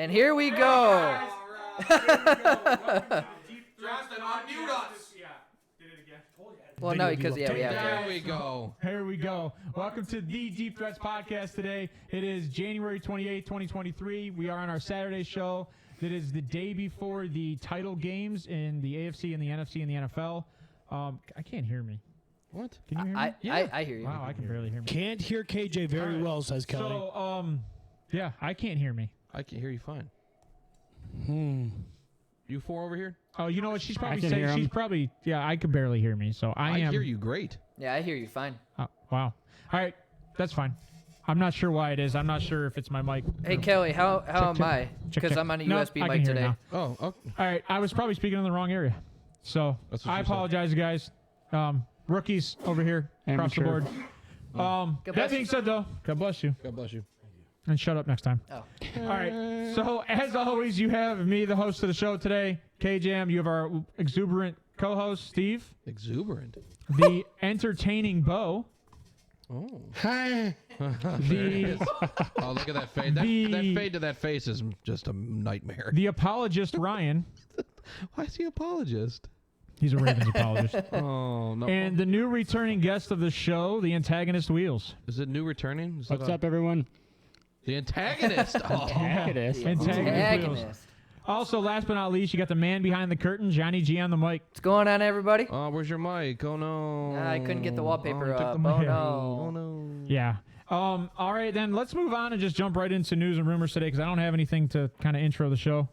And here we go. Justin, unmute us. Yeah, did it again. Well, no, because we have There to. we go. Here we go. Welcome to the Deep Threats podcast today. It is January 28th, 2023. We are on our Saturday show. That is the day before the title games in the AFC and the NFC and the NFL. I can't hear me. What? Can you hear me? I hear you. Wow, I can barely hear me. Can't hear KJ very well, says Kelly. So, yeah, I can't hear me. I can hear you fine. You four over here? Oh, you know what? She's probably can saying hear him. she's probably I could barely hear me. So I am. hear you great. Yeah, I hear you fine. Wow. All right, that's fine. I'm not sure why it is. I'm not sure if it's my mic. Hey, Kelly, how am check. I? Because I'm on a No, USB I can mic hear today. now. Oh, okay. All right, I was probably speaking in the wrong area. So That's what I she said. apologize, guys. Rookies over here across the board. God That bless being you. said, though, God bless you. God bless you. And shut up next time. Oh. All right. So, as always, you have me, the host of the show today, KJAM. You have our exuberant co-host, Steve. Exuberant. The entertaining Bo. Oh. The Oh, look at that fade. That fade to that face is just a nightmare. the apologist, Ryan. Why is he apologist? He's a Ravens apologist. Oh, no. And the new returning guest of the show, the antagonist, Wheels. Is it new returning? Is What's it up, everyone? The antagonist. Oh. Antagonist. The Antagonist. antagonist. Also, last but not least, you got the man behind the curtain, JonnyG on the mic. What's going on, everybody? Oh, where's your mic? Oh, no. I couldn't get the wallpaper you took up. the Oh, mic. no. Oh, no. Yeah. All right, then let's move on and just jump right into news and rumors today because I don't have anything to kind of intro the show.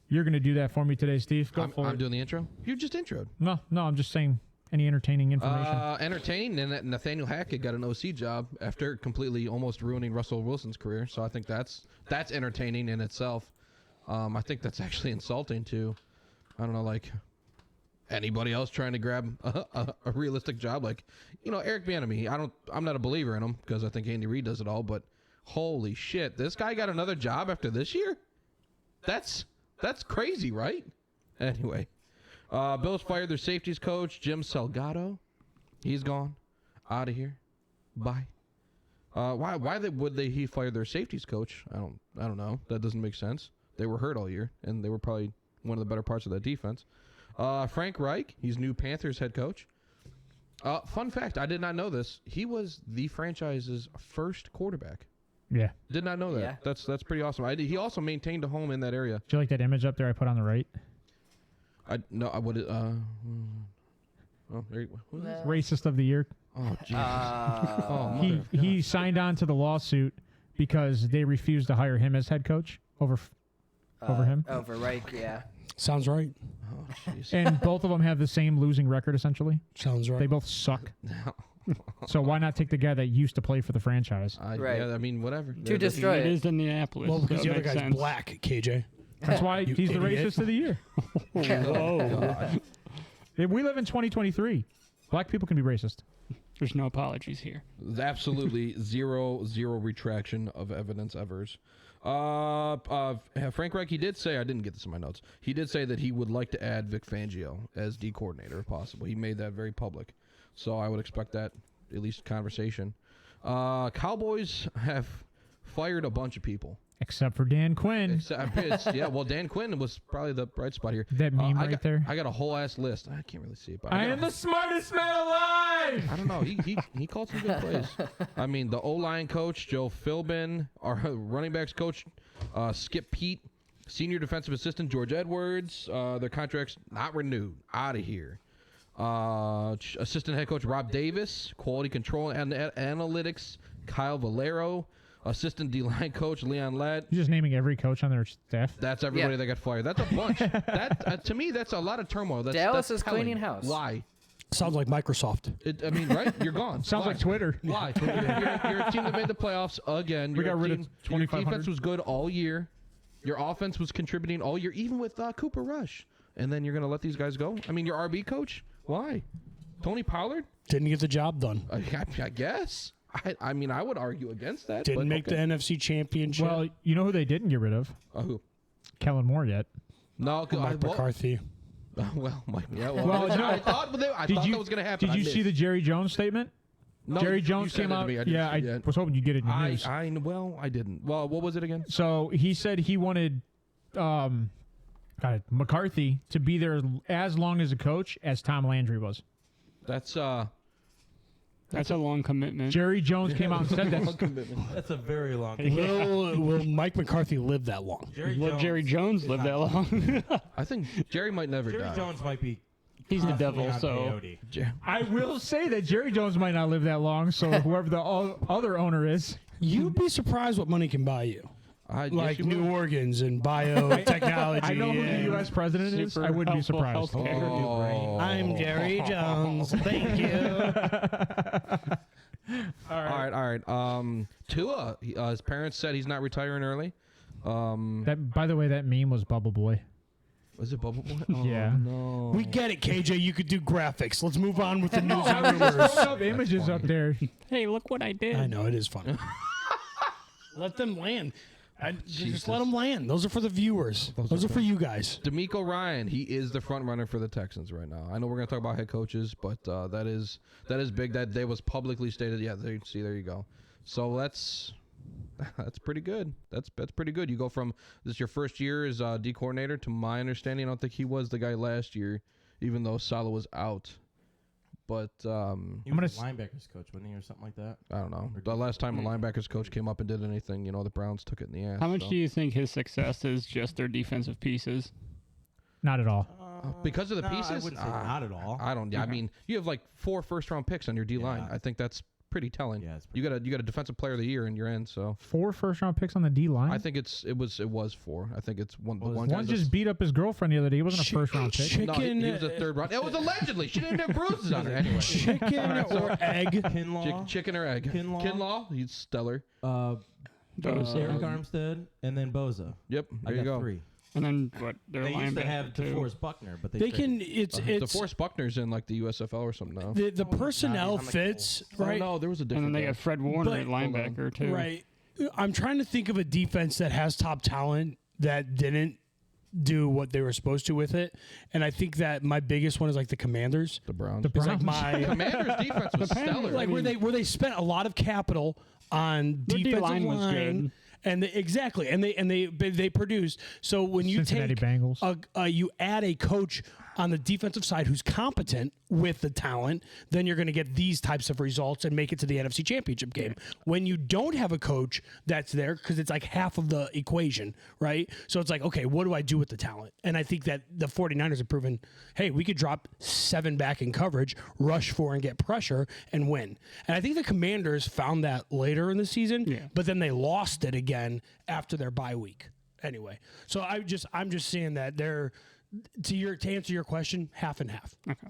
You're going to do that for me today, Steve. Go for I'm it. doing the intro? You just introed. No, I'm just saying any entertaining information. Entertaining, and that Nathaniel Hackett got an OC job after completely almost ruining Russell Wilson's career. So I think that's entertaining in itself. I think that's actually insulting to, I don't know, like anybody else trying to grab a realistic job. Like, Eric Bieniemy. I'm not a believer in him because I think Andy Reid does it all. But holy shit, this guy got another job after this year. That's crazy, right? Anyway. Bills fired their safeties coach, Jim Salgado. He's gone. Out of here. Bye. Why would he fire their safeties coach? I don't know. That doesn't make sense. They were hurt all year, and they were probably one of the better parts of that defense. Frank Reich, he's new Panthers head coach. Fun fact, I did not know this. He was the franchise's first quarterback. Yeah. Did not know that. Yeah. That's pretty awesome. He also maintained a home in that area. Do you like that image up there I put on the right? I would. Oh, there you go. Racist of the year. Oh, jeez. He signed on to the lawsuit because they refused to hire him as head coach over him. Over Reich, yeah. Sounds right. Oh, jeez. And both of them have the same losing record, essentially. Sounds right. They both suck. So why not take the guy that used to play for the franchise? Right. Yeah, I mean, whatever. To destroy It it. is Indianapolis. well, because so the it other makes guy's sense. black, KJ. That's why You he's the idiot. racist of the year. Whoa. If we live in 2023. Black people can be racist. There's no apologies here. There's absolutely zero retraction of evidence evers. Frank Reich, he did say, I didn't get this in my notes, he did say that he would like to add Vic Fangio as D coordinator if possible. He made that very public. So I would expect that, at least conversation. Cowboys have fired a bunch of people. Except for Dan Quinn. Well, Dan Quinn was probably the bright spot here. That meme there. I got a whole ass list. I can't really see it, but I am the smartest man alive! I don't know. He called some good plays. I mean, the O-line coach, Joe Philbin, our running backs coach, Skip Pete, senior defensive assistant, George Edwards. Their contracts not renewed. Out of here. Assistant head coach, Rob Davis. Quality control and analytics, Kyle Valero. Assistant D-line coach, Leon Ladd. You're just naming every coach on their staff. That's everybody that got fired. That's a bunch. That to me, that's a lot of turmoil. Dallas that's is telling. cleaning house. Why? Sounds like Microsoft. I mean, right? You're gone. Sounds Why? like Twitter. Why? You're a team that made the playoffs again. We got rid of Your 2,500. defense was good all year. Your offense was contributing all year, even with Cooper Rush. And then you're going to let these guys go? I mean, your RB coach? Why? Tony Pollard? Didn't get the job done. I guess. I mean, I would argue against that. Didn't but make the NFC Championship. Well, you know who they didn't get rid of? who? Kellen Moore yet. No, Mike McCarthy. Well, Mike. Yeah. Well, Well, no. I thought that was going to happen. Did you see the Jerry Jones statement? No, Jerry you Jones said came it to out. me. I didn't Yeah, see I it yet. was hoping you'd get it in your news. I didn't. Well, what was it again? So he said he wanted McCarthy to be there as long as a coach as Tom Landry was. That's That's a long commitment. Jerry Jones came out and said that. That's a very long. Will Mike McCarthy live that long? Will Jerry Jones live that long? I think Jerry might never Jerry die. Jones might be. He's the constantly devil, on so peyote. I will say that Jerry Jones might not live that long, so whoever the other owner is. You'd be surprised what money can buy you. Like new organs and biotechnology. I know who the and- U.S. president is. Super I wouldn't be helpful surprised. healthcare. Oh. I'm Jerry Jones. Thank you. All right. Tua, his parents said he's not retiring early. That, by the way, that meme was Bubble Boy. Was it Bubble Boy? Oh, Yeah. No. We get it, KJ. You could do graphics. Let's move on with the news and Throwing rumors. up images up there. hey, look what I did. I know it is fun. Let them land. Just let them land. Those are for the viewers. Those are for you guys. DeMeco Ryan, he is the front runner for the Texans right now. I know we're going to talk about head coaches, but that is big. That day was publicly stated. Yeah, there you go. So that's pretty good. That's pretty good. You go from this your first year as D coordinator. To my understanding, I don't think he was the guy last year, even though Saleh was out. But He was a linebackers coach, wasn't he, or something like that? I don't know. The last time a linebackers coach came up and did anything, the Browns took it in the ass. How much so. do you think his success is just their defensive pieces? Not at all. Because of the No, pieces? I wouldn't say not at all. I don't. I mean, you have like 4 first-round picks on your D line. Yeah. I think that's pretty telling. Yeah, it's You got a defensive player of the year in your end. So 4 first-round picks on the D line. I think it was 4. I think it's one. The Well, one One guy just beat up his girlfriend the other day. He wasn't a Chi- first-round pick. chi- No, he was a third round. It was allegedly. She didn't have bruises on her anyway. Chicken or egg? Kinlaw, Chicken or egg? Kinlaw? He's stellar. Those, Eric Armstead, and then Boza. Yep. I There you got go. 3. and then what? Their They used to linebacker have too. DeForest Buckner, but they They traded. can. It's DeForest Buckner's in like the USFL or something now. the personnel on the fits Oh, right. no, there was a And different. then they guy. got Fred Warner But- at linebacker too. Right. I'm trying to think of a defense that has top talent that didn't do what they were supposed to with it, and I think that my biggest one is like the Commanders. the Browns. The It's like Browns. my Commanders' defense was stellar. like where they spent a lot of capital on Their defensive D-line was line. good. And they produce. So when you Cincinnati take Bengals. you add a coach on the defensive side who's competent with the talent, then you're going to get these types of results and make it to the NFC Championship game. When you don't have a coach that's there, because it's like half of the equation, right? So it's like, okay, what do I do with the talent? And I think that the 49ers have proven, hey, we could drop 7 back in coverage, rush 4 and get pressure and win. And I think the Commanders found that later in the season, but then they lost it again after their bye week. Anyway, so I'm just saying that they're to answer your question, half and half. Okay.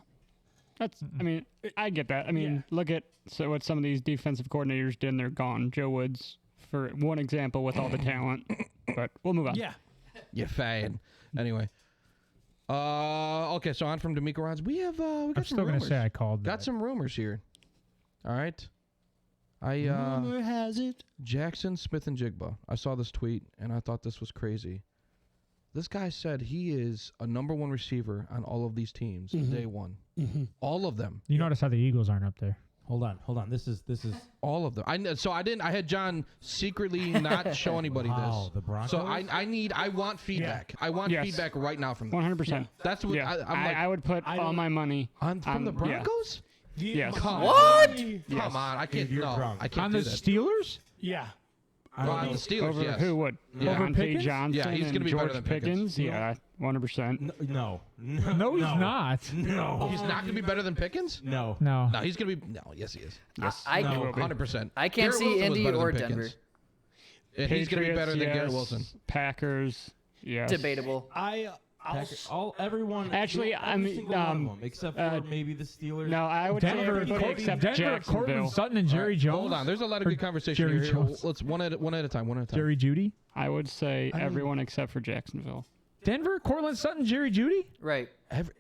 That's. I mean, I get that. I mean, look at what some of these defensive coordinators did, and they're gone. Joe Woods, for one example, with all the talent. But we'll move on. Yeah. You fan. Anyway. Okay, so on from DeMeco Ryans. We got I'm some still going rumors. to say I called Got that. some rumors here. All right. Rumor has it. Jackson Smith and Jigba. I saw this tweet and I thought this was crazy. This guy said he is a number 1 receiver on all of these teams day one. All of them. You notice how the Eagles aren't up there. Hold on. This is. All of them. I had John secretly not show anybody Wow, this. the Broncos? So I want feedback. I want Yes. feedback right now from them. 100%. That's what Yeah. I'm like. I would put all my money From the Broncos? Yes. What? Come on, I can't. You're No, drunk. I can't On do the that. Steelers? Yeah. On the Steelers, Over yes. who would? Yeah. Over Deontay Pickens? Johnson Yeah, he's and gonna be better George than Pickens. Yeah, 100%. No. No, he's not. No. He's not going to be better than Pickens? No. No. No, he's going to be. No, yes, he is. Yes. I- he will be. 100%. I can't Garrett see Wilson was Indy better than or Pickens. Denver. And he's going to be better than Patriots, Garrett yes. Wilson. Packers, yes. Debatable. Everyone. Actually, I every mean, single one of them, except for maybe the Steelers. No, I would say Denver, everybody except Denver, Jacksonville. Cortland Sutton, and Jerry Jones. Hold on. There's a lot of Or good conversation Jerry here. Jones. Let's one at a time. Jerry Judy. I would say everyone except for Jacksonville. Denver, Cortland Sutton, Jerry Judy. Right.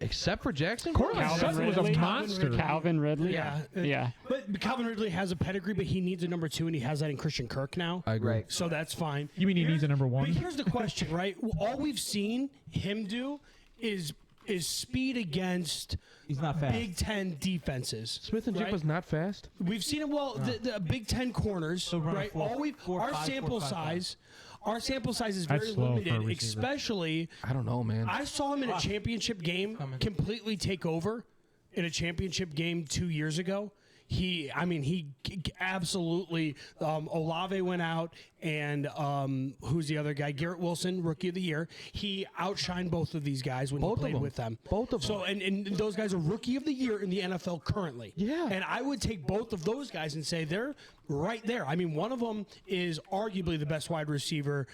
Except for Jackson? Cortland Sutton was a monster. Calvin Ridley. Yeah. Yeah. But Calvin Ridley has a pedigree, but he needs a number 2, and he has that in Christian Kirk now. I agree. Right. So that's fine. You mean he needs a number But 1? here's the question, right? All we've seen him do is is speed against He's not fast. Big Ten defenses. Smith and Jigba's not fast. We've seen it. Well, the Big Ten corners, run a right? Our 4-5, sample 4-5. size. Our sample size is That's very slow for a limited, receiver. especially. I don't know, man. I saw him in a championship game completely take over in a championship game 2 years ago. He absolutely. Olave went out, and who's the other guy? Garrett Wilson, Rookie of the Year. He outshined both of these guys when Both he of played them. with them. Both of them. So, and those guys are Rookie of the Year in the NFL currently. Yeah. And I would take both of those guys and say they're right there. I mean, one of them is arguably the best wide receiver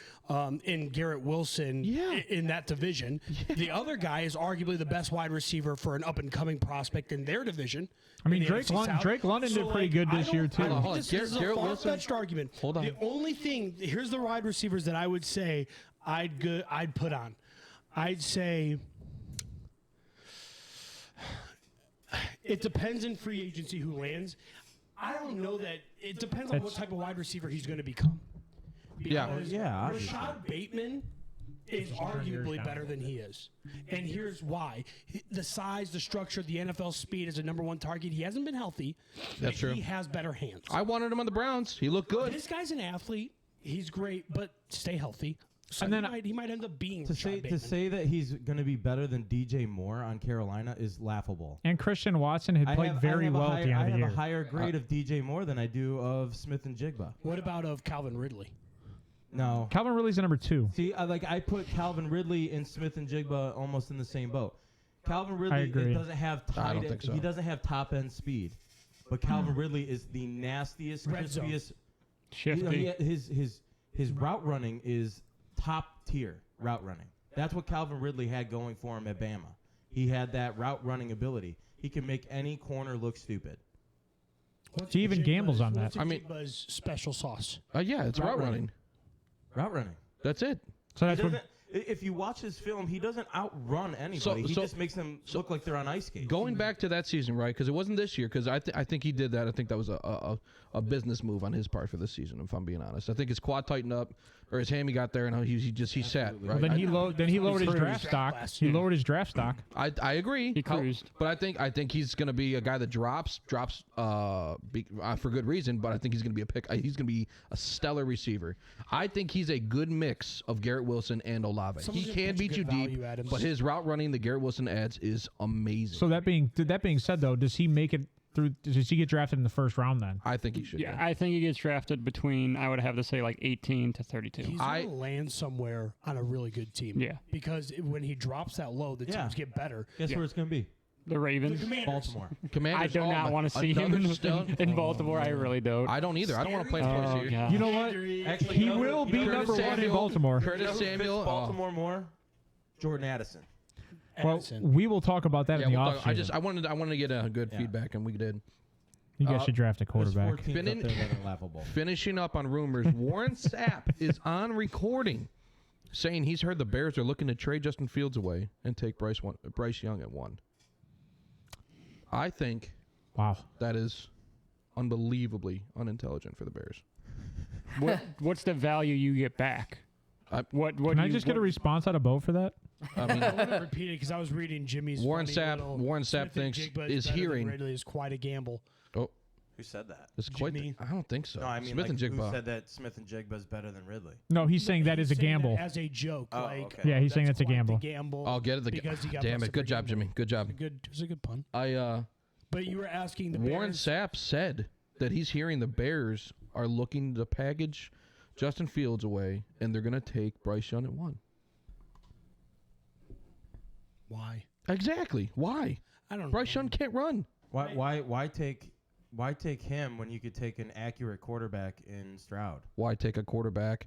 in Garrett Wilson in that division. Yeah. The other guy is arguably the best wide receiver for an up-and-coming prospect in their division. I mean, in the NFC South. Drake London did pretty good this year, too. I don't Hold on. think this is a Garrett Wilson- far-fetched argument. Hold on. The only thing, here's the wide receivers that I would say I'd put on. I'd say it depends in free agency who lands. I don't know that it depends on what type of wide receiver he's going to become. Yeah. Because Yeah, obviously. Rashad Bateman is arguably better than he is. And here's why. The size, the structure, the NFL speed as a number one target. He hasn't been healthy. That's true. He has better hands. I wanted him on the Browns. He looked good. This guy's an athlete. He's great, but stay healthy. So And then he might end up being To Rashad Bateman. say that he's going to be better than DJ Moore on Carolina is laughable. And Christian Watson had played very well at the end of the I year. have a higher grade of DJ Moore than I do of Smith and Jigba. What about of Calvin Ridley? No. Calvin Ridley's a number 2. See, I put Calvin Ridley and Smith and Jigba almost in the same boat. Calvin Ridley agree. doesn't have I don't think so. He doesn't have top end speed, but Calvin Ridley is the nastiest, Red zone. crispiest. Shifty. His route running is top tier route running. That's what Calvin Ridley had going for him at Bama. He had that route running ability. He can make any corner look stupid. He even gambles on that. I mean, Jigba's special sauce. Yeah, it's route running. Route running. That's it. So He that's what. doesn't, if you watch his film, he doesn't outrun anybody. He just makes them look like they're on ice skates. Going back to that season, right? Because it wasn't this year. Because I think he did that. I think that was a business move on his part for this season. If I'm being honest, I think his quad tightened up, or his hammy got there, and he sat. Right. Well, then he lowered his draft stock. He lowered his draft stock. I agree. He cruised. But I think he's going to be a guy that drops for good reason. But I think he's going to be a pick. He's going to be a stellar receiver. I think he's a good mix of Garrett Wilson and Olave. Someone's He gonna can put beat you good value deep, at him. but his route running that Garrett Wilson adds is amazing. So that being said, though, does he make it through? Does he get drafted in the first round then? I think he should. Yeah, I think he gets drafted between, I would have to say, like 18 to 32. He's going to land somewhere on a really good team. Yeah. Because when he drops that low, the teams get better. Guess where it's going to be? The Ravens. Baltimore. Commanders, I do not want to see him in Baltimore. I really don't. I don't either. I don't want to play him twice a Oh, year. God. You know what? Actually, He will be Curtis number 1 in Samuel. Baltimore. Curtis Who fits Samuel. Baltimore more? Jordan Addison. Well, Addison. we will talk about that in the we'll talk- offseason. I wanted to get a good feedback, and we did. You guys should draft a There's quarterback. 4 teams up Finin- there that are laughable. Finishing up on rumors, Warren Sapp is on recording saying he's heard the Bears are looking to trade Justin Fields away and take Bryce Young at 1. I think Wow. that is unbelievably unintelligent for the Bears. What's the value you get back? What Can I just get a response out of Bo for that? I mean, I want to repeat it because I was reading Jimmy's. Warren funny Sapp- little Warren Smith Sapp and thinks Jigba is better than hearing- Ridley is quite a gamble. Who said that? it's quite. Jimmy. I don't think so. No, I mean, Smith and who Jigba. said that Smith and Jigba is better than Ridley? No, he's saying that is a He's saying gamble. that as a joke. Oh, like, okay. Yeah, he's saying that's a quite the gamble. gamble. I'll get it. because he got Damn busted it! Good for job, gambling. Jimmy. Good job. It was a good pun. But you were asking the Warren Bears. Sapp said that he's hearing the Bears are looking to package Justin Fields away, and they're going to take Bryce Young at 1. Why? Exactly. Why? I don't know. Bryce Young can't run. Why take him when you could take an accurate quarterback in Stroud? Why take a quarterback?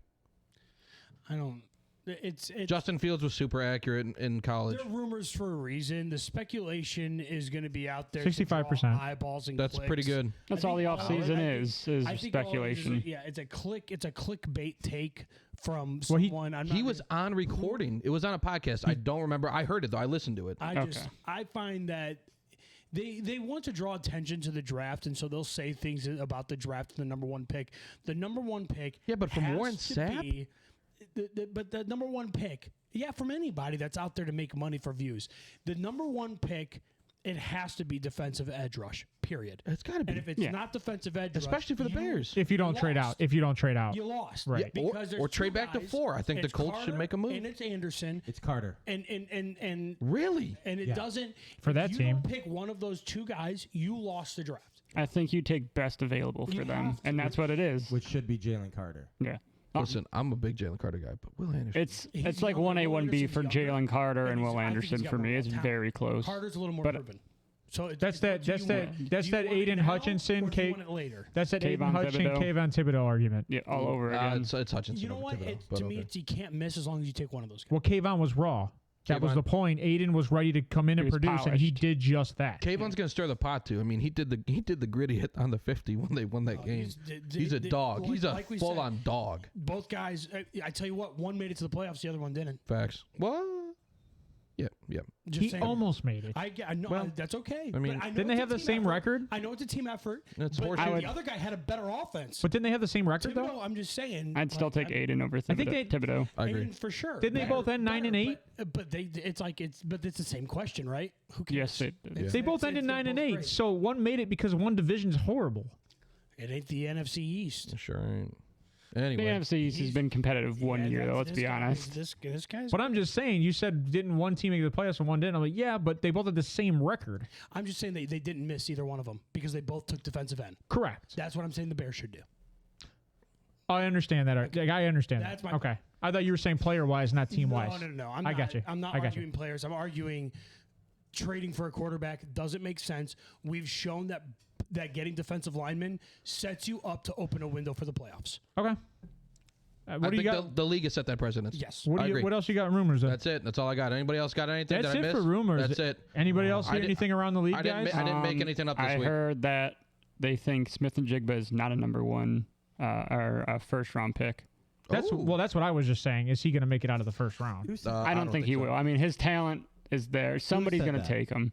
I don't. It's Justin Fields was super accurate in college. They're rumors for a reason. The speculation is going to be out there. to 65%. draw eyeballs and That's clicks. pretty good. That's I all the think offseason I is think all it is speculation. it's a clickbait take from Well, someone. He was on recording. It was on a podcast. I don't remember. I heard it though. I listened to it. I find that they want to draw attention to the draft, and so they'll say things about the draft and the number 1 pick. The number 1 pick. Yeah, but from has Warren to Sapp? be- but the number one pick, from anybody that's out there to make money for views, the number one pick, it has to be defensive edge rush. Period. It's got to be. And if it's not defensive edge rush, Especially for the Bears. If you don't trade out. If you don't trade out. you lost. Right. Yeah, Because or there's trade two back to guys. 4. I think the It's Colts should Carter make a move. And it's Anderson. It's Carter. And Really? and it doesn't For that if you team. don't pick one of those two guys, you lost the draft. I think you take best available for You them, have to. and that's what it is. Which should be Jalen Carter. Yeah. Listen, I'm a big Jalen Carter guy, but Will Anderson. It's like younger. 1A, Will 1B for Anderson's younger, Jalen Carter and and Will I think he's Anderson got for more me. It's talent. very close. Carter's a little more But- proven. So That's that do you want Aiden it now, Hutchinson, or do you want it later. That's that Aiden Kayvon Hutchinson, Thibodeau. Kayvon Thibodeau argument. Yeah, all over again. it's Hutchinson. You know over what? Thibodeau, It, but to me, okay. it's you can't miss as long as you take one of those guys. Well, Kayvon was raw. That was Kayvon- the point. Aiden was ready to come in and was produce, and he polished. did just that. Kayvon's gonna stir the pot too. I mean, he did the gritty hit on the 50 when they won that game. He's a dog. He's a like we full said, on dog. Both guys. I tell you what, one made it to the playoffs, the other one didn't. Facts. What? Yeah. Just He saying. almost made it. I know Well, that's okay. I mean, but I know Didn't they it's have a the team same effort. record? I know it's a team effort. It's but horseshit. the other guy had a better offense. But didn't they have the same record though? Thibodeau, I'm just saying. I'd still take Aiden over I think Thibodeau. I agree. Aiden for sure. Didn't they both end 9 and 8? But it's the same question, right? Who cares? Yes, it is. They both ended 9 and 8. So one made it because one division's horrible. It ain't the NFC East. Sure ain't. The Anyway, NFC East has been competitive one year, though. Let's be honest. This guy's. But I'm just saying, you said didn't one team make the playoffs and one didn't? I'm like, yeah, but they both had the same record. I'm just saying they didn't miss either one of them because they both took defensive end. Correct. That's what I'm saying the Bears should do. I understand that. I understand That's that. my Okay. I thought you were saying player-wise, not team-wise. No. I got you. I'm not I got arguing players. I'm arguing trading for a quarterback doesn't make sense. We've shown that getting defensive linemen sets you up to open a window for the playoffs. Okay. I What do you think got? the league has set that precedence. Yes. What I do you? agree. What else you got in rumors? Then? That's it. That's all I got. Anybody else got anything? That's Did I it miss? for rumors. That's it. Anybody else I hear did- anything around the league, I didn't. guys? I didn't make anything up this I week. heard that they think Smith and Jigba is not a number one or a first round pick. That's Ooh. that's what I was just saying. Is he going to make it out of the first round? I don't think he will. I mean, his talent is there. Somebody's said going to that? take him.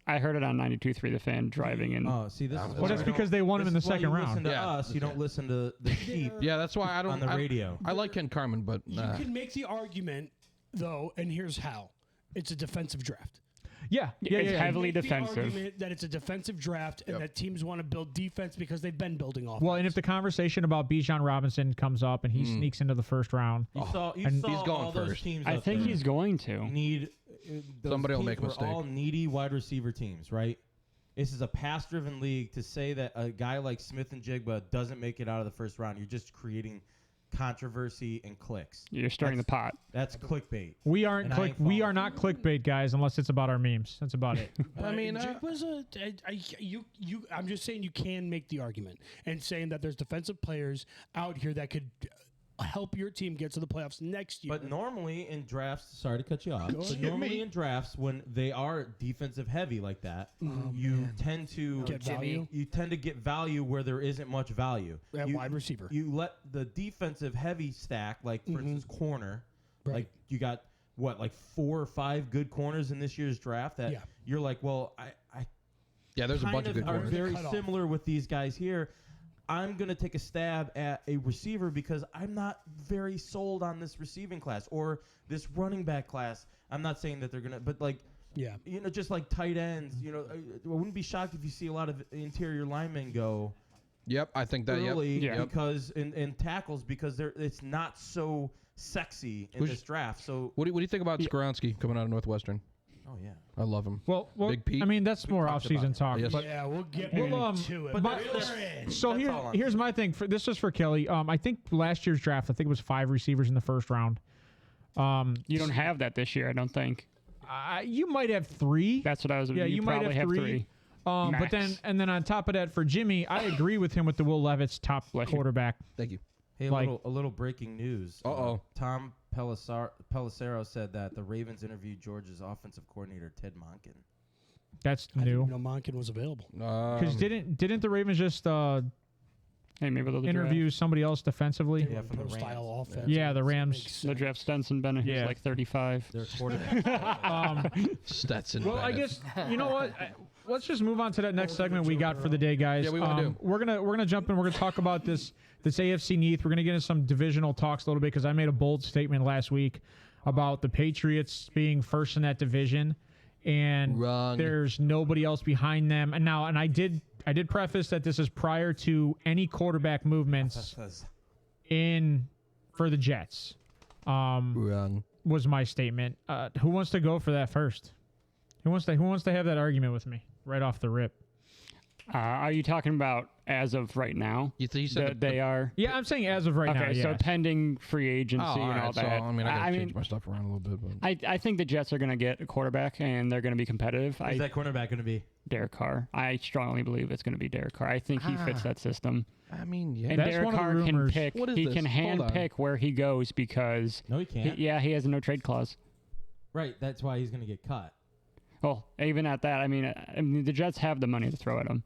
I heard it on 92.3 The Fan driving in. Oh, see, this is Well, why that's I don't- because they won him in the this is why second you round. Listen to Yeah. us. You don't listen to the sheep Yeah, that's why I don't. on the I- radio. I like Ken Carmen, but You can make the argument, though, and here's how. It's a defensive draft. Yeah. It's heavily Make defensive. The argument that it's a defensive draft and that teams want to build defense because they've been building offense. Well, and if the conversation about Bijan Robinson comes up and he sneaks into the first round, You saw and saw he's going all those first. teams I up think there he's going to. need those Somebody will teams make a were mistake. all needy wide receiver teams, right? This is a pass-driven league. To say that a guy like Smith and Jigba doesn't make it out of the first round, you're just creating controversy and clicks. You're stirring the pot. That's clickbait. we aren't And I ain't we falling are not clickbait guys unless it's about our memes. That's about it. I mean, Jake was I'm just saying you can make the argument and saying that there's defensive players out here that could help your team get to the playoffs next year. But normally in drafts, sorry to cut you off, Go but ahead. normally in drafts when they are defensive heavy like that, you tend to Get value you tend to get value where there isn't much value. at You- wide receiver. You let the defensive heavy stack, like for instance corner, Right. like you got like 4 or 5 good corners in this year's draft that Yeah. you're like, well, I yeah, there's a kind bunch of good are corners. very Cut off. similar with these guys here. I'm going to take a stab at a receiver because I'm not very sold on this receiving class or this running back class. I'm not saying that they're going to, but like, Yeah. just like tight ends, I wouldn't be shocked if you see a lot of interior linemen go Yep, I think that. Yep. early Yeah. because in tackles because it's not so sexy in Who's- this draft. So, What do you think about Skoronski coming out of Northwestern? oh yeah. I love him. Well, Big Pete. I mean that's more talked off-season about talk. Yes. But Yeah, we'll get Well, into it. but but- there is. so That's all I'm here's saying. my thing. This was for Kelly. I think last year's draft, I think it was 5 receivers in the first round. You don't have that this year, I don't think. You might have 3. That's what I was. Yeah, you might probably have have 3. But then on top of that, for Jimmy, I agree with him with the Will Levis top Bless you. quarterback. Thank you. Hey, like- a little breaking news. Uh-oh. Tom Pelissero said that the Ravens interviewed Georgia's offensive coordinator Ted Monken. That's I didn't new. even know Monken was available. Because didn't the Ravens just Hey, maybe they'll interview somebody else defensively. Yeah, from the Rams. Style offense. Yeah, the It Rams. makes They'll draft Stenson Bennett, who's Yeah. like 35. Their quarterback. Stetson. Well, I Bennett. guess you know what. Let's just move on to that next segment we got for the day, guys. Yeah, we wanna do. We're gonna jump in. We're gonna talk about this AFC North. We're gonna get into some divisional talks a little bit because I made a bold statement last week about the Patriots being first in that division, and Wrong. there's nobody else behind them. And I did preface that this is prior to any quarterback movements in for the Jets. Wrong. Was my statement. Who wants to go for that first? Who wants to have that argument with me right off the rip? Are you talking about as of right now? You said That they are. Yeah, I'm saying as of right now. Okay, so yes. pending free agency and all right, so, that. I mean, I gotta change my stuff around a little bit. But. I think the Jets are going to get a quarterback and they're going to be competitive. Who's that cornerback going to be? Derek Carr. I strongly believe it's going to be Derek Carr. I think he fits that system. I mean, yeah. And That's Derek one of the Carr can rumors. pick. What is He this? can Hold hand on. pick where he goes because No, he can't. he has a no trade clause. Right, that's why he's going to get cut. Well, even at that, I mean, the Jets have the money to throw at him.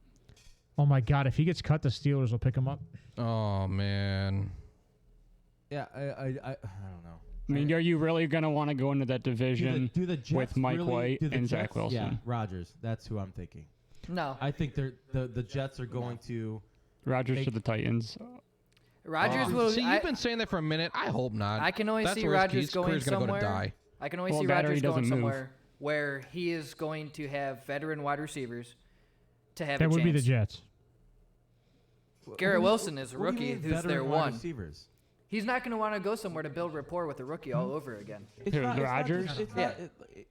Oh my God! If he gets cut, the Steelers will pick him up. Oh man. Yeah, I don't know. I mean, are you really going to want to go into that division Do the Jets with Mike really, White do the and Jets, Zach Wilson? Yeah, Rodgers. That's who I'm thinking. No. I think the Jets are going to. Rodgers to the Titans. Rodgers will. See, you've been saying that for a minute. I hope not. I can only That's see where his Rodgers going career's gonna somewhere. Go to die. I can only Well, see that or Rodgers he doesn't going move. somewhere where he is going to have veteran wide receivers to have That a would be the chance. Jets. Garrett Wilson is a What do you rookie mean who's veteran their wide one. Receivers? He's not going to want to go somewhere to build rapport with a rookie all over again. It's Who, not, it's not Rodgers? just- it's Yeah. not-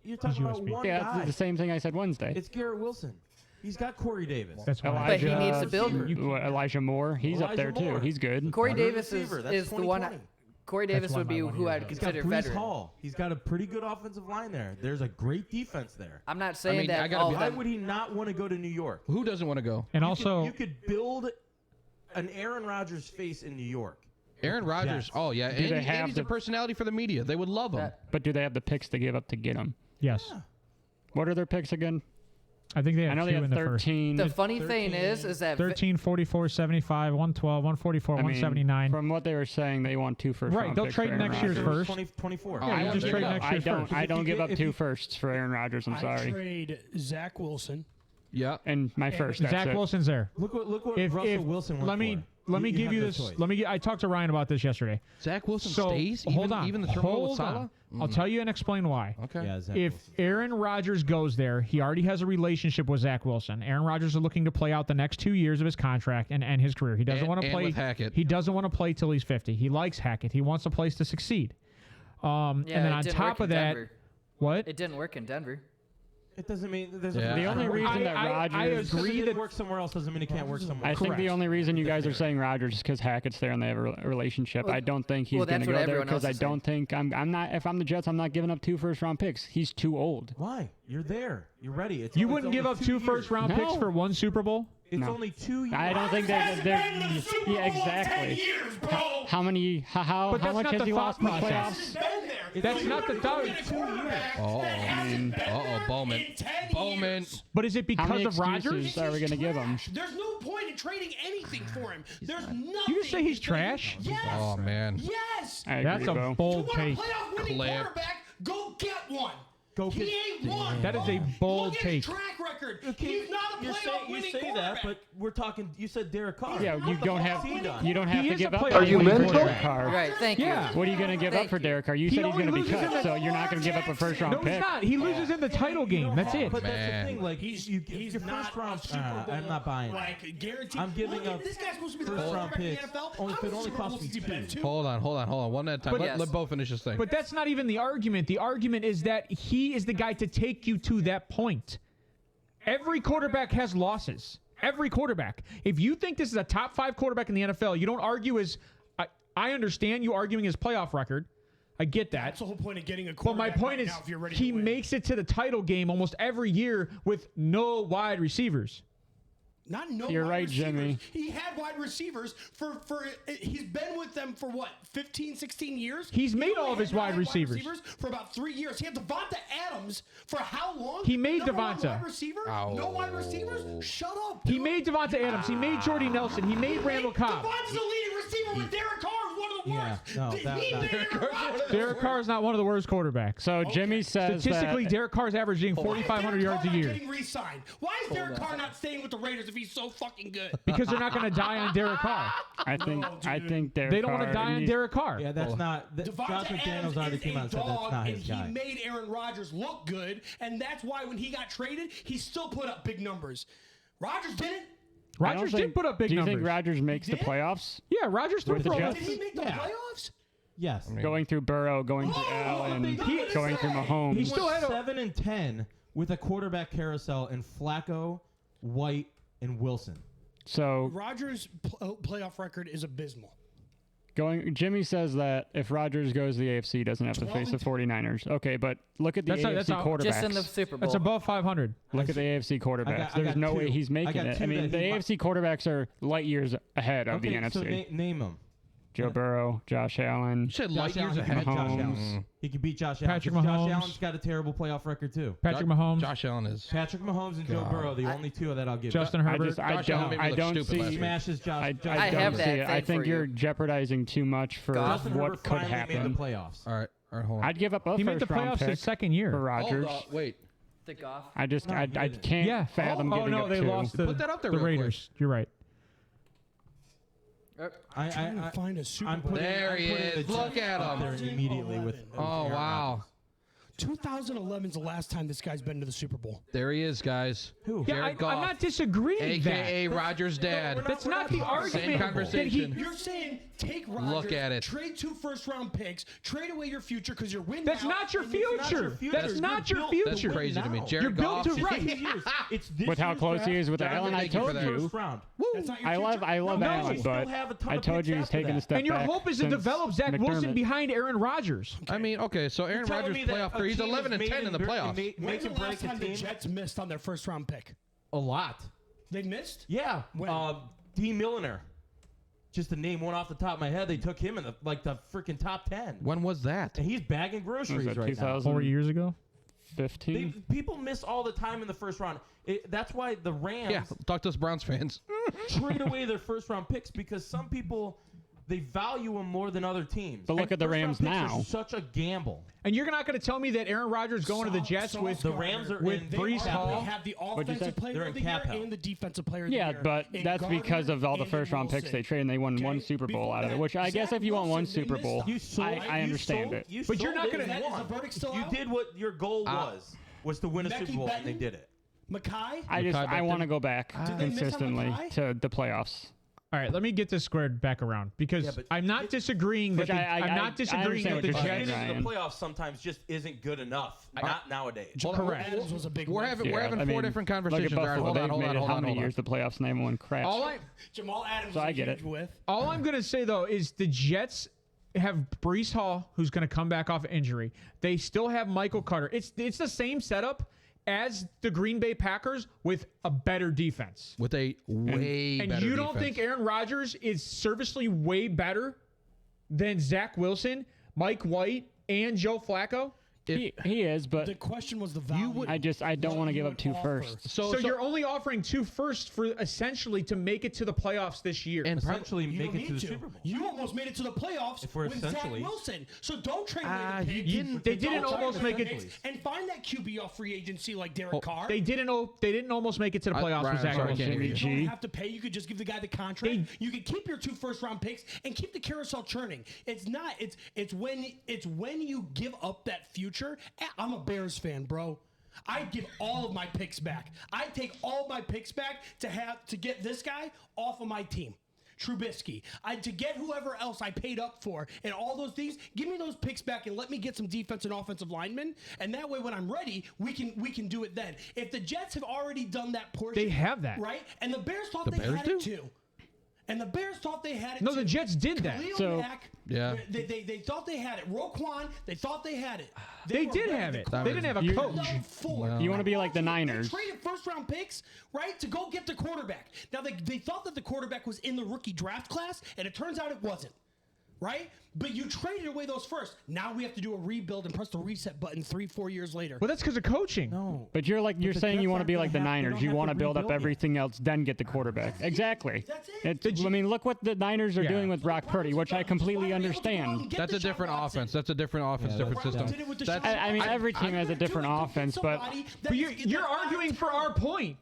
you're talking about USB. one Yeah, guy. that's the same thing I said Wednesday. It's Garrett Wilson. He's got Corey Davis. That's why. But he Elijah- needs to build. Elijah Moore, he's up Elijah there too. Moore. He's good. Corey Wide Davis receiver, that's is the one. 2020. Corey Davis why would be my 1 who year I'd is up. He's got consider Brees veteran. Hall. He's got a pretty good offensive line there. There's a great defense there. I'm not saying mean, I that gotta all be- of Why them. would he not want to go to New York? Who doesn't want to go? And You also, could build an Aaron Rodgers face in New York. Aaron Rodgers. Yes. Oh yeah, Do they and have he's a the- personality for the media. They would love him. That- But do they have the picks to give up to get him? yes, What are their picks again? I think they have I know two they in have the first. 13. The funny thing is that 13, 44, 75, 112, 144, I mean, 179. From what they were saying, they want 2 first Right, round they'll picks trade for Aaron next year's Rodgers. first. 24. Oh, Yeah, yeah, you just there trade you go. next I year's don't. first. I don't give up if 2 you- firsts for Aaron Rodgers. I'm I sorry. trade Zach Wilson. Yeah. And my first. That's Zach it. Wilson's there. Look what If Russell Wilson went let me for. let me give have you no this. choice. Let me. I talked to Ryan about this yesterday. Zach Wilson So stays. hold on. Even the turmoil with Hold Salah. on. I'll tell you and explain why. Okay. Yeah, Zach If Wilson. Aaron Rodgers goes there, he already has a relationship with Zach Wilson. Aaron Rodgers is looking to play out the next 2 years of his contract and end his career. He doesn't And- want to and play. with Hackett. He doesn't want to play till he's 50. He likes Hackett. He wants a place to succeed. Yeah, and then it on didn't top work of in that, Denver. what? It didn't work in Denver. It doesn't mean there's Yeah. The only reason that I Rodgers. agree it that works somewhere else doesn't mean it can't work somewhere I else. think the Correct. only reason you guys are saying Rodgers is because Hackett's there and they have a relationship. I don't think he's well, going to that's what go there everyone because else I is saying. don't think I'm not. If I'm the Jets, I'm not giving up 2 first round picks. He's too old. Why? You're there. You're ready. You it's wouldn't only give up 2 two years. first-round picks No. for one Super Bowl? It's No. only 2 years. I don't think they're. Yeah, exactly. How many? How But that's much not has the he thought lost in the process. playoffs? That's not the thought. Bowman. Bowman. But is it How because many of excuses Rodgers? are we going to give him? There's no point in trading anything for him. There's nothing. You just say he's trash? Yes. Oh man. Yes. I agree, That's a Bo. You bold want a take. playoff winning Clip. quarterback? Go get one. Go He get- ain't one. That is a bold Look at take. his track record. Okay, He's not a you playoff winning say that, quarterback. but we're talking. You said Derek Carr. Yeah, you What the don't fuck have. has he done? You don't have He to is give a up. playoff on winning winning for quarterback. Derek Carr. Right. Thank Yeah. you. What are you going to give up Thank for you. Derek Carr? You He said he's only going to be loses in cut, the- so you're not going to give up a first round No, he's pick. not. He loses in the title game. That's it. But that's Man. the thing. Like He's your not first round. a Super Bowl, I'm not buying. it. Like guaranteed. I'm giving Look, up this guy's supposed to be the first best round quarterback in the picks. NFL. Only- How it many only Super cost Bowls me has he been 2. to? Hold on. One at a time. But Let, yes. let Bo finish his thing. But that's not even the argument. The argument is that he is the guy to take you to that point. Every quarterback has losses. Every quarterback. If you think this is a top 5 quarterback in the NFL, you don't argue his. I understand you arguing his playoff record. I get that. That's the whole point of getting a But my quarterback point right is, now if you're ready he to win. makes it to the title game almost every year with no wide receivers. Not no You're wide right, receivers. Jimmy. He had wide receivers for he's been with them for what, 15, 16 years? He's made He only all of his had wide nine receivers. For about 3 years. He had Devonta Adams for how long? He made Number one Devonta. Wide receiver? No wide receivers? Shut up. He dude. made Devonta Adams. He made Jordy Nelson. He made Randall Cobb. Devonta's the leading receiver with Derek Carr, one of the Yeah, worst. no, He that- made Aaron Rodgers. Derek Carr is not one of the worst quarterbacks. So Jimmy says Statistically, that Derek Carr's averaging Why is 4,500 Derek yards a Carr not year getting re-signed? Why is Derek Carr not staying with the Raiders if he's so fucking good? because they're not going to die on Derek Carr. I think Derek They don't want to Carr die on needs- Derek Carr. Yeah, that's not. Josh Devonta McDaniels Adams already is came out a and said that's dog, not and his he guy. made Aaron Rodgers look good, and that's why when he got traded, he still put up big numbers. Rodgers didn't. I don't Rodgers think- did put up big Do you numbers. think Rodgers makes the did? playoffs? Yeah, Rodgers threw With for the over. Did Jets? he make the Yeah. playoffs? Yes. Going through Burrow, going through Allen, big numbers. going through Mahomes. He still had a 7-10 with a quarterback carousel in Flacco, White, and Wilson. So Rodgers' playoff record is abysmal. Jimmy says that if Rodgers goes to the AFC, he doesn't have to face the 49ers. Okay, but look at the That's AFC not- quarterbacks. Just in the Super Bowl. That's above 500. Look at the AFC quarterbacks. I There's got no way two. he's I making got it. two I mean, that the he AFC quarterbacks are light years ahead of the Okay, NFC. so name them. Joe Burrow, Josh Allen. You said light Josh years Allen can ahead. beat Josh Mahomes. Allen. He can beat Josh Allen. Patrick 'cause Mahomes. Josh Allen's got a terrible playoff record too. Patrick Mahomes, Josh Allen is. Patrick Mahomes and Joe Burrow, the only two that I'll give. Justin I Herbert. just I Josh Allen made don't me I look don't stupid last see year. Smashes Josh. I I don't have that see it. I thing think for you're you. jeopardizing too much for Goff. Justin what Herbert could finally happen. made the playoffs. All right, hold on. I'd give up a he made the first round playoffs pick his second year. for Rodgers. Wait. The Goff. I just No, I he didn't. can't Yeah. fathom oh giving no, up they two. lost the, Put that up there the real quick. Raiders. You're right. I'm trying to find a Super I'm Bowl. putting, There he I'm putting is. the Look Jets at up him. there immediately with. Oh, Aaron wow. Rodgers. 2011 is the last time this guy's been to the Super Bowl. There he is, guys. Who? Yeah, Jared I'm Goff, not disagreeing AKA that. Rodgers' dad. That's not the argument. conversation. You're saying take Rodgers, Look at it. trade 2 first-round picks, trade away your future because you're winning. That's now, not your and it's not future. That's not your That's future. crazy to me. now. Jared You're built Goff. to right. It's this With how year's close he draft. is with Jonathan, Allen, I thank you for told that. you. First round. That's not your I love future. Allen, you still but have a ton I of told picks you he's after taking a that. step And your back hope is to since develop Zach Wilson McDermott. behind Aaron Rodgers. I mean, okay, so Aaron Telling Rodgers' me that playoff a career, he's team is 11 and made 10 in the playoffs. Make When's and the break last a time the team. Jets missed on their first-round pick? A lot. They missed? Yeah. When? D. Milliner. Just to name one off the top of my head, they took him in the freaking top 10. When was that? And he's bagging groceries Was that right now. 4 years ago. 2015? People miss all the time in the first round. That's why the Rams Yeah, talk to us Browns fans. trade away their first round picks because some people they value them more than other teams. But look And at the first-round Rams picks now. are such a gamble. And you're not going to tell me that Aaron Rodgers going to the Jets with The Rams are with in Brees cap Hall. They hell. have the What'd you say? offensive player They're of in the cap year hell. and the defensive player of the Yeah, year. but in that's Gardner because of all the and in first round picks Wilson. they traded and they won Okay? one Super Bowl Before out of it, that, which I guess Zach if you want one Wilson, they Super missed Bowl, on. You sold, I understand it. You But you're sold not it. gonna- Is the Won. verdict still You out? did what your goal was to win a Becky Super Bowl, and they Benton? did it. Mackay? I want to go back Did they miss on consistently Mackay? to the playoffs. All right, let me get this squared back around because Yeah, but I'm not disagreeing that Which I'm not disagreeing understand that what the you're But saying, Jets. getting Ryan. into the playoffs sometimes just isn't good enough. Not nowadays. Correct. Adams was a big We're win. having Yeah, I four mean, different Look conversations. at All right, Buffalo. hold on, They've hold made on, it hold how on, many hold on. years the playoffs and they won crap. Jamal Adams All was I a get huge it. with. All I'm going to say though is the Jets have Brees Hall, who's going to come back off injury. They still have Michael Carter. It's the same setup as the Green Bay Packers with a better defense. With a way And better you don't defense. think Aaron Rodgers is serviceably way better than Zach Wilson, Mike White, and Joe Flacco? He is, but The question was the value. I don't want to give up two firsts. So you're only offering 2 firsts for essentially to make it to the playoffs this year. And Essentially, You make don't it to need the Super Bowl. You almost made it to the playoffs If we're with Zach essentially- Wilson. So don't trade away Ah, the you picks. didn't- they didn't Don't trade almost away make the it. picks and find that QB off free agency like Derek Carr. They didn't almost make it to the playoffs Ryan, with Zach I'm sorry, I Wilson. can't hear you. You don't have to pay. You could just give the guy the contract. You could keep your 2 first-round picks and keep the carousel churning. It's not. It's when you give up that future. I'm a Bears fan, bro. I'd give all of my picks back. I'd take all of my picks back to get this guy off of my team. Trubisky. To get whoever else I paid up for and all those things, give me those picks back and let me get some defense and offensive linemen. And that way, when I'm ready, we can do it then. If the Jets have already done that portion, They have that. right? And the Bears thought The they Bears had do? it too. And the Bears thought they had it. No, too. the Jets did that. Khalil So- Mack, Yeah. They thought they had it. Roquan, they thought they had it. They were did ready have to it. close. They didn't have a You- coach. Down four. You wanna be like the They Niners. traded first-round picks, right, to go get the quarterback. Now, they thought that the quarterback was in the rookie draft class, and it turns out it wasn't, right? But you traded away those first. Now we have to do a rebuild and press the reset button 3-4 years later. Well, that's because of coaching. No. But you're the saying you Jets want to be aren't like the gonna have- they Niners. don't You have want to to build up rebuild everything else, then get the quarterback. Exactly. That's it. I mean, look what the Niners are Yeah. doing with Brock Purdy, which I completely understand. That's a different offense. That's a different offense, different system. That's- I mean, every team has a different offense, but But you're arguing for our point.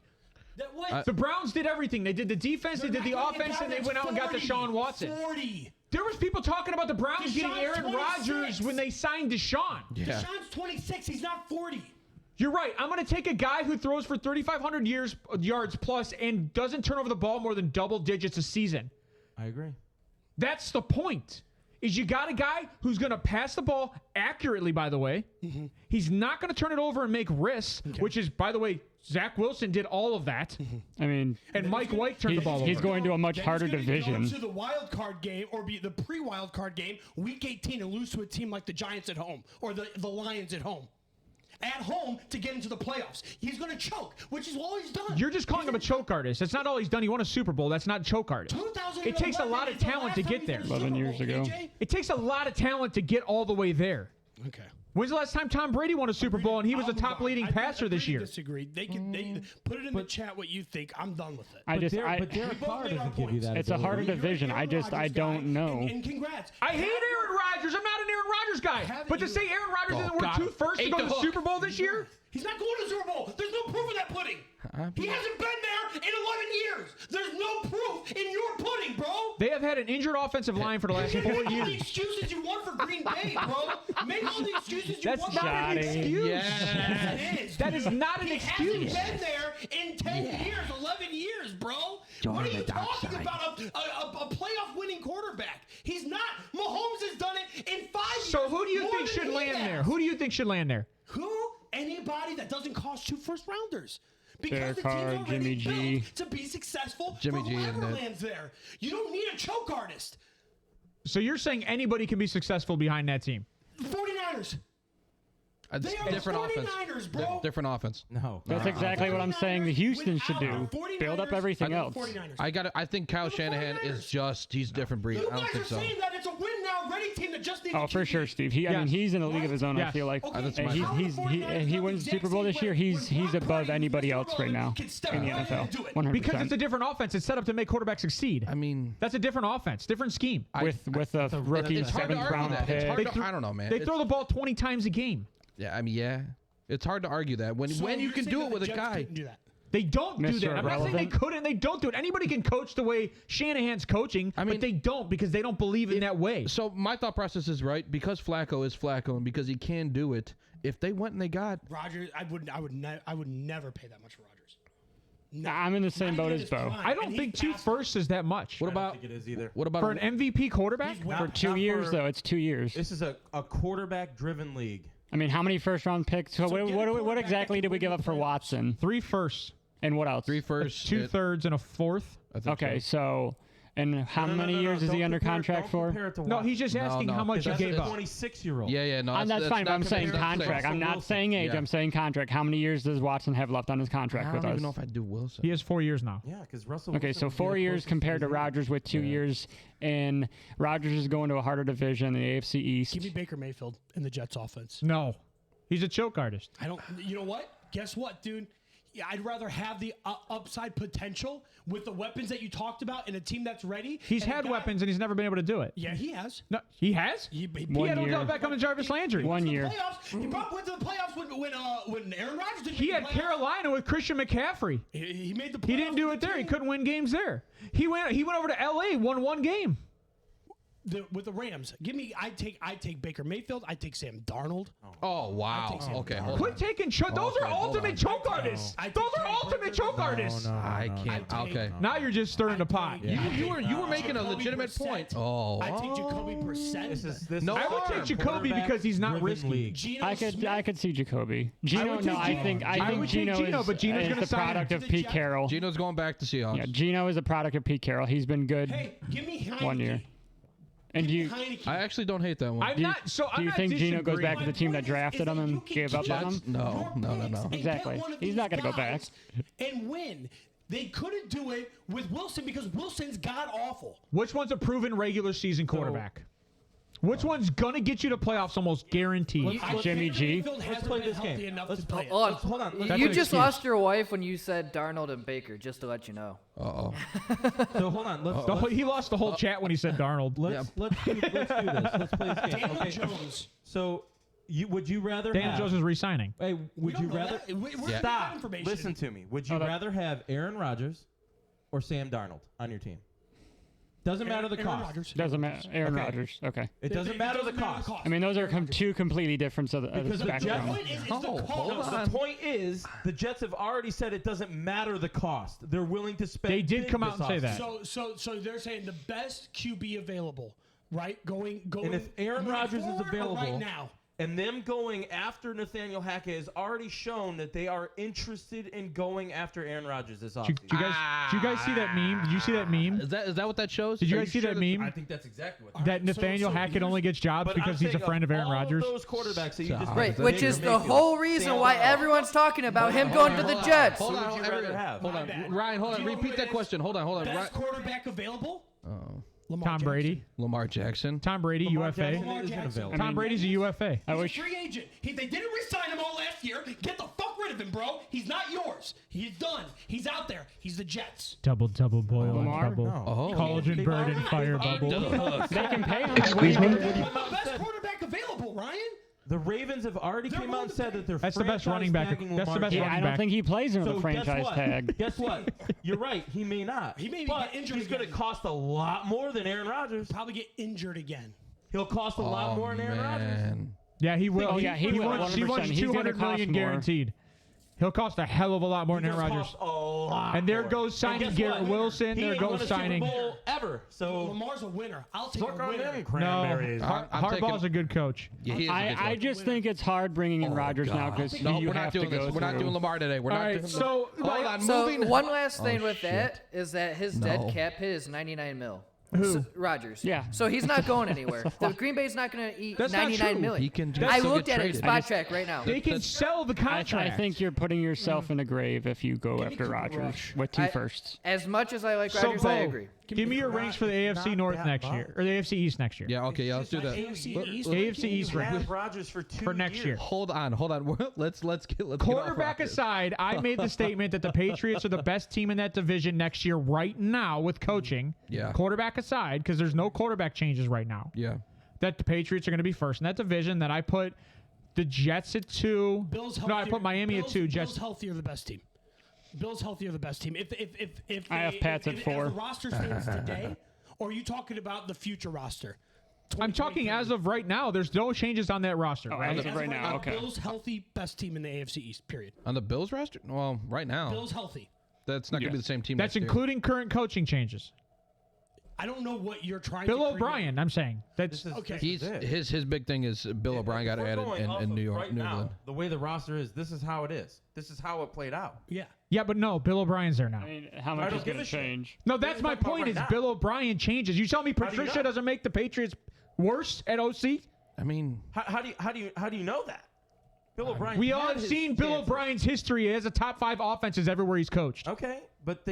The Browns did everything. They did the defense, they did the offense, and they went out and got Deshaun Watson. 40. There was people talking about the Browns getting Deshaun's Aaron 26. Rodgers when they signed Deshaun. Yeah. Deshaun's 26. He's not 40. You're right. I'm going to take a guy who throws for 3,500 yards plus and doesn't turn over the ball more than double digits a season. I agree. That's the point. Is you got a guy who's going to pass the ball accurately, by the way. He's not going to turn it over and make risks, which is, by the way, Zach Wilson did all of that. I mean, And Mike White turned the ball he's over. going to a much Then harder he's gonna division. Go to the wild card game or be the pre-wild card game, week 18, and lose to a team like the Giants at home or the Lions at home. At home to get into the playoffs. He's going to choke, which is all he's done. You're just calling him a choke artist. That's not all he's done. He won a Super Bowl. That's not choke artist. 2011 It takes a lot of is the talent last to time get he's there. won a 11 Super years Bowl, ago. KJ? It takes a lot of talent to get all the way there. Okay. When's the last time Tom Brady won a Super Bowl and he was the I'll move top on. leading I passer this agree year? to Disagree. They put it in the chat what you think. I'm done with it. I just, But Derek We both Carr made our doesn't give you points. that. it's a ability. harder You're an division. Aaron I Rodgers don't guy, know. And congrats. I hate Aaron Rodgers. I'm not an Aaron Rodgers guy. Haven't But to you- say Aaron Rodgers isn't worth God. 2 firsts to Ate go the to the hook. Super Bowl this year? He's not going to the Super Bowl. There's no proof of that pudding. He hasn't been there in 11 years. There's no proof in your pudding, bro. They have had an injured offensive line for the last 4 Make all the years. excuses you want for Green Bay, bro. Make all the excuses you That's want. not an Johnny. excuse. Yeah. It is. That is not an He excuse. hasn't been there in 10 years, 11 years, bro. What are you talking about? A playoff winning quarterback. He's not. Mahomes has done it in 5 years. So who do you more think than should he land has. there? Who do you think should land there? Who? Anybody that doesn't cost 2 first rounders. Because Derek the Carr, team's already Jimmy G. built to be successful Jimmy for G whoever and that. lands there. You don't need a choke artist. So you're saying anybody can be successful behind that team? 49ers. It's They are different the offense. 49ers, bro. Different offense. No. That's no. exactly what I'm saying the Houston should do. Without the Build up 49ers, everything else. 49ers. I think Kyle They're the Shanahan 49ers. is just, he's different breed. You I don't guys think are so. saying that it's a win now ready team that just needs Oh, a for QB. sure, Steve. I mean, Yes. he's in a league of his own. Yes. I feel like, Okay, that's so my and how he's the 49ers he have wins the Super Bowl exact this same year. way He's when Brock above Purdy anybody wins else Super right Bowl now can step in the right in NFL. and do it. 100%. Because it's a different offense. It's set up to make quarterbacks succeed. I mean, That's a different offense, different scheme. with a rookie it's hard to 7th argue round that. It's pick. hard to, I don't know, man. They throw the ball 20 times a game. Yeah, I mean, yeah. It's hard to argue that when So you you're can saying do that it the with a Jets guy. couldn't do that. They don't do Mr. that. I'm not saying they Irrelevant. couldn't. They don't do it. Anybody can coach the way Shanahan's coaching, I mean- but they don't because they don't believe in that way. So my thought process is right because Flacco is Flacco and because he can do it. If they went and they got, Rodgers, I would never pay that much for Rodgers. No. I'm in the same Not boat even as his Bo. prime, I don't and think he's 2 past firsts is that much. what I don't about think it is either. what about For an MVP quarterback? He's For 2 years, though, it's 2 years. This is a quarterback-driven league. I mean, how many first round picks? So get a what quarterback exactly that did we can give win up for the playoffs. Watson? 3 firsts, And what else? 3 firsts, 2 thirds, and a 4th. I think Okay, so and how No, no, many no, no, years is he don't under compare- contract don't for? compare it to No, Watson. he's just asking no, how much he That's gave a up. 26-year-old. Yeah, no, That's fine, but I'm saying compared to contract. I'm not Wilson. saying age. Yeah. I'm saying contract. How many years does Watson have left on his I contract with don't us? even know if I do Wilson. He has 4 years now. Yeah, because Russell. Okay, Wilson so would be 4 the years closest compared to he's ever- Rodgers with 2 years, and Rodgers is going to a harder division, the AFC East. Give me Baker Mayfield in the Jets offense. No. He's a choke artist. I don't. You know what? Guess what, dude? Yeah, I'd rather have the upside potential with the weapons that you talked about in a team that's ready. He's and a had guy- weapons and he's never been able to do it. Yeah, he has. No, he has? He One had year. Odell Beckham and Jarvis Landry. One went to the year. playoffs. He probably went to the playoffs when Aaron Rodgers didn't. He make had the playoffs. Carolina with Christian McCaffrey. He made the playoffs. He didn't do with it the there. He team. couldn't win games there. He went over to LA, won 1 game. with the Rams, I take Baker Mayfield. I take Sam Darnold. Oh wow. think Sam Okay, Darnold. hold on. Quit taking choke. Those are Okay, hold ultimate on. choke artists. I take Those are Jay ultimate Butler. choke artists. I can't. I take- Okay. Now you're just stirring the pot. You were making a Jacoby legitimate Brissett. point. Oh. I take Jacoby Brissett. This No, I would take Jacoby because he's not risky. League. Geno I Smith. could see Jacoby. Gino, would no, take I Geno. think I would take Gino Geno, is, but Geno's is gonna the sign product him. of To the Pete Jets. Carroll. Gino's going back to Seahawks. Yeah, Gino is a product of Pete Carroll. He's been good Hey, give me Heineke. 1 year. And Give me you, Heineke. I actually don't hate that one. I'm not. So do I'm you not think Gino goes disagreeing. back to the team that drafted him and gave up on him? Jets? No. Exactly. He's not gonna go back. And win. They couldn't do it with Wilson because Wilson's god awful. Which one's a proven regular season quarterback? Which one's gonna get you to playoffs almost guaranteed? Jimmy G. Let's play this game. Let's play it. Hold on. Hold on. That's You an just excuse. lost your wife when you said Darnold and Baker, just to let you know. Uh-oh. So hold on. He lost the whole chat when he said Darnold. Let's do this. Let's play this game. Daniel Okay. Jones. So would you rather Daniel have? Jones is resigning. Hey, We would don't you know rather? that. Where's that Stop. information? Listen to me. Would you Oh, that- rather have Aaron Rodgers or Sam Darnold on your team? Doesn't matter the Aaron cost. Rodgers. Doesn't matter. Aaron Okay. Rodgers. Okay. It doesn't matter the cost. I mean, those are two completely different of the Because the spectrum. Jets- Point is the Oh, hold cost. on. The point is, the Jets have already said it doesn't matter the cost. They're willing to spend. They did big come out this and say offseason. that. So they're saying the best QB available, right? Going. And if Aaron moving Rodgers is forward or available, right now. and them going after Nathaniel Hackett has already shown that they are interested in going after Aaron Rodgers this Did offseason. you guys see that meme? Did you see that meme? Is that what that shows? Did you Are guys see sure that that's- meme? I think that's exactly what. That Nathaniel Hackett only gets jobs But because I'm he's a saying friend of Aaron all Rodgers. Those quarterbacks that you just Right, mentioned, which Baker is the Mayfield, whole reason Sam why Darnold. everyone's talking about him going to the Jets. Hold Who on, would you everyone- rather have? Hold on, My bad. Ryan. Hold Do on. you know Repeat who that is question. Hold on. Best quarterback available? Lamar Tom Jackson. Brady. Lamar Jackson. Tom Brady, Lamar UFA. Jackson Lamar isn't Jackson. available. Tom Brady's a UFA. I He's wish. a free agent. They didn't re-sign him all last year. Get the fuck rid of him, bro. He's not yours. He's done. He's out there. He's the Jets. Double boil Lamar? and trouble. No. Oh. Collagen They've burn and already- fire they've already bubble. done it. They can pay him. The best quarterback available, Ryan. The Ravens have already They're came out and willing said to that they're That's the best franchise running back. tagging That's the Lamar best Yeah, Jackson. I back. don't think he plays under the So franchise guess what? tag. Guess what? You're right. He may not. He may but get injured he's going to again. cost a lot more than Aaron Rodgers. Probably get injured again. He'll cost a lot more than Aaron Rodgers. Man. Yeah, he will. Oh, yeah, he will, wants 100%. He's gonna 200 million cost more. guaranteed. He'll cost a hell of a lot more than Aaron He'll Rodgers. cost a lot And there more. goes signing guess Garrett what? Wilson. He There ain't goes won a Super signing. Bowl ever. So Lamar's a winner. I'll take suck a on winner. them No, cranberries. I'm Harbaugh's taking- a good coach. Yeah, he is a good I coach. just think it's hard bringing in Rodgers now because No, you we're not have to doing go this. We're not through- doing Lamar today. We're All not right, doing. so Hold on. So moving. one last thing Oh, with shit. that is that his No. dead cap hit is 99 mil. Who? Rodgers. Yeah. So he's not going anywhere. The Green Bay's not going to eat That's not 99 true. million. He can I still looked get at it in traded. spot track right now. They can sell the I contract. think you're putting yourself in a grave if you go after Cooper Rodgers Rush. with two I- firsts. As much as I like So, Rodgers, I Bo, agree. Give me your ranks for the AFC not North that next bad. year, or the AFC East next year. Yeah. Okay. Yeah. Let's do that. AFC East. AFC East You rank have Rodgers for 2 for next years. year. Hold on. Let's get off Quarterback Rodgers. aside, I made the statement that the Patriots are the best team in that division next year right now with coaching. Yeah. Quarterback aside, because there's no quarterback changes right now. Yeah. That the Patriots are going to be first in that division. That I put the Jets at 2. Bills No, healthier. I put Miami at 2. Bills Jets. healthier, the best team. Bills healthier, the best team. If I have Pats at as 4. the roster stands today, or are you talking about the future roster? I'm talking as of right now. There's no changes on that roster. Oh, right? as of right now, okay. Bills healthy, best team in the AFC East. Period. On the Bills roster? Well, right now, Bills healthy. that's not going to be the same team. That's next year. including current coaching changes. I don't know what you're trying. Bill to create. O'Brien, I'm saying. That's Okay. He's it. his big thing is Bill O'Brien got If we're added going off in of New York, right New now, England. the way the roster is, this is how it is. This is how it played out. Yeah. yeah, but no, Bill O'Brien's there now. I mean, how I much don't is give going a to shit. change? No, that's We're my talking about point. right Is now. Bill O'Brien changes? You tell me do you Patricia know? doesn't make the Patriots worse at OC? I mean, How do you know that? Bill O'Brien. We all had have his seen Bill chances. O'Brien's history as a top 5 offenses everywhere he's coached. Okay, but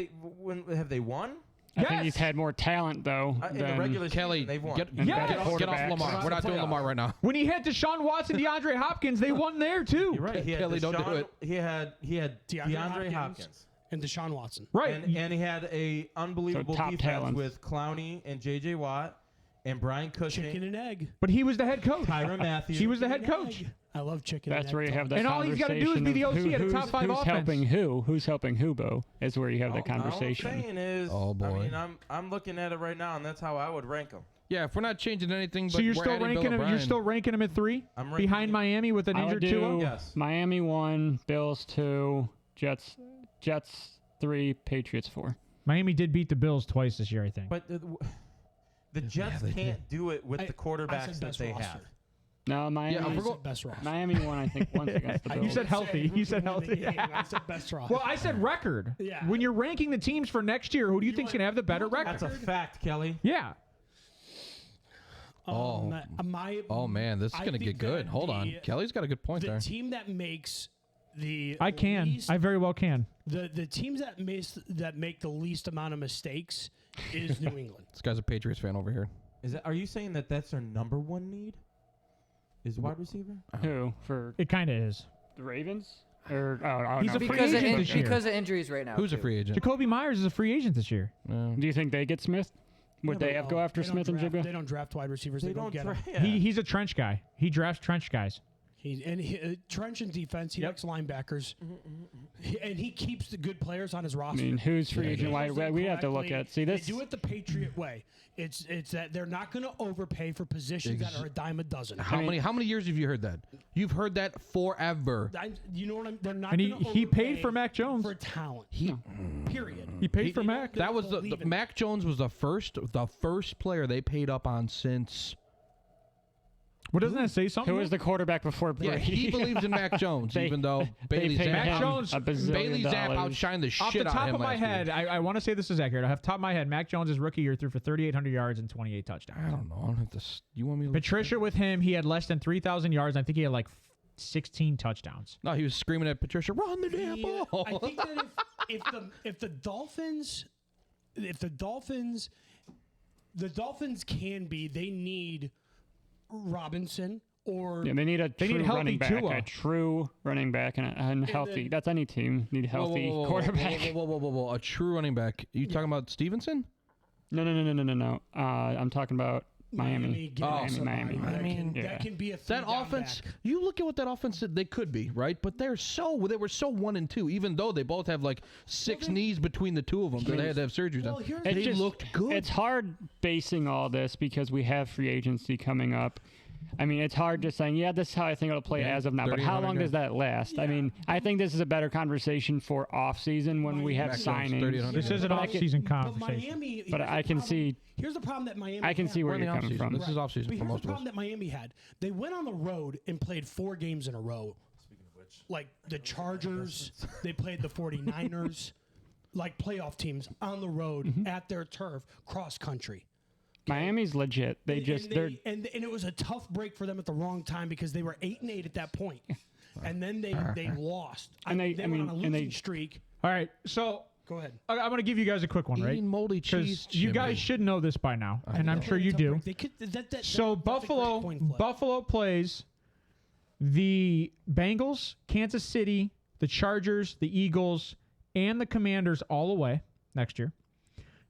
have they won? I think Yes. he's had more talent though In the than regular Kelly, season, they've won. get Yes. off Quarterbacks. Lamar. We're not doing Lamar right now. When he had Deshaun Watson, DeAndre Hopkins, they won there too. You're right. He had Kelly, don't do Deshaun- it. He had DeAndre Hopkins. And Deshaun Watson. Right. And he had a unbelievable So top defense talents. with Clowney and J.J. Watt and Brian Chicken Cushing, and egg. But he was the head coach. Tyrann Matthew. He was the head Chicken coach. and egg. I love chicken. that's and where egg you have the And all he's gotta do is be the conversation OC of at a top 5 who's offense. helping who? Who's helping who, Bo? Is where you have the All I'm conversation. saying is, Oh, boy. I mean, I'm looking at it right now, and that's how I would rank them. Yeah, if we're not changing anything, but So you're we're still adding ranking Bill them. You're O'Brien. still ranking them at 3, I'm ranking behind them- Miami with an I would injured do Tua. Yes. Miami 1, Bills 2, Jets 3, Patriots 4. Miami did beat the Bills twice this year, I think. But the Jets they can't do it with the quarterbacks that best they roster. have. No, Miami. Yeah, I we're said go- best roster. Miami won, I think, once against the I Bills. You said didn't healthy. say You said who won the healthy. game. I said best roster. Well, I said record. Yeah. When you're ranking the teams for next year, who do you think's want- going to have the better record? That's a fact, Kelly. Yeah. Oh. Oh man, this is I gonna think get good. that Hold on, Kelly's got a good point The there. team that makes the I can. least, I very well can. the teams that make the least amount of mistakes is New England. This guy's a Patriots fan over here. Are you saying that that's their number one need? Is wide receiver? Who? For It kind of is. the Ravens? Or, oh, He's no. a free Because of, agent this year. because of injuries right now. Who's a too. free agent? Jacoby Myers is a free agent this year. Do you think they get Smith? Would Yeah, they but, have go after they don't Smith and draft- Jigga? They don't draft wide receivers. They, don't get them. He's a trench guy. He drafts trench guys. Trench and defense. He likes linebackers, and he keeps the good players on his I roster. mean, who's free He agent wide? handles them We have to look correctly. at. See, this. They do it the Patriot way. It's that they're not going to overpay for positions that are a dime a dozen. How many years have you heard that? You've heard that forever. You know what I'm? They're not. And gonna he paid overpay for Mac Jones. for talent. Period. He paid for Mac. That was the believe in Mac Jones was the first player they paid up on since. Well, doesn't that say something? Who was the quarterback before Yeah, Brady? he believes in Mac Jones, They- even though they Bailey paid Mac him Jones- a bazillion Bailey Zapp dollars. outshined the Off shit the out top of him of my last head, year. I want to say this is accurate. Off the top of my head, Mac Jones' his rookie year threw for 3,800 yards and 28 touchdowns. I don't know. I don't have to. You want me to? Patricia with him, he had less than 3,000 yards. I think he had like 16 touchdowns. No, he was screaming at Patricia, "Run the damn Yeah, ball!" I think that if the Dolphins can be, they need Robinson or Yeah, they need a true need healthy running back, Tua. a true running back, and healthy. That's any team need healthy quarterback. Whoa. A true running back. You talking about Stevenson? No. I'm talking about Miami. Miami. Miami. That can be a That offense, you look at what that offense did, they could be, right? But they were so 1-2, even though they both have like six knees between the two of them that they had to have surgeries Well, on. here's They the- It just- looked good. It's hard basing all this because we have free agency coming up. I mean, it's hard just saying, yeah, this is how I think it'll play Yeah, as of now. But how 3,800 long does that last? I mean, I think this is a better conversation for off season when we have Mac Jones, signings. 3,800. This is an But I can- off-season But conversation. Miami. But here's I the can problem. see. Here's the problem that Miami. I can had. see where We're in you're the coming offseason. from. This is But offseason for here's most the of us. problem that Miami had. They went on the road and played 4 games in a row. Speaking of which, like the Chargers, they played the 49ers, like playoff teams on the road at their turf, cross country. Miami's legit. They just they're and it was a tough break for them at the wrong time because they were 8-8 at that point, and then they lost. And they- they I went mean, on a and losing they- streak. All right, so Go ahead. I'm going to give you guys a quick one, right? Eating moldy cheese. Because you guys Jimmy. should know this by now, and I'm sure you Tough do. break. They could, So that's a great coin flip. Buffalo plays the Bengals, Kansas City, the Chargers, the Eagles, and the Commanders all away next year.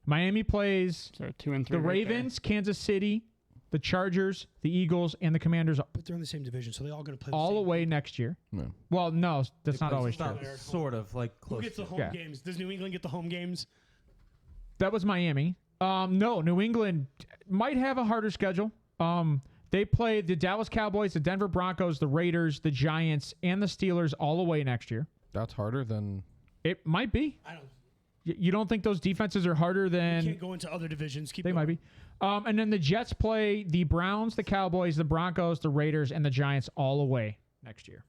Miami plays so 2 and 3. the right there. Ravens, Kansas City, the Chargers, the Eagles, and the Commanders But they're in the same division, so they're all going to play the all same away next year. No. Well, no, that's not It's always true. not sort of like Who close. gets the to- home Yeah. games? Does New England get the home games? That was Miami. No, New England might have a harder schedule. They play the Dallas Cowboys, the Denver Broncos, the Raiders, the Giants, and the Steelers all away next year. That's harder than. It might be. I don't. You don't think those defenses are harder than Can't go into other divisions. Keep they going. might be? And then the Jets play the Browns, the Cowboys, the Broncos, the Raiders, and the Giants all away next year.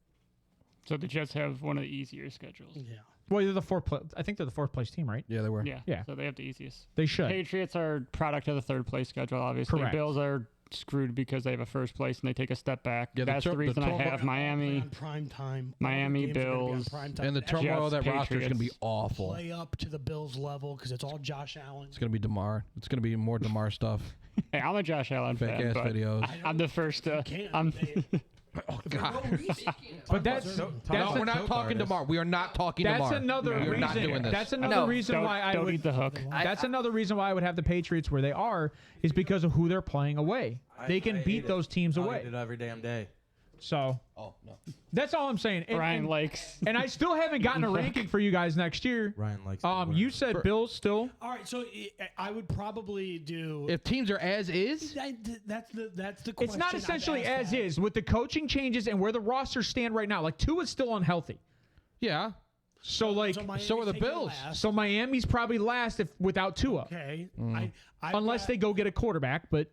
So the Jets have one of the easier schedules. Yeah. Well, they're the I think they're the fourth place team, right? Yeah, they were. Yeah. Yeah. So they have the easiest. They should. Patriots are product of the third place schedule, obviously. Correct. Bills are screwed because they have a first place and they take a step back. Yeah, That's the reason I have Miami. On prime time. Miami, Games are gonna be on Bills, prime time. And the Actually, turmoil of that Jets, roster is going to be Patriots. awful. play up to the Bills level because it's all Josh Allen. It's going to be DeMar. It's going to be more DeMar stuff. Hey, I'm a Josh Allen Fake fan, ass but videos. I'm the first to. Can't. I'm, Oh, God. But that's No, we're not talking DeMar. We are not talking DeMar. That's another We are reason. not doing this. That's another No. reason why I don't would eat the hook. That's another reason why I would have the Patriots where they are is because of who they're playing away. They can beat those teams I'll away. eat it every damn day. So Oh no. that's all I'm saying. And, Brian and, likes. and I still haven't gotten a ranking for you guys next year. Ryan likes. You said Bills still. All right, so I would probably do. If teams are as is, That's the question. It's not I've essentially asked as that. is with the coaching changes and where the rosters stand right now. Like Tua's still unhealthy. yeah. So like Miami's so are the taking Bills. last. so Miami's probably last if without Tua. Okay. Mm. Unless they go get a quarterback, but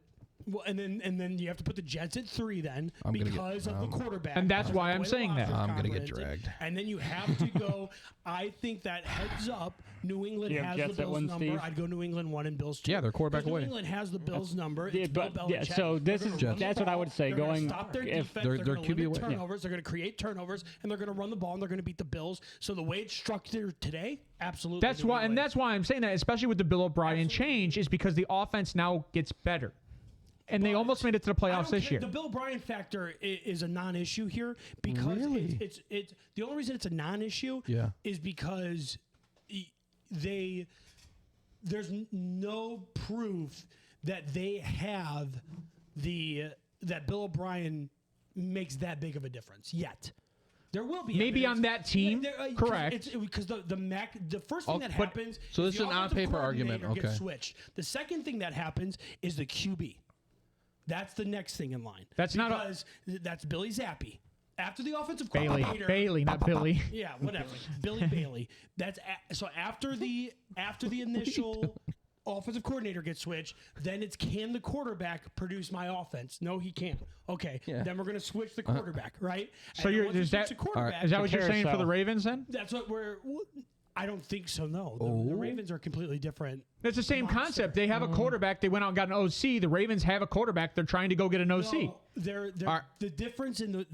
Well, and then you have to put the Jets at 3 then I'm gonna because of the quarterback. And that's because why of the I'm way the saying that. roster's I'm gonna get comprehensive. dragged. And then you have to go. I think that heads up. New England You have has Jets the at Bills 1, number. Steve? I'd go New England 1 and Bills 2. Yeah, they're quarterback 'Cause away. New England has the Bills number. Yeah, It's Bill but yeah, Belichick. so this They're is gonna run the that's what I ball. would say. They're gonna Going stop their if defense. They're They're going to QB limit away. Yeah. turnovers. They're going to create turnovers, and they're going to run the ball, and they're going to beat the Bills. So the way it's structured today, absolutely. that's New why and England. that's why I'm saying that, especially with the Bill O'Brien change, is because the offense now gets better. And they almost made it to the I playoffs don't this care. year. The Bill Bryan factor is a non-issue here because Really? it's the only reason it's a non-issue Yeah. is because there's no proof that they have that Bill O'Brien makes that big of a difference yet. There will be Maybe evidence. on that team, correct. Because the first thing that but- happens. so is this the is an offensive on-paper argument, coordinator gets okay. switched. The second thing that happens is the QB. That's the next thing in line. That's not a- because that's Billy Zappi. After the offensive Bailey, coordinator, not Billy. yeah, whatever. Billy Bailey. So after the initial offensive coordinator gets switched, then it's can the quarterback produce my offense? No, he can't. Okay, Yeah. then we're gonna switch the quarterback, right? So And then you're once we is switch that the quarterback, is that what you're saying for the Carousel. Ravens then? that's what we're. I don't think so. No, the Ravens are completely different. It's the same concept. They have a quarterback. They went out and got an OC. The Ravens have a quarterback. They're trying to go get an OC. No, the difference in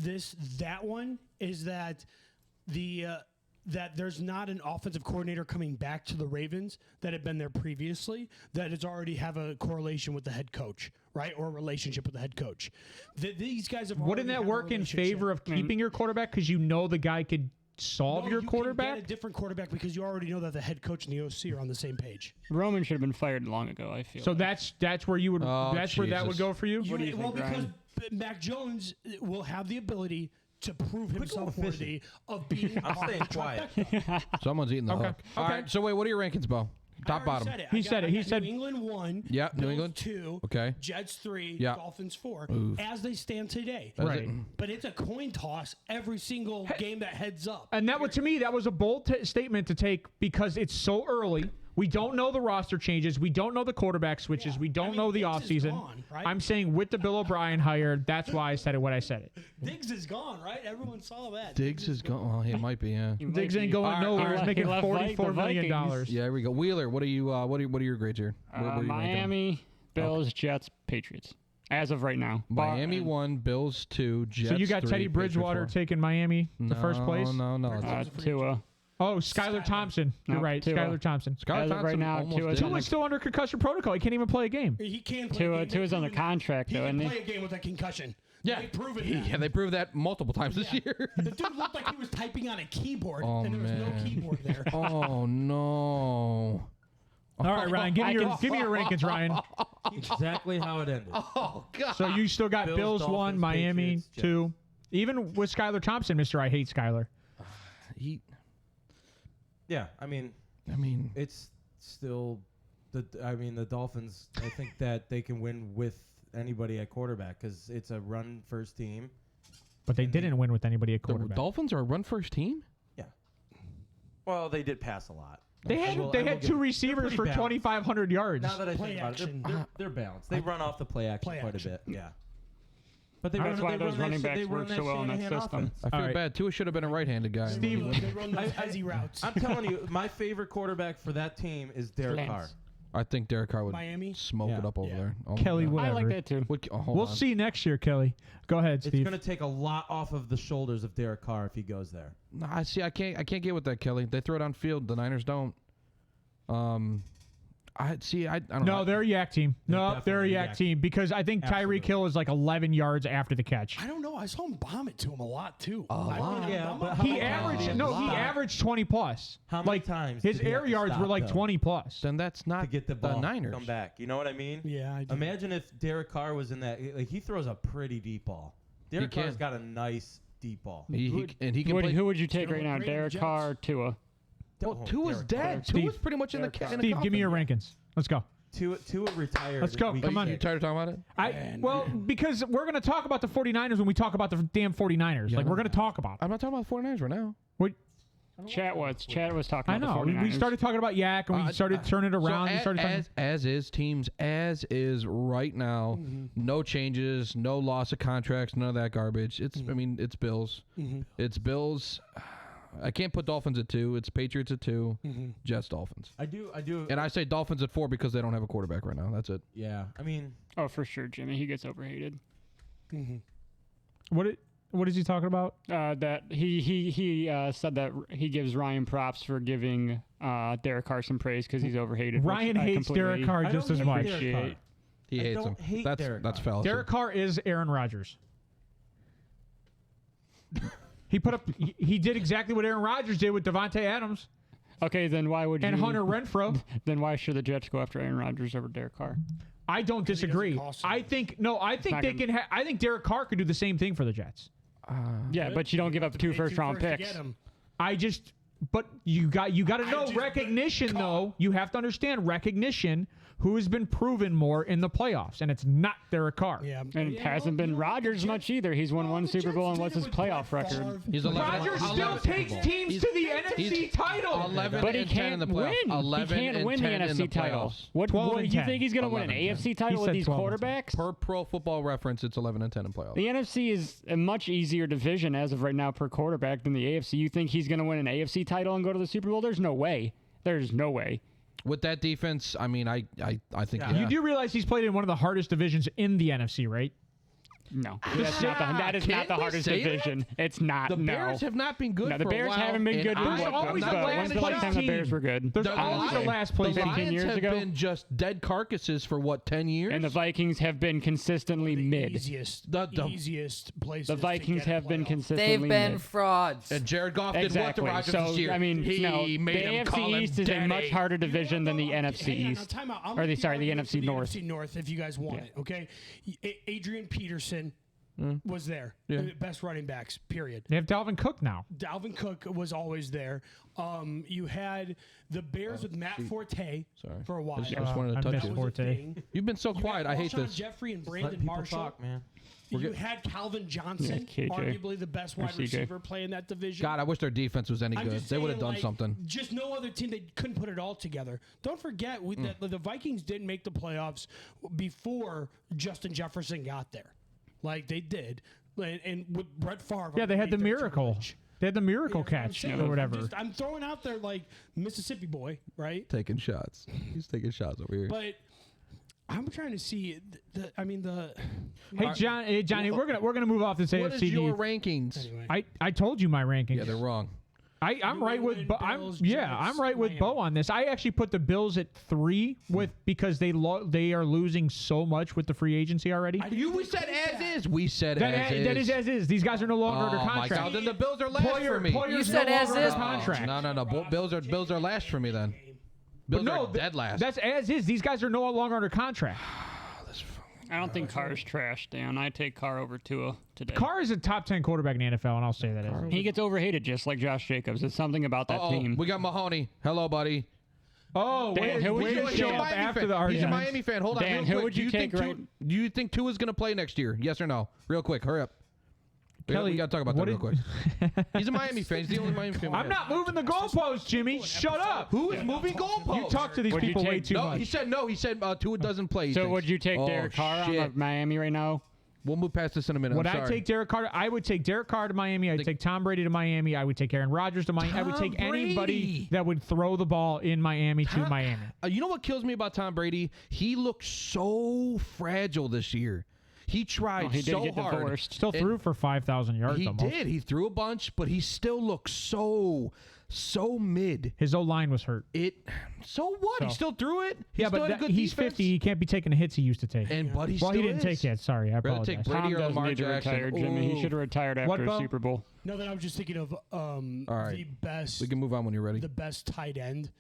that one is that that there's not an offensive coordinator coming back to the Ravens that had been there previously that has already have a correlation with the head coach, right, or a relationship with the head coach. These guys have. Wouldn't already that had a work in relationship. favor of keeping your quarterback because you know the guy could solve No, your you quarterback? Can get a different quarterback because you already know that the head coach and the OC are on the same page. Roman should have been fired long ago. I feel. So like. that's where you would Oh, that's where that would Jesus. go for you. What do you think, because Ryan? Mac Jones will have the ability to prove himself going worthy of being. I'm staying quiet. Someone's eating the Okay. hook. All Okay. right. So wait, what are your rankings, Bo? Top bottom. He said it. He I got said- New England 1. Yeah, New Bills England. 2. Okay. Jets 3. Yeah. Dolphins 4. Oof. As they stand today. That's Right. it. But it's a coin toss every single game that heads up. And that was to me that was a bold statement to take because it's so early. We don't know the roster changes. We don't know the quarterback switches. We don't know the Diggs is offseason. gone, right? I'm saying with the Bill O'Brien hire, that's why I said it when I said it. Diggs is gone, right? Everyone saw that. Diggs is going. Well, he might be. Yeah. He might Diggs ain't be- going All right, nowhere. all He's right. making He left $44 million. Vikings. Yeah. Here we go. Wheeler, what are you? What are your grades here? Where are you ranking them? Miami, Bills, Jets, Patriots. As of right now, Miami 1, Bills 2, Jets So you got 3, Teddy Patriots Bridgewater 4. taking Miami the first place? No. Tua. Oh, Skylar Thompson. You're No, right, Tua. Skylar Thompson. Skylar As of right Thompson now, almost Tua's did. on Tua's still under concussion protocol. He can't even play a game. He can play Tua- a game. Tua's under contract, He though, can isn't play he? a game with a concussion. Yeah. They proven that. Yeah, they proved that multiple times this year. The dude looked like he was typing on a keyboard, Oh, and there was no man. keyboard there. Oh no. All right, Ryan, give me your rankings, Ryan. Exactly how it ended. Oh god. So you still got Bills, Bills 1, Dolphins, Miami Patriots, Jets. 2. Even with Skylar Thompson, Mr. I hate Skylar. He, Yeah, I mean, it's still the Dolphins. I think that they can win with anybody at quarterback because it's a run first team. But they didn't win with anybody at the quarterback. Dolphins are a run first team? Yeah. Well, they did pass a lot. They I had will they give had them- two they're receivers pretty for balanced. 2,500 yards. Now that I Play think about it, action. they're balanced. They run off the play action Play quite action. a bit. Yeah. But they That's run, why they those run that running shit- they backs run work that so well in that Shanahan system. offense. I feel All right. bad. Tua should have been a right-handed guy. Steve- They run those hezzy routes. I'm telling you, my favorite quarterback for that team is Derek Lance. Carr. I think Derek Carr would Miami? smoke Yeah. it up over Yeah. there. Oh my Kelly God. would. I like Whatever. that too. Hold We'll on. see next year, Kelly. Go ahead, It's Steve. going to take a lot off of the shoulders of Derek Carr if he goes there. No, I see. I can't get with that, Kelly. They throw it on field. The Niners don't. I don't know. No, they're a yak team. No, they're a definitely a yak yak team because I think Absolutely. Tyreek Hill is like 11 yards after the catch. I don't know. I saw him bomb it to him a lot too. Yeah, but how He many averaged times no, did he stop? averaged 20 plus. How many like times his did he air have to yards stop, were like though? 20 plus. Then that's not to get the ball, Niners. come back. You know what I mean? Yeah, I do. Imagine if Derek Carr was in that. Like he throws a pretty deep ball. Derek can. Carr's got a nice deep ball. He can play. Who would you take gonna right look now, great in the Derek Jets. Carr or Tua? Well, Tua's dead. Steve. Tua's pretty much in the Steve, give me your rankings. Let's go. Tua retired. Let's go. We Come can on. You get- tired of talking about it? Well, because we're going to talk about the 49ers when we talk about the damn 49ers. Like, we're going to talk about it. I'm not talking about 49ers right now. What? Chat was talking I about know. the We 49ers. started talking about Yak, and we started turning it around. So we started talking. as is teams as is right now. No changes, no loss of contracts, none of that garbage. It's I mean it's Bills. It's Bills. I can't put Dolphins at 2. It's Patriots at 2. Jets, Dolphins. I do. And I say Dolphins at 4 because they don't have a quarterback right now. That's it. Yeah. I mean, Oh, for sure, Jimmy. He gets overhated. What is he talking about? That he said that he gives Ryan props for giving Derek Carr some praise because he's overhated. which Ryan I hates Derek completely Carr I just don't as hate much. Derek Carr. He I hates don't him. hate Derek That's Carr. fallacy. Derek Carr is Aaron Rodgers. He did exactly what Aaron Rodgers did with Devontae Adams Okay, then why would and you? Hunter Renfro. Then why should the Jets go after Aaron Rodgers over Derek Carr? I don't disagree. cost them. I think not they gonna- can. I think Derek Carr could do the same thing for the Jets. Yeah, but you don't give up 2 first-round picks. But you got to know just- recognition though. You have to understand recognition. Who has been proven more in the playoffs, and it's not Derek Carr. Yeah, And it hasn't been Rodgers much either. He's won 1 Super Bowl, and what's his playoff record? He's 11. Rodgers still 11 takes Super Bowl. teams to the NFC title. 11 But he and 10 in the can't win. playoffs. 11 He can't and win the 10 in NFC title. playoffs. What 12 do and you 10. think he's going to win an 11 and 10. AFC title with said these 12 and 10. quarterbacks? Per Pro Football Reference, it's 11 and 10 in playoffs. The NFC is a much easier division as of right now per quarterback than the AFC. You think he's going to win an AFC title and go to the Super Bowl? There's no way. There's no way. With that defense, I mean, I think You do realize he's played in one of the hardest divisions in the NFC, right? No, that is not the Can we hardest say that? division. It's not. The no. Bears have not been good No, the for a Bears while, haven't been and good. There's But always when's a last the last time the team. Bears were good? There's The always a Lions- last place The team. Lions Lions years have ago? been just dead carcasses for what, 10 years? And the Vikings have been consistently mid. easiest places. The Vikings have been consistently They've been mid. frauds. And Jared Goff did what to Exactly. Rodgers So this year? I mean, he no, made the him call AFC him East is a Daddy. much harder division than the NFC East. Time out. Or the NFC North. NFC North, if you guys want it, okay? Adrian Peterson was there. Yeah. Best running backs, period. They have Dalvin Cook now. Dalvin Cook was always there. You had the Bears with Matt Forte for a while. I just wanted to I touch miss you. That was a Forte. thing. You've been so You quiet. had I hate Alshon this. Jeffrey and Let Brandon people Marshall. talk, man. You had Calvin Johnson, Yeah, KJ. arguably the best Or wide CJ. receiver playing that division. God, I wish their defense was any I'm good. just They would have saying, done like, something. Just no other team. They couldn't put it all together. Don't forget that the Vikings didn't make the playoffs before Justin Jefferson got there. Like they did. And with Brett Favre. Yeah, they had the underneath their miracle. tutelage. They had the miracle You know what I'm catch saying? or whatever. I'm throwing out there like Mississippi boy, right? Taking shots. He's taking shots over here. But I'm trying to see. Hey, Johnny, we're gonna move off this What AFC. is your rankings? Anyway. I told you my rankings. Yeah, they're wrong. I'm You right went with Bo. Bills, I'm Jets, right with Bo Miami. on this. I actually put the Bills at 3 because they are losing so much with the free agency already. We said as is. We said as is. That is as is. These guys are no longer under Oh my contract. God! Then the Bills are last for me. Poyer's You said no as longer is. under contract. No. Bills are last for me then. Bills No, are dead last. That's as is. These guys are no longer under contract. I don't think Carr's trash, Dan. I take Carr over Tua today. Carr is a top 10 quarterback in the NFL, and I'll say that. As He gets overhated just like Josh Jacobs. It's something about that team. We got Mahoney. Hello, buddy. Oh, Dan, who would wait you to take? show up after the He's a argument. Miami fan. Hold on, Dan, real who quick. would you take think do you think Tua's going to play next year? Yes or no? Real quick. Hurry up. Kelly, we got to talk about that what real quick. He's a Miami fan. He's the only Miami fan. we I'm have. not moving the goalposts, Jimmy. Shut up. Who is moving goalposts? You talk to these Would you people way take- too No, much. he said no. He said Tua doesn't play. he So thinks. would you take Oh, Derek Carr shit. on Miami right now? We'll move past this in a minute. Would I'm I sorry. take Derek Carr? I would take Derek Carr to Miami. I'd take Tom Brady to Miami. I would take Aaron Rodgers to Miami. I would take anybody Brady. that would throw the ball in Miami to Miami. You know what kills me about Tom Brady? He looked so fragile this year. He tried Well, he did so get hard. divorced. Still threw for 5,000 yards He almost. did. He threw a bunch, but he still looked so mid. His O-line was hurt. So what? He So- still threw it. He Yeah, still but had a good he's defense. 50. He can't be taking the hits he used to take. But he well, still he didn't is. take it. Sorry, I Rather apologize. take Brady Tom or doesn't Lamar need to Jackson. retire, Jimmy. He Ooh. should have retired What, after a Bo? Super Bowl. No, that I was just thinking of right. the best. We can move on when you're ready. The best tight end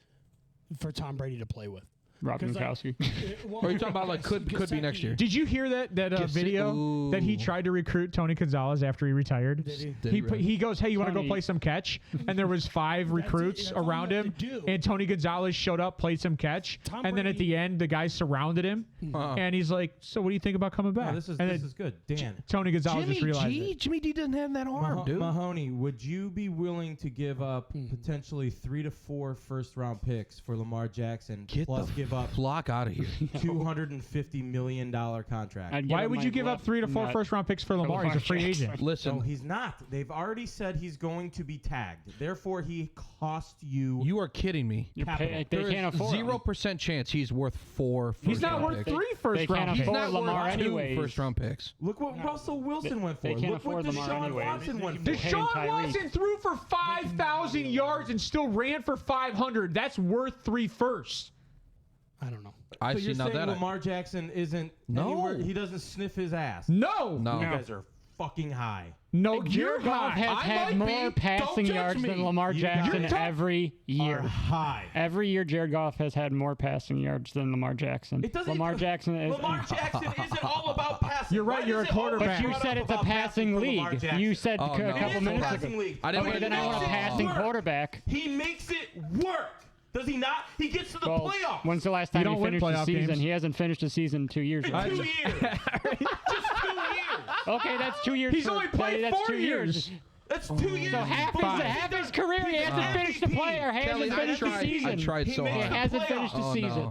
for Tom Brady to play with. Rob 'Cause, like, Gronkowski. Or are you talking about like could be next year? Did you hear that video that he tried to recruit Tony Gonzalez after he retired? He goes, "Hey, you want to go Tony- play some catch?" And there was 5 recruits that's all you around have him, to do. and Tony Gonzalez showed up, played some catch, Tom and then at Brady- the end, the guys surrounded him, and he's like, "So what do you think about coming back?" No, this is and good. Dan. Tony Gonzalez just realized it. Jimmy D doesn't have that arm, dude. Mahoney, would you be willing to give up potentially 3 to 4 first-round picks for Lamar Jackson, Get plus the give up flock out of here. $250 million contract? I'd Why give him would my you give up left 3 to 4 nut. first-round picks for Lamar? He's a free Jackson. agent. Listen, No, he's not. They've already said he's going to be tagged. Therefore, he cost you. you are kidding me. You're Capital. they There can't is afford him. 0% chance he's worth 4 first He's not round worth picks. 3 They first-round can't picks. afford Not Lamar worth 2 anyways. first-round picks. Look what Russell Wilson went for. they can't Look what afford Lamar Deshaun anyways. Watson went for. They pay him Deshaun Tyreek. Watson threw for 5,000 yards and still ran for 500. That's worth 3 firsts. I don't know. I So see you're now saying that. Lamar Jackson isn't No. anywhere, he doesn't sniff his ass. No. No. You guys are fucking high. No, you're Jared Goff high. has I had might more be. passing Don't judge yards than me. Lamar You Jackson guys every year. Are high. Every year, Jared Goff has had more passing yards than Lamar Jackson. It doesn't Lamar even- Jackson is. Lamar Jackson isn't all about passing. You're right, Why you're is a it always quarterback. But you brought said up it's a about passing for Lamar league. Jackson? You said Oh, a no. It couple is a minutes passing ago. league. I didn't Okay, want then to I want a do that. passing Work. quarterback. He makes it work. Does he not? He gets to the Well, playoffs. when's the last time don't he win finished the playoff season? games. He hasn't finished the season in 2 years. In yet. 2 years. Just 2 years. Okay, that's 2 years. He's for- only played that's 4 2 years. That's 2 years. So half his career, he hasn't finished the player. He Kelly, hasn't finished the I season. tried He so made He hard. it. hasn't finished the Oh, season.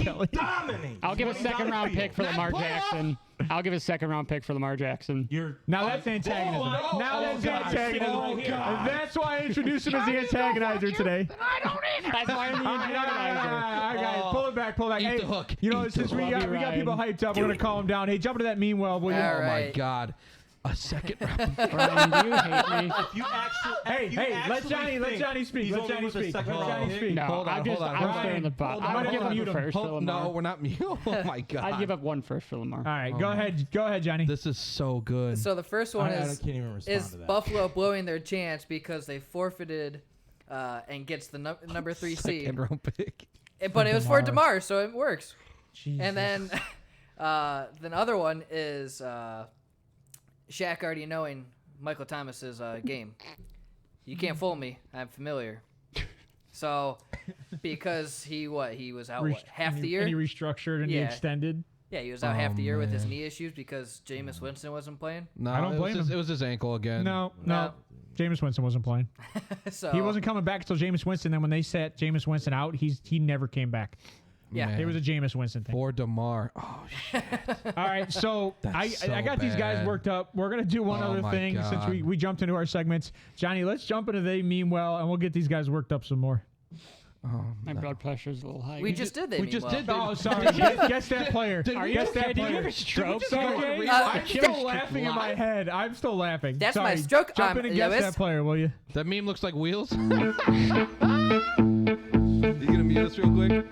no. He dominates. I'll give a when he's on second the round field. pick for Lamar Jackson. I'll give a second round pick for Lamar Jackson. You're Now that's antagonism. Oh, now that's God. antagonism. Oh, God. And that's why I introduced him as the antagonizer today. That's why I'm the All right, guys, pull it back, pull it back. Eat Hey, the hook. You know, Eat since the we hook. got Love you, people Ryan. hyped up, we're gonna calm down. Hey, jump into that meme well, will you? All Oh my right. God. A second round. Ryan, do you hate me? If you actually, Hey, if you hey, let actually Let think Johnny speak. he's Let only Johnny worth a speak. second Let round Johnny pick, speak. No, Hold on, I'm just hold on, I'm hold stirring on. the pot. Hold on, I would hold give on. up Mute a him. first for Lamar. No, we're not mute. Oh my God. I'd give up one first for Lamar. All right, go ahead, Johnny. This is so good. So the first one I is can't even respond is to that. Buffalo blowing their chance because they forfeited and gets the number 3 seed. Second round pick. But it was for DeMar. DeMar, so it works. And then the other one is Shaq already knowing Michael Thomas's game. You can't fool me. I'm familiar. So because he was out half the year. And he restructured and he Yeah. extended. Yeah, he was out half the year with his man. knee issues because Jameis Winston wasn't playing. No, I don't it blame was him. It was his ankle again. No. No. Jameis Winston wasn't playing. So He wasn't coming back until Jameis Winston. Then when they set Jameis Winston out, he never came back. Yeah. Man. It was a Jameis Winston thing. For DeMar. Oh, All right, so I That's so got these guys bad. worked up. We're gonna do one Oh other my thing since God. we jumped into our segments. Johnny, let's jump into they mean well, and we'll get these guys worked up some more. My blood pressure's a little high. we just did. They we mean just well. did Oh, sorry. guess that player. Are you Guess okay? that Did you player. have a stroke? Okay, Uh, I'm still laughing in my head. I'm still laughing. That's Sorry. my stroke. Jump in and guess Lewis. that player, will you? That meme looks like wheels. You gonna mute us real quick?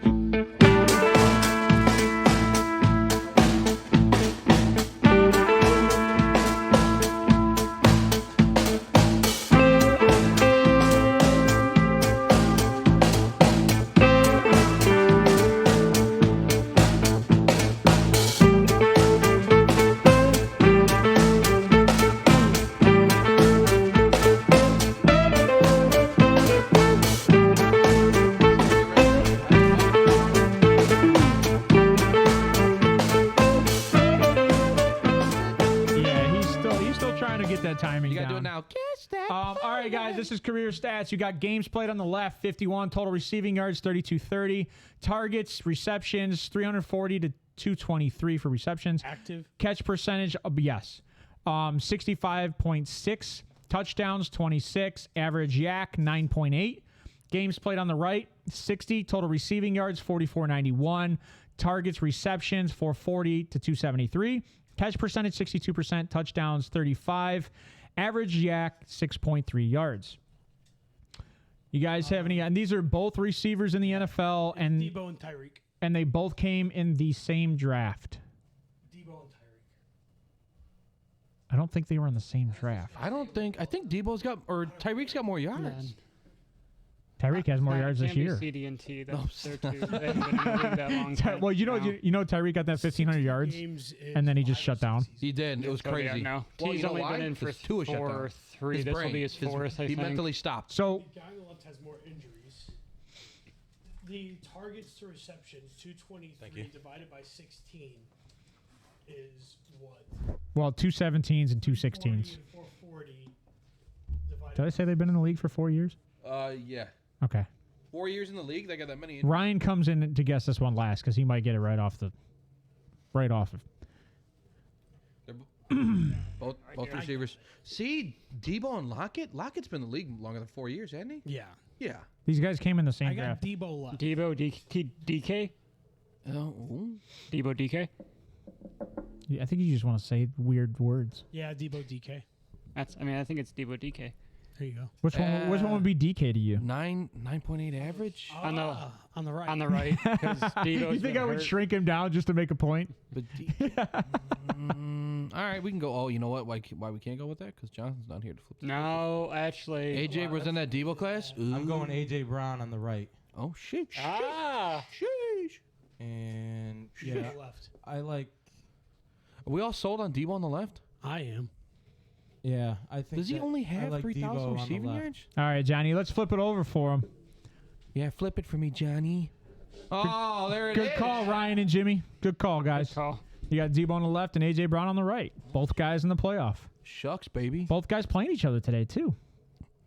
Yeah, he's still trying to get that timing You gotta down. do it now. Guess that. All right, guys, this is career stats. You got games played on the left, 51. Total receiving yards, 3230. Targets, receptions, 340 to 223 for receptions. Active. Catch percentage, yes. 65.6. Touchdowns, 26. Average yak, 9.8. Games played on the right, 60. Total receiving yards, 4491. Targets, receptions, 440 to 273. Catch percentage, 62%. Touchdowns, 35. Average yak, 6.3 yards. You guys have any? And these are both receivers in the NFL, and Debo and Tyreek. they both came in the same draft. Debo and Tyreek. I don't think they were in the same draft. I think Debo's got or Tyreek's got more yards. Tyreek has more It yards this can't be year. CD and T. They're two. They haven't been in the league that long. Well, you know, No. you know, Tyreek got that 1,500 yards, Games and then he just 5 shut down. He did. It was Oh, yeah, crazy. no. Well, T's you know only why? been in for Because Tua shut 4 down. or 3. His This will brain. be his fourth, I He think. mentally stopped. So The guy on the left has more injuries. The targets to receptions, 223 divided by 16 is what? well, 217s and 216s. 440 Did I say they've been in the league for 4 years? Yeah. Okay. 4 years in the league. They got that many. Ryan comes in to guess this one last because he might get it right off. Both receivers. See, Debo and Lockett. Lockett's been in the league longer than 4 years, hasn't he? Yeah. Yeah. These guys came in the same I got draft. Debo left. Debo DK. Oh. Debo DK. I think you just want to say weird words. Yeah, Debo DK. I think it's Debo DK. There you go. Which one would be DK to you? 9.8 average. On the right. on the right, because Debo's You think been I would hurt. shrink him down just to make a point? But all right, we can go. Oh, you know what? Why we can't go with that? Because Jonathan's not here to flip. No, actually. AJ was in that Debo class. I'm going AJ Brown on the right. Oh shit. Sheesh. And yeah, left. I like. Are we all sold on Debo on the left? I am. Yeah, I think. Does he that only I have like 3,000 Debo on the receiving left. yards? All right, Johnny, let's flip it over for him. Yeah, flip it for me, Johnny. Oh, there it is. Good call, Ryan and Jimmy. Good call, guys. Good call. You got Debo on the left and AJ Brown on the right. Both guys in the playoff. Shucks, baby. Both guys playing each other today too.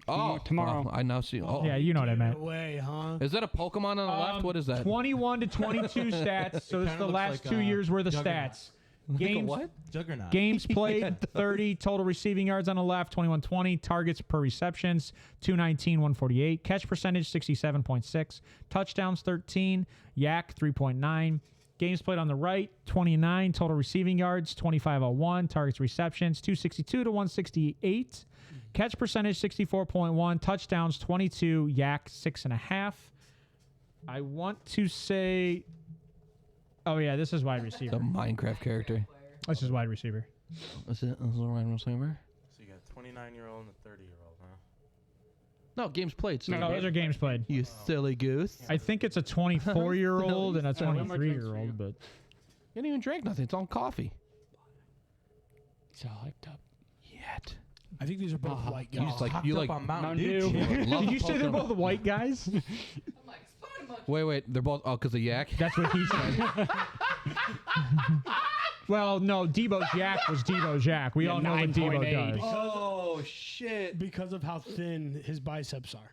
Oh, tomorrow. I now see. Oh, Yeah, you know what I meant. Way, huh? Is that a Pokemon on the left? What is that? 21 to 22 stats. So this is Kinda the looks last like, 2 years worth of Juggernaut. stats. Like a Games, what? Juggernaut. games played 30, total receiving yards on the left 2120, targets per receptions 219 148, catch percentage 67.6, touchdowns 13, yak 3.9. Games played on the right 29, total receiving yards 2501, targets receptions 262 to 168, catch percentage 64.1, touchdowns 22, yak 6.5. I want to say, oh yeah, this is wide The receiver. Minecraft character. This is wide receiver. Is it? Is it right receiver? So you got 29-year-old and a 30-year-old, huh? No, games played. So No, those are games played. you silly goose. I think it's a 24-year-old and a one more drink for 23-year-old, but You didn't even drink nothing. It's on coffee. He's all hyped up. Yet. I think these are both white You guys. just like Hopped you up like. on Mountain Mountain Dew. Dew. chill. love did you say they're Pokemon. both white guys? Wait. They're both. Oh, because of yak. That's what he said. Well, no, Debo's yak was Debo's yak. We Yeah, all know what Debo 9.8. does. Oh shit. Because of how thin his biceps are.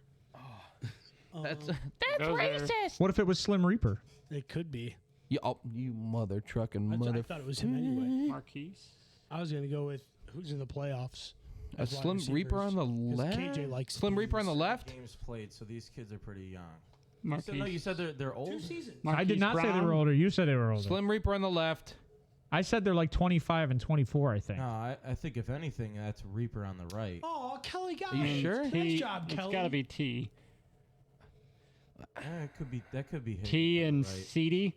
That's. Those are- What if it was Slim Reaper? It could be. You mother trucking I mother. thought it was him anyway. Marquise. I was going to go with who's in the playoffs. A as wide Slim Reaper on the receivers, 'cause left. KJ likes Slim Reaper on the left. Games played, so these kids are pretty young. Marquise. No, you said they're old. I did not say they Brown. were older. You said they were older. Slim Reaper on the left. I said they're like 25 and 24, I think. No, I think if anything, that's Reaper on the right. Oh, Kelly got you it. sure? Nice T, job, it's Kelly. got to be T. It could be. That could be. T Higgins on and the right. CD.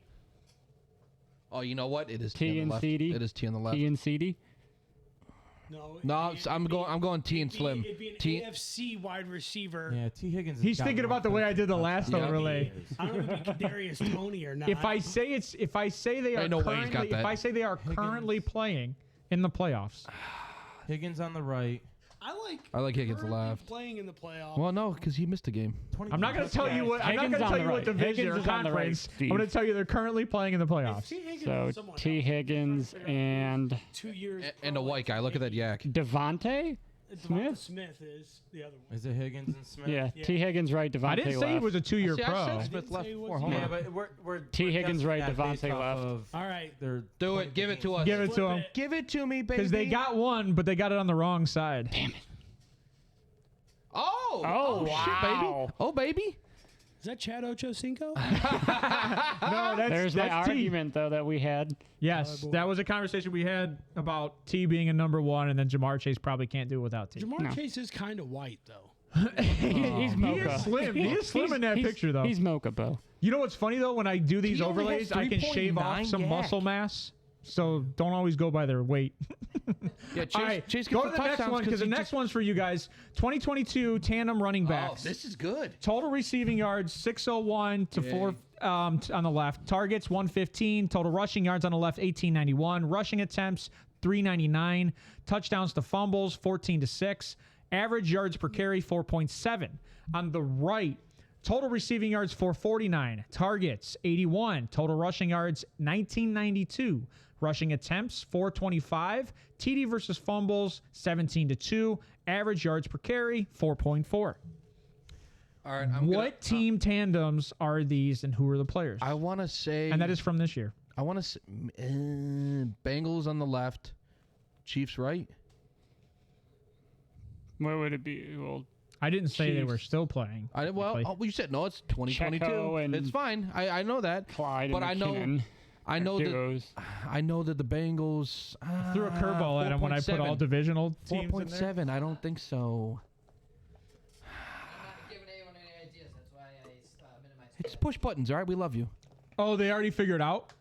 Oh, you know what? It is T T on and the left. CD? It is T on the left. T and CD. No, I'm going T and Slim. It'd be an T. AFC wide receiver. Yeah, T Higgins. has He's got thinking more about the way I did the last Yeah. overlay. I don't know if it'd be Kadarius Toney or not. If I say they are Ain't no way he's got currently, that. if I say they are currently playing in the playoffs, Higgins on the right. I like Higgins currently left. playing in the playoffs. Well, no, because he missed a game. I'm not going to tell you what. I'm not Higgins going to on tell the you what right. division Higgins or is on the right, conference. I'm Steve. going to tell you they're currently playing in the playoffs. T. Higgins So is somewhat T. healthy. Higgins and 2 years. And a white guy. Look at that yak. Devontae. Devonta Smith is the other one. Is it Higgins and Smith? Yeah, Yeah. T. Higgins right. Devontae I didn't say he left. was a 2-year See, I pro. said Smith Didn't left say he before. was. Hold Yeah, on. but we're T. Higgins guessing right, that based Devontae off left. of All right. their Do it. Give it to us. Give it to Flip them. it. Give it to me, baby. Because they got one, but they got it on the wrong side. Oh. Oh, shit, baby. wow. Oh, baby. Is that Chad Ochocinco? No, There's my that's T. argument though that we had. Yes, that was a conversation we had about T being a number one, and then Jamar Chase probably can't do it without T. Jamar No. Chase is kind of white, though. He's He Mocha. is slim. He is slim in that picture, though. He's Mocha, Bo. You know what's funny though? When I do these He only overlays, has I can shave off 3.9 some yak. muscle mass So don't always go by their weight. Yeah, Chase, All right, Chase go gets to the next one because the he next just- one's for you guys. 2022 tandem running Oh, backs. this is good. Total receiving yards 601 to 4 on the left. Targets 115. Total rushing yards on the left 1891. Rushing attempts 399. Touchdowns to fumbles 14 to 6. Average yards per carry 4.7. On the right, total receiving yards 449. Targets 81. Total rushing yards 1992. Rushing attempts 425. TD versus fumbles 17 to 2. Average yards per carry 4.4. All right. What team tandems are these, and who are the players? I want to say. And that is from this year. I want to say Bengals on the left, Chiefs right. What would it be? Well, I didn't say they Chiefs. were still playing. Well, you said no. It's 2022. Checo and It's fine. I know that. Clyde But and McKinnon. I know that. duos. I know that the Bengals Threw a curveball at him when I put all divisional teams in there. 4.7. I don't think so. I'm not giving anyone any ideas. That's why I minimized. It's push buttons. All right, we love you. Oh, they already figured out?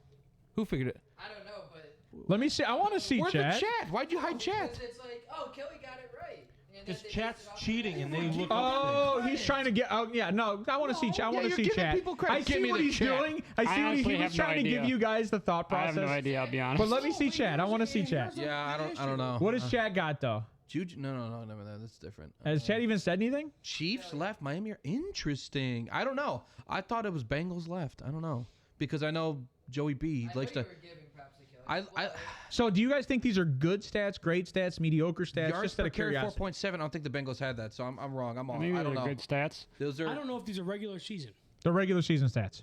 Who figured it? I don't know, but Let me see. I want to see Where's chat. the chat? Why'd you hide chat? because it's like, oh, Kelly got it right. And then Because they chat's based it off cheating and they look Oh, up things. he's trying to get. Oh, yeah. No, I want to see chat. I want you're to see giving chat. people credit. I Give see me what the he's chat. doing. I see what honestly he was have no trying to give idea. you guys the thought I have process. no idea. I'll be honest. But let me see chat. I want to see chat. Yeah, I don't know. What has chat got though? Juju? No, never that. That's different. Has chat even said anything? Chiefs left. Miami are interesting. I don't know. I thought it was Bengals left. I don't know because I know Joey B I likes thought to. you were giving props to Kelly. I So, do you guys think these are good stats, great stats, mediocre stats? yards Just out per of carry curiosity. 4.7. I don't think the Bengals had that, so I'm wrong. I'm off. Maybe I don't they're know. good stats. Those are. I don't know if these are regular season. The regular season stats.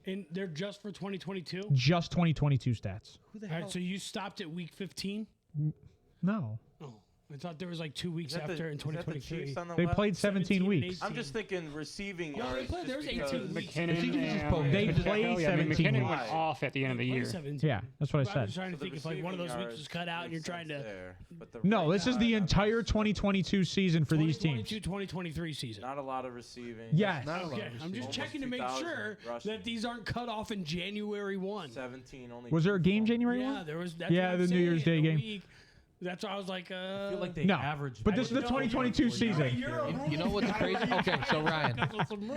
And they're just for 2022? Just 2022 stats. Who the All hell? right, so you stopped at week 15? No. Oh, I thought there was like 2 weeks Is that the- after in is that the 2023. Chiefs on the They left? played 17 weeks. and I'm just thinking receiving No, they yards. played- just there's because- 18 weeks. McKinnon Is he just and poking? They McKinnon- played yeah, I mean, 17 McKinnon weeks. went off at the end of the They played year. 17. Yeah, that's what I But I was said. trying to So the think if like one of those receiving weeks was yards cut out and you're makes trying sense to. there, but the No, this is the running entire yards, 2022 season for these teams. 2023 season. Not a lot of receiving. Yes. Not a lot Okay, of I'm just Almost checking to make 2,000 sure rushing. that these aren't cut off in January 1. 17 only. Was there a game January Yeah, 1? there was. That's Yeah, what I'm the New Year's saying, Day a game. week. That's why I was like, I feel like they No, averaged. but this is the 2022 season. You know what's crazy? Okay, so Ryan.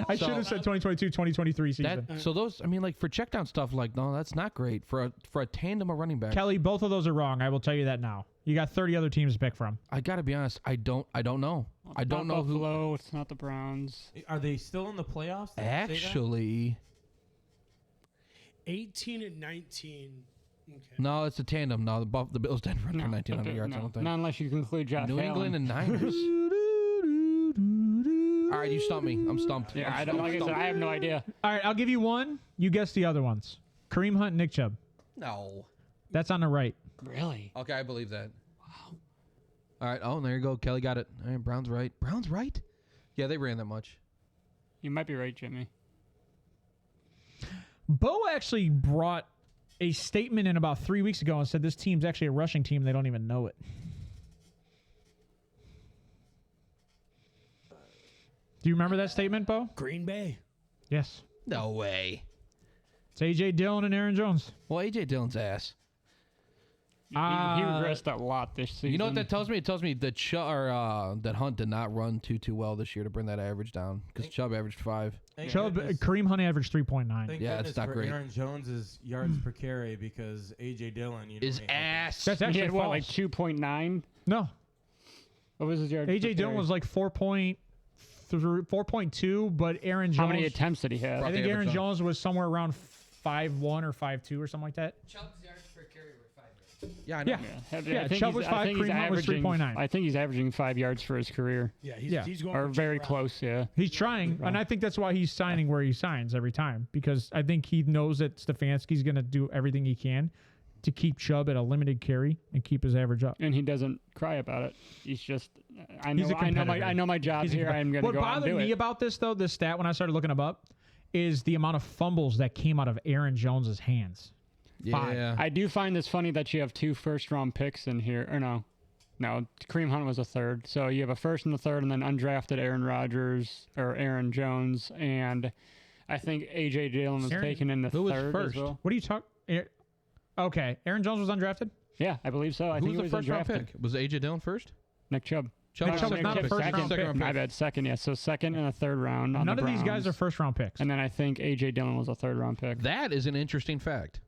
I should have said 2022, 2023 season. That so those I mean like for check down stuff like no that's not great for a tandem of running backs. Kelly, both of those are wrong. I will tell you that now. You got 30 other teams to pick from. I gotta be honest. I don't know. I don't know Not who. Buffalo, it's not the Browns. Are they still in the playoffs? Did it say that? Actually, 18 and 19. Okay. no, it's a tandem. No, the Bills didn't run for 1,900 yards. I don't think. Not unless you conclude Josh New Allen. England and Niners. All right, you stumped me. I'm stumped. Yeah, I'm I don't. Like I said, I have no idea. All right, I'll give you one. You guess the other ones. Kareem Hunt, Nick Chubb. No. That's on the right. Really? Okay, I believe that. Wow. All right. Oh, there you go. Kelly got it. All right, Brown's right. Brown's right? Yeah, they ran that much. You might be right, Jimmy. Bo actually brought a statement in about 3 weeks ago and said this team's actually a rushing team. They don't even know it. Do you remember that statement, Bo? Green Bay. Yes. No way. It's A.J. Dillon and Aaron Jones. Well, A.J. Dillon's ass. He regressed a lot this season. You know what that tells me? It tells me that that Hunt did not run too well this year to bring that average down because Chubb averaged 5. Chubb, Kareem Hunt averaged 3.9. Thank Yeah, goodness it's not for great. Aaron Jones's yards per carry because A.J. Dillon Is ass. That's He actually had what, like false. 2.9? No. What was his yard? A.J. per Dillon carry? was like 4.2, but Aaron Jones. How many attempts did he have? I think Average Aaron on. Jones was somewhere around 5.1 or 5.2 or something like that. Chubb's yards per carry were 5 yards. Yeah, I know. Yeah. I think Chubb he's- was I 5, think he's Kareem Hunt was averaging- 3.9. I think he's averaging 5 yards for his career. Yeah, Yeah. he's going Or for very Jim Brown. close, yeah. He's trying, and I think that's why he's signing where he signs every time because I think he knows that Stefanski's going to do everything he can to keep Chubb at a limited carry and keep his average up. And he doesn't cry about it. He's just, He's a competitor. I know my job He's a here. compet- I'm going to What go out and bothered do me it. about this, though, this stat when I started looking him up, is the amount of fumbles that came out of Aaron Jones's hands. Yeah. I do find this funny that you have 2 first-round picks in here. Or no, Kareem Hunt was a third. So you have a first and a third, and then undrafted Aaron Rodgers or Aaron Jones, and I think A.J. Dillon was Aaron- taken in the Who was third first? as well. What are you talking? Okay. Aaron Jones was undrafted? Yeah, I believe so. I Who think was he the was first round undrafted. pick? Was AJ Dillon first? Nick Chubb. Nick Chubb was not a first round pick. My bad, second, yeah. So second and a third round on None the of these guys Browns. are first round picks. And then I think A.J. Dillon was a third round pick. That is an interesting fact.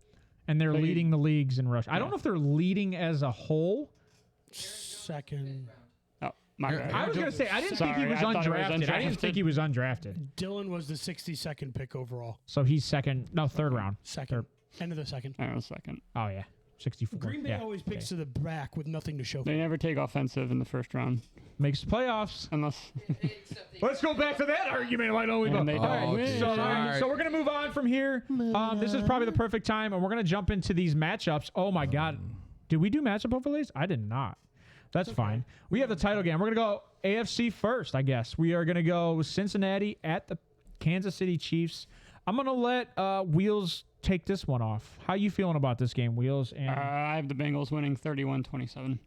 And they're So you- leading the leagues in rush. I don't know if they're leading as a whole. Second. Oh, my Here, bad. I was going to say, I didn't think he Sorry, was I thought it was undrafted. I didn't undrafted. think he was undrafted. Dylan was the 62nd pick overall. So he's third round. Second. End of the second. I was second. Oh, yeah. 64. Green Bay yeah. always picks to the back with nothing to show for They it. never take offensive in the first round. Makes the playoffs. Unless Let's go back to that argument. Why don't we go? And they All right, don't win. so, All right. so we're going to move on from here. This is probably the perfect time, and we're going to jump into these matchups. Oh, my God. Did we do matchup overlays? I did not. That's fine. We have the title game. We're going to go AFC first, I guess. We are going to go Cincinnati at the Kansas City Chiefs. I'm going to let Wheels take this one off. How you feeling about this game, Wheels? And I have the Bengals winning 31-27.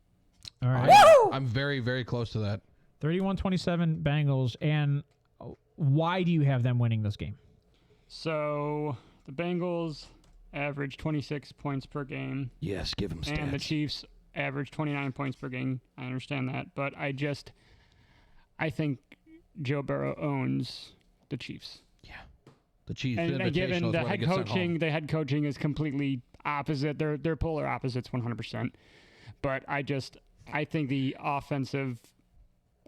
all right. I'm very, very close to that. 31-27 Bengals. And why do you have them winning this game? So the Bengals average 26 points per game, Yes, give him stats. and the Chiefs average 29 points per game. I understand that, but I think Joe Burrow owns the Chiefs. The Chiefs. And given Invitational is the where they head get sent home. coaching, the head coaching is completely opposite. They're polar opposites 100%. But I think the offensive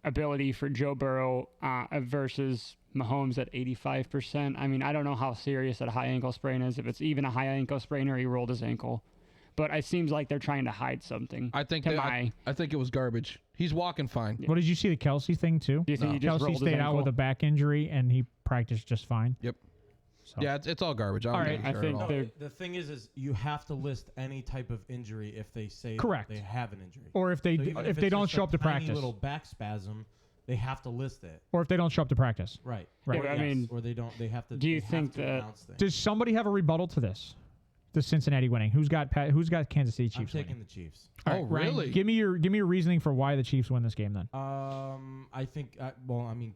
ability for Joe Burrow versus Mahomes at 85%. I mean, I don't know how serious that high ankle sprain is. If it's even a high ankle sprain or he rolled his ankle. But it seems like they're trying to hide something. I think I it was garbage. He's walking fine. What did you see the Kelsey thing too? Do you think he just Kelsey rolled his stayed out ankle? with a back injury and he practiced just fine. Yep. So. Yeah, it's all garbage. I don't All think right, I sure think at all. they're- The thing is you have to list any type of injury if they say Correct. that they have an injury. Or if they So even if it's they don't just show a up to tiny practice, little back spasm, they have to list it. or if they don't show up to practice. Right. Right. Or, I mean, or they don't. They have to. do you they have think to that- announce things. Does somebody have a rebuttal to this? The Cincinnati winning. Who's got Kansas City I'm Chiefs taking winning? the Chiefs. All Oh, Ryan, really? give me your reasoning for why the Chiefs win this game then. I think.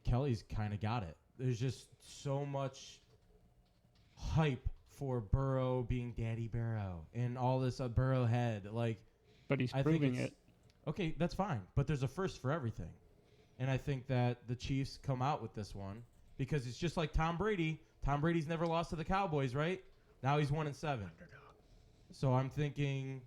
Kelly's kind of got it. There's just so much hype for Burrow being Daddy Burrow and all this Burrow head. Like, But he's I think proving it's- it. okay, that's fine. But there's a first for everything, and I think that the Chiefs come out with this one because it's just like Tom Brady. Tom Brady's never lost to the Cowboys, right? Now he's 1-7. So I'm thinking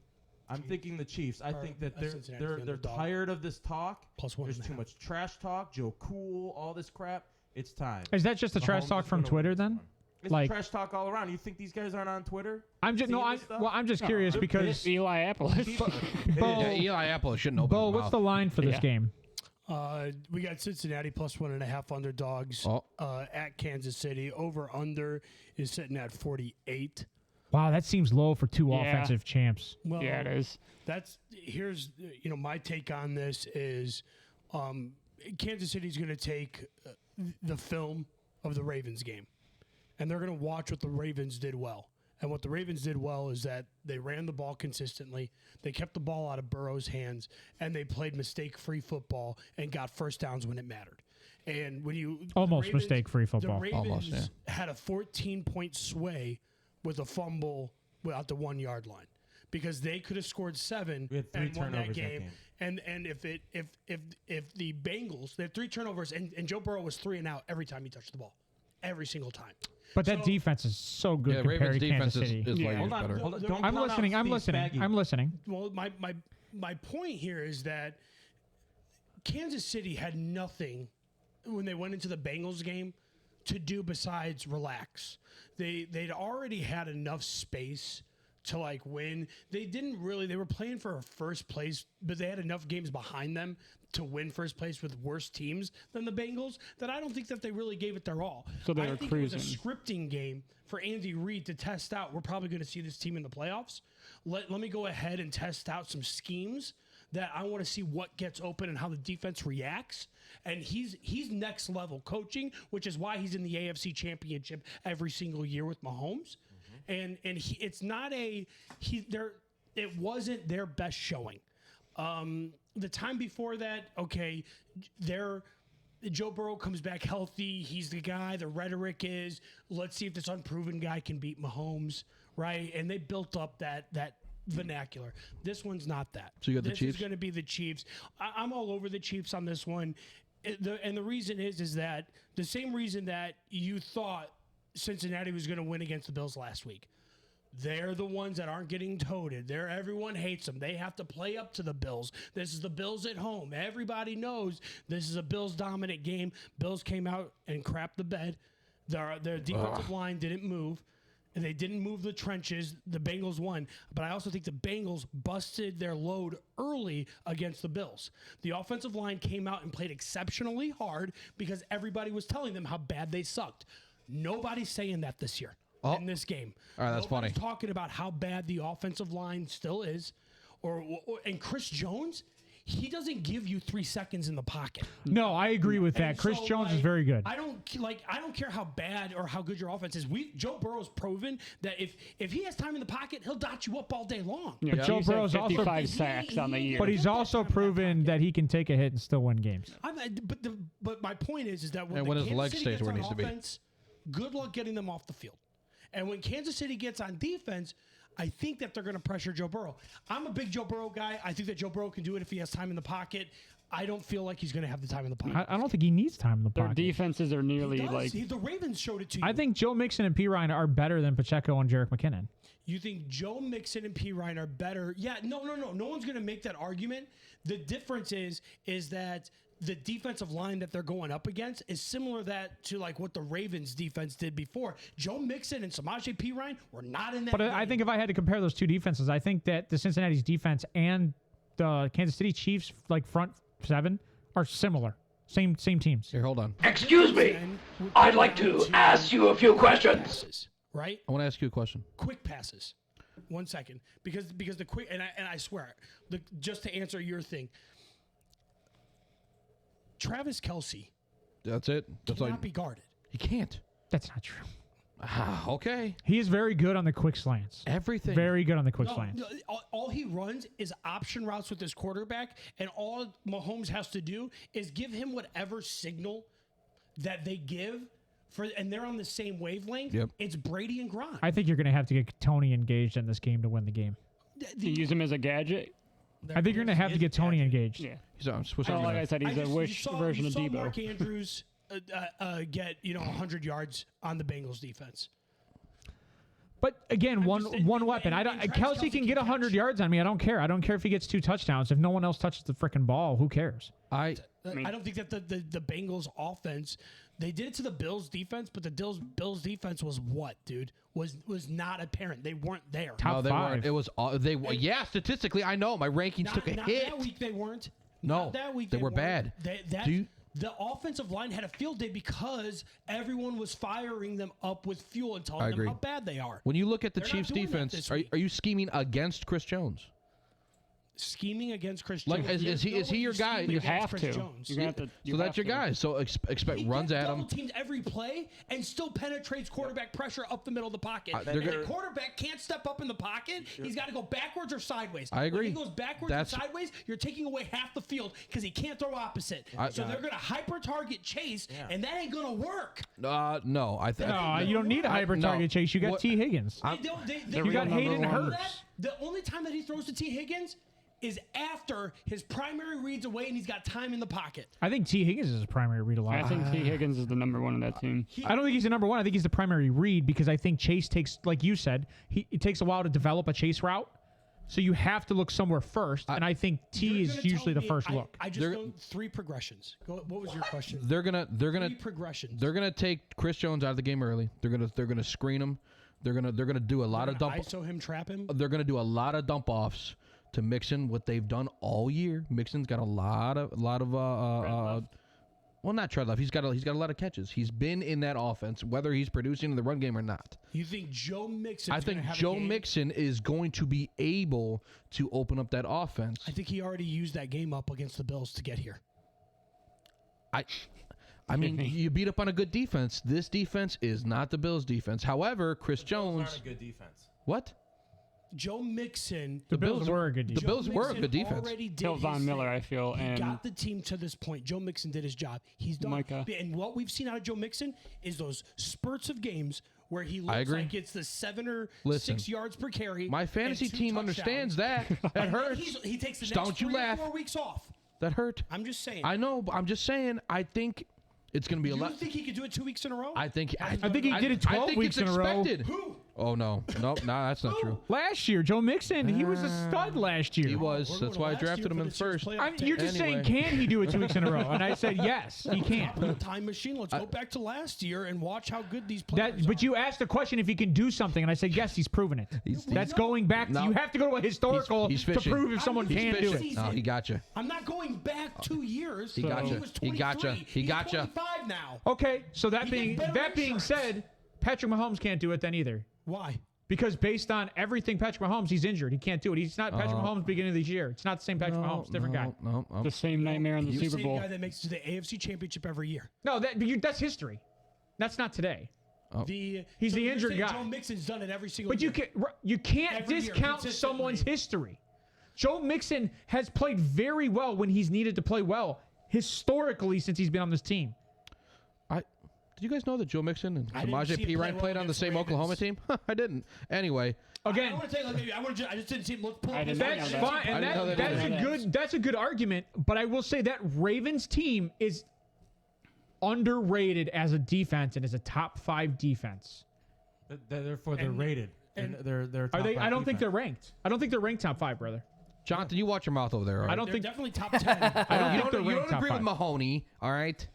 the Chiefs. I think that Cincinnati's the they're underdog. tired of this talk. Plus There's 1.5. too much trash talk. Joe Cool, all this crap. It's time. Is that just the trash Mahomes talk is from gonna Twitter win this then? one. It's Like- trash talk all around. You think these guys aren't on Twitter? I'm just Seeing this stuff? I'm just curious they're because pissed. Eli Apple. Bo, Yeah, Eli Apple shouldn't open Bo, his what's mouth. the line for this Yeah. game? We got Cincinnati plus 1.5 underdogs Oh. at Kansas City. Over under is sitting at 48. Wow, that seems low for two Yeah. offensive champs. Well, Yeah, it is. Here's my take on this is Kansas City's going to take the film of the Ravens game, and they're going to watch what the Ravens did well. And what the Ravens did well is that they ran the ball consistently, they kept the ball out of Burrow's hands, and they played mistake-free football and got first downs when it mattered. And when you Almost mistake-free football. the Ravens Almost, yeah. had a 14-point sway with a fumble without the 1 yard line because they could have scored 7 We had 3 and won that turnovers that game. game. And if the Bengals, they had 3 turnovers and Joe Burrow was 3 and out every time he touched the ball, every single time. But that So- defense is so good Yeah, compared Ravens to defense Kansas City. is Yeah. way Hold on, better. hold on. Don't I'm count out listening. I'm Steve listening. Spagnuolo. I'm listening. Well, my point here is that Kansas City had nothing when they went into the Bengals game to do besides relax. They'd already had enough space to like win. They were playing for a first place, but they had enough games behind them to win first place with worse teams than the Bengals that I don't think that they really gave it their all. So they I were think cruising. it was a scripting game for Andy Reid to test out. We're probably going to see this team in the playoffs. Let me go ahead and test out some schemes that I want to see what gets open and how the defense reacts. And he's next level coaching, which is why he's in the AFC Championship every single year with Mahomes. And it's not it wasn't their best showing. The time before that, okay, Joe Burrow comes back healthy. He's the guy. The rhetoric is, let's see if this unproven guy can beat Mahomes, right? And they built up that vernacular. This one's not that. So you got the This Chiefs? is going to be the Chiefs. I'm all over the Chiefs on this one. And the reason is that the same reason that you thought Cincinnati was going to win against the Bills last week. They're the ones that aren't getting toted. Everyone hates them. They have to play up to the Bills. This is the Bills at home. Everybody knows this is a Bills dominant game. Bills came out and crapped the bed. Their defensive line didn't move. And they didn't move the trenches. The Bengals won. But I also think the Bengals busted their load early against the Bills. The offensive line came out and played exceptionally hard because everybody was telling them how bad they sucked. Nobody's saying that this year in this game. All right, that's Nobody's funny. talking about how bad the offensive line still is. And Chris Jones, he doesn't give you 3 seconds in the pocket. No, I agree with that. And Chris so, Jones is like, very good. I don't care how bad or how good your offense is. Joe Burrow's proven that if he has time in the pocket, he'll dot you up all day long. Yeah, But Joe Chiefs have Burrow's also- 55 sacks on the year. But he's also proven that he can take a hit and still win games. But my point is that when, And the when his Kansas leg City stays gets where it on needs to be. offense, good luck getting them off the field. And when Kansas City gets on defense, I think that they're going to pressure Joe Burrow. I'm a big Joe Burrow guy. I think that Joe Burrow can do it if he has time in the pocket. I don't feel like he's going to have the time in the pocket. I don't think he needs time in the Their pocket. defenses are He nearly does. like The Ravens showed it to you. I think Joe Mixon and P. Ryan are better than Pacheco and Jerick McKinnon. You think Joe Mixon and P. Ryan are better? Yeah, no. No one's going to make that argument. The difference is that the defensive line that they're going up against is similar to like what the Ravens defense did before. Joe Mixon and Samaje P. Ryan were not in that But game. I think if I had to compare those two defenses, I think that the Cincinnati's defense and the Kansas City Chiefs, like front seven, are similar. Same teams. Here, hold on. Excuse me. I'd like to ask you a few questions. passes, right? I want to ask you a question. Quick passes. 1 second, because the quick and I swear, just to answer your thing, Travis Kelce That's it. That's all. cannot be guarded. He can't. That's not true. Okay. He is very good on the quick slants. Everything. Very good on the quick slants. All he runs is option routes with his quarterback, and all Mahomes has to do is give him whatever signal that they give and they're on the same wavelength. Yep. It's Brady and Gronk. I think you're going to have to get Tony engaged in this game to win the game. to use him as a gadget. I think you're going to have to get Tony engaged. Yeah. He's on switching. So like I said, he's a wish version you of saw Debo. Mark Andrews get 100 yards on the Bengals defense. But again, just one saying, weapon. and Travis Kelsey Kelce can can get 100 catch. yards on me. I don't care. I don't care if he gets 2 touchdowns. If no one else touches the freaking ball, who cares? I don't think that the Bengals offense, they did it to the Bills defense, but the Bills defense was what, dude? Was not apparent. They weren't there. Top No, they 5. weren't. It was all they. Yeah, statistically, I know my rankings took a not hit. that week they weren't. No, Not that week they were weren't. bad. The offensive line had a field day because everyone was firing them up with fuel and telling I them agree. how bad they are. When you look at the They're not Chiefs' doing that defense, this are week. you scheming against Chris Jones? Scheming against Chris Like, Jones. is he There's no way your you're guy? scheming You against have Chris to. Jones. You're gonna have to. You So have that's your to. guy. So expect He runs gets at double him. teams every play and still penetrates quarterback pressure up the middle of the pocket. they're And gonna- the quarterback can't step up in the pocket. He's got to go backwards or sideways. I agree. When he goes backwards That's- or sideways, you're taking away half the field because he can't throw opposite. So they're going to hyper target Chase, and that ain't going to work. No, I think. No, you don't need a hyper No. target chase. You got What- T. Higgins. You got number Hayden one. Hurst. The only time that he throws to T. Higgins is after his primary reads away and he's got time in the pocket. I think T. Higgins is a primary read a lot. I think T. Higgins is the number one in that team. I don't think he's the number one. I think he's the primary read because I think Chase takes, like you said, it takes a while to develop a chase route. So you have to look somewhere first, and I think T You're is gonna usually tell the me- first look. I just know 3 progressions. What was your question? They're gonna 3 progressions. they're gonna take Chris Jones out of the game early. They're gonna screen him. They're gonna do a lot of dump. ISO him, trap him. They're gonna do a lot of dump offs to Mixon. What they've done all year. Mixon's got a lot of well, not tread left. He's got a lot of catches. He's been in that offense, whether he's producing in the run game or not. You think Joe Mixon? I think Joe Mixon is going to be able to open up that offense. I think he already used that game up against the Bills to get here. I mean, you beat up on a good defense. This defense is not the Bills' defense. However, Chris Jones. Aren't a good defense. What? Joe Mixon. The Bills were a good The defense. Bills were a good defense. Already did Till Von his Miller, thing. I feel, He and got the team to this point. Joe Mixon did his job. He's done. Micah. And what we've seen out of Joe Mixon is those spurts of games where he looks agree. like it's the 7 or Listen, 6 yards per carry. My fantasy and 2 team touchdowns. understands that. That And then hurts. he takes the next Don't you 3 or laugh. 4 weeks off. That hurt. I'm just saying. I know, but I'm just saying. I think it's going to be a You lot. think he could do it 2 weeks in a row? I think think he did it 12 weeks in a row. Who? Oh no, that's not true. Last year, Joe Mixon, he was a stud last year. He was. We're That's going why I last drafted year him for in this year's first. playoff You're team. just saying, Anyway. can he do it 2 weeks in a row? And I said, yes, he can. Put a time machine. Let's go back to last year and watch how good these players But are. you asked the question if he can do something, and I said, yes, he's proven it. That's going back. No. You have to go to a historical He's to fishing. prove if someone He's can do fishing. it. No, he got you. I'm not going back 2 years. He gotcha. He was He 23. gotcha. He He's gotcha. 25 now. Okay, so that He being gets better being insurance. said, Patrick Mahomes can't do it then either. Why? Because based on everything Patrick Mahomes, he's injured. He can't do it. He's not Patrick Mahomes beginning of this year. It's not the same Patrick Mahomes. Different guy. No. the same nightmare in the He's Super the Bowl. same guy that makes it to the AFC Championship every year. No, that's history. That's not today. He's the injured guy. Joe Mixon's done it every single But year. you can't Every year, discount consistently. someone's history. Joe Mixon has played very well when he's needed to play well historically since he's been on this team. Did you guys know that Joe Mixon and I didn't Samaje see him play Perine well played on the against the same Oklahoma team? I didn't. Anyway, Again, I want to tell you, like, maybe I just didn't see him. Let's pull I up didn't his know that's that. fine, I and didn't know that either. that's a good argument. But I will say that Ravens team is underrated as a defense and is a top 5 defense. Therefore, they're rated. and- They're Are top they? 5 I don't think defense. they're ranked. I don't think they're ranked top 5, brother. Jonathan, you watch your mouth over there. All right? I don't They're think. definitely top 10. I don't You think they're don't, you ranked don't top agree 5. with Mahoney, all right?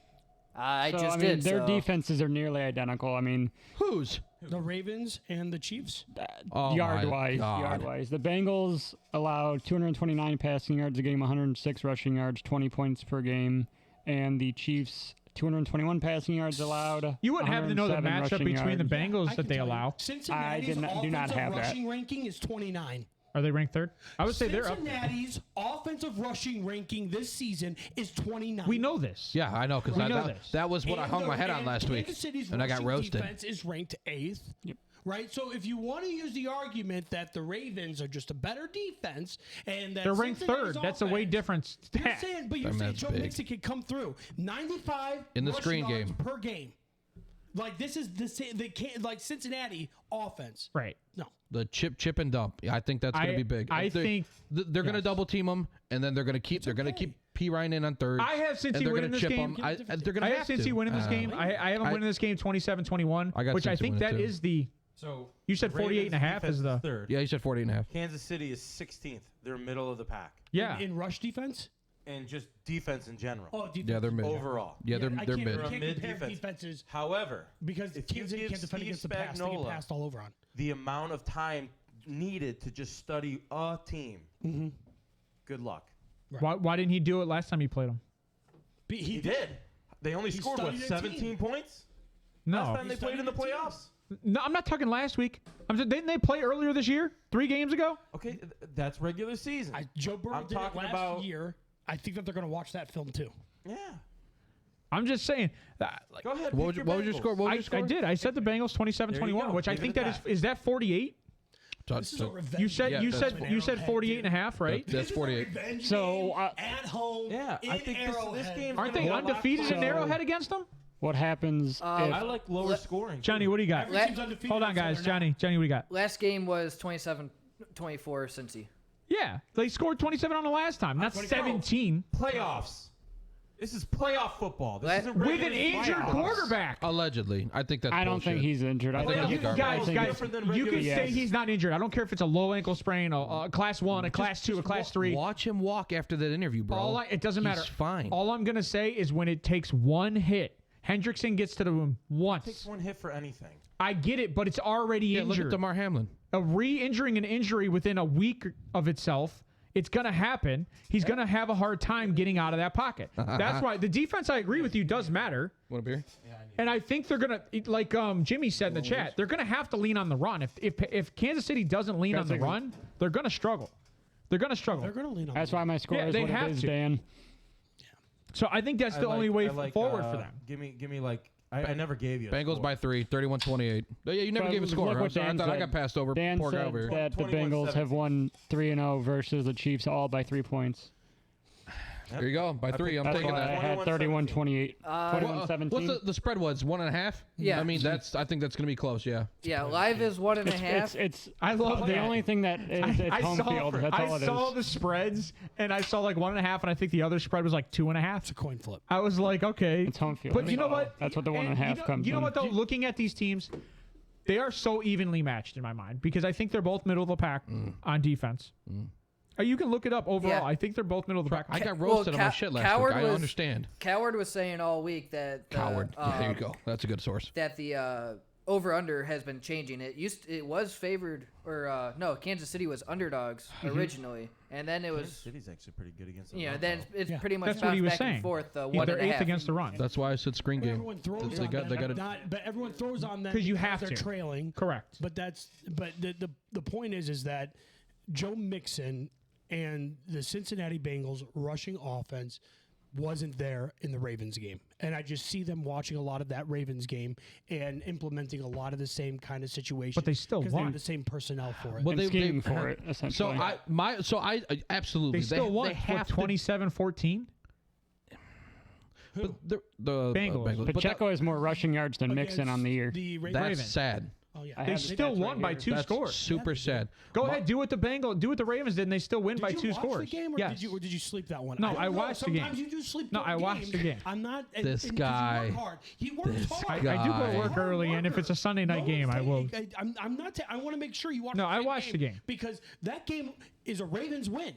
I So, just I mean, did. their so. defenses are nearly identical. I mean, Whose? The Ravens and the Chiefs. Oh, yard my wise, God. yard wise. The Bengals allowed 229 passing yards a game, 106 rushing yards, 20 points per game, and the Chiefs 221 passing yards allowed. You wouldn't happen to know the 107 matchup rushing between the yards. Bengals I that can they tell you, allow. Cincinnati's do not offensive have that. rushing ranking is 29. Are they ranked 3rd? I would say they're up. Cincinnati's offensive rushing ranking this season is 29. We know this. Yeah, I know, because We know this. that was what I hung my head on last week, Kansas City's and I got rushing roasted. Defense is ranked 8th. Right, so if you want to use the argument that the Ravens are just a better defense and that They're ranked Cincinnati's 3rd. That's a way offense- different You're stat. saying, but you're I mean, saying that's Joe big. Mixon can come through 95 In the rushing screen yards game. per game. Like this is like Cincinnati offense. Right. No, The chip and dump. Yeah, I think that's going to be big. I think they're going to double team them, and then they're going to keep P Ryan in on 3rd. I have Cincy and they're winning gonna this chip game. Him. They're going I to have Cincy winning this game. I have them winning this game 27-21, I got which I Cincy think winning that too. is the. So You said 48 and a half is the. 3rd. Yeah, you said 48.5. Kansas City is 16th. They're middle of the pack. Yeah. in rush defense. And just defense in general. Oh, defense. Yeah, they're mid. Overall. Yeah, they're I they're can't- mid. They're a can't mid compare defense. defenses However, because if you Kansas City give can't defend Steve against the pass. They get Spagnuolo passed all over on. the amount of time needed to just study a team, good luck. Why didn't he do it last time he played them? He did. They only He scored, what, studied a 17 team. points? No. Last time they played in the studied a team. playoffs? No, I'm not talking last week. Didn't they play earlier this year? 3 games ago? Okay, that's regular season. Joe Burrow I'm did it talking last about- year. I think that they're going to watch that film too. Yeah. I'm just saying. Like, Go ahead. What was pick your Bengals. score? What was your score? I did. I said the Bengals 27-21, go. which I Leave think it at that is. that. Is that 48? This is a revenge. You said Yeah, you that's said you said 48 and a half, right? That's 48. So, at home. Yeah, I think this game. Aren't they undefeated in So- Arrowhead against them? What happens if I like lower scoring. Johnny, what do you got? Every team's undefeated Hold on, until guys. they're not. Johnny, what do you got? Last game was 27-24 Cincy. Yeah, they scored 27 on the last time, not 17 Playoffs. This is playoff football. This Let- isn't with regular an injured playoffs. quarterback. Allegedly, I think that's. I don't bullshit. think he's injured. I think Playoff he's garbage. Guys, I think different than you regular can say season. he's not injured. I don't care if it's a low ankle sprain, a class 1, a class 2, a class 3. Watch him walk after that interview, bro. It doesn't matter. He's fine. All I'm gonna say is when it takes one hit, Hendrickson gets to the room once. Takes one hit for anything. I get it, but it's already yeah, look at injured. DeMar Hamlin. Re-injuring an injury within a week of itself, it's going to happen. He's going to have a hard time getting out of that pocket. That's why the defense, I agree with you, does matter. Want a beer? And I think they're going to, like Jimmy said in the chat, they're going to have to lean on the run. If Kansas City doesn't lean on the run, they're going to struggle. They're going to struggle. They're going to lean on. That's why my score Yeah, is they what have it is, to. Dan. So I think that's the only way forward for them. Give me like I never gave you a Bengals score. by 3, 31-28. Yeah, you never But gave a score. look I'm what sorry, I Dan thought I said. got passed over. Dan Poor guy said over here. that the Bengals have won 3-0 versus the Chiefs all by 3 points. There you go. By 3, I'm That's taking why I that. had 31-28. 21-17. What's the spread? Was 1.5? Yeah. I mean, I think that's gonna be close. Yeah. Yeah, live is 1.5. It's I love the that. only thing that is it's home field. That's all it is. I saw the spreads, and I saw like 1.5, and I think the other spread was like 2.5. It's a coin flip. I was like, okay. It's home field. But you know what? That's what the 1.5 comes You know in. what, though? Looking at these teams, they are so evenly matched in my mind because I think they're both middle of the pack on defense. You can look it up overall. Yeah. I think they're both middle of the pack. I got roasted on my shit last week. I understand. Coward was saying all week that Coward. There you go. That's a good source. that the over/under has been changing. It was favored, or no, Kansas City was underdogs originally, and then it was City's actually pretty good against. then it's pretty much That's what he bounced was back saying. and forth. They're 1.5. eighth against the run. That's why I said screen game. Everyone throws They on got- them, they gotta- but everyone throws on them 'Cause you because have they're to. trailing. Correct. But the point is that Joe Mixon and the Cincinnati Bengals rushing offense wasn't there in the Ravens game. And I just see them watching a lot of that Ravens game and implementing a lot of the same kind of situations. But they still because they won. have the same personnel for it. Well, And scheming for it, So essentially. I absolutely. They still won. They have to- 27-14. But the Bengals. But Pacheco has more rushing yards than Mixon on the year. The that's Ravens. sad. Oh, yeah. I They have the still stats won right by here. 2 That's scores. super sad. Go ahead, do what the Ravens did, and they still win by Did 2 you watch scores. the game, or yes. did you sleep that one? No, don't I know. watched the game. Sometimes you do sleep. No, good I watched the games. game. I'm not. This 'cause you guy. work hard. He works hard. I do go to guy. work early, and if it's a Sunday night game, I will. I'm not. I want to make sure you watch. No, the I same watched the game. because that game is a Ravens win.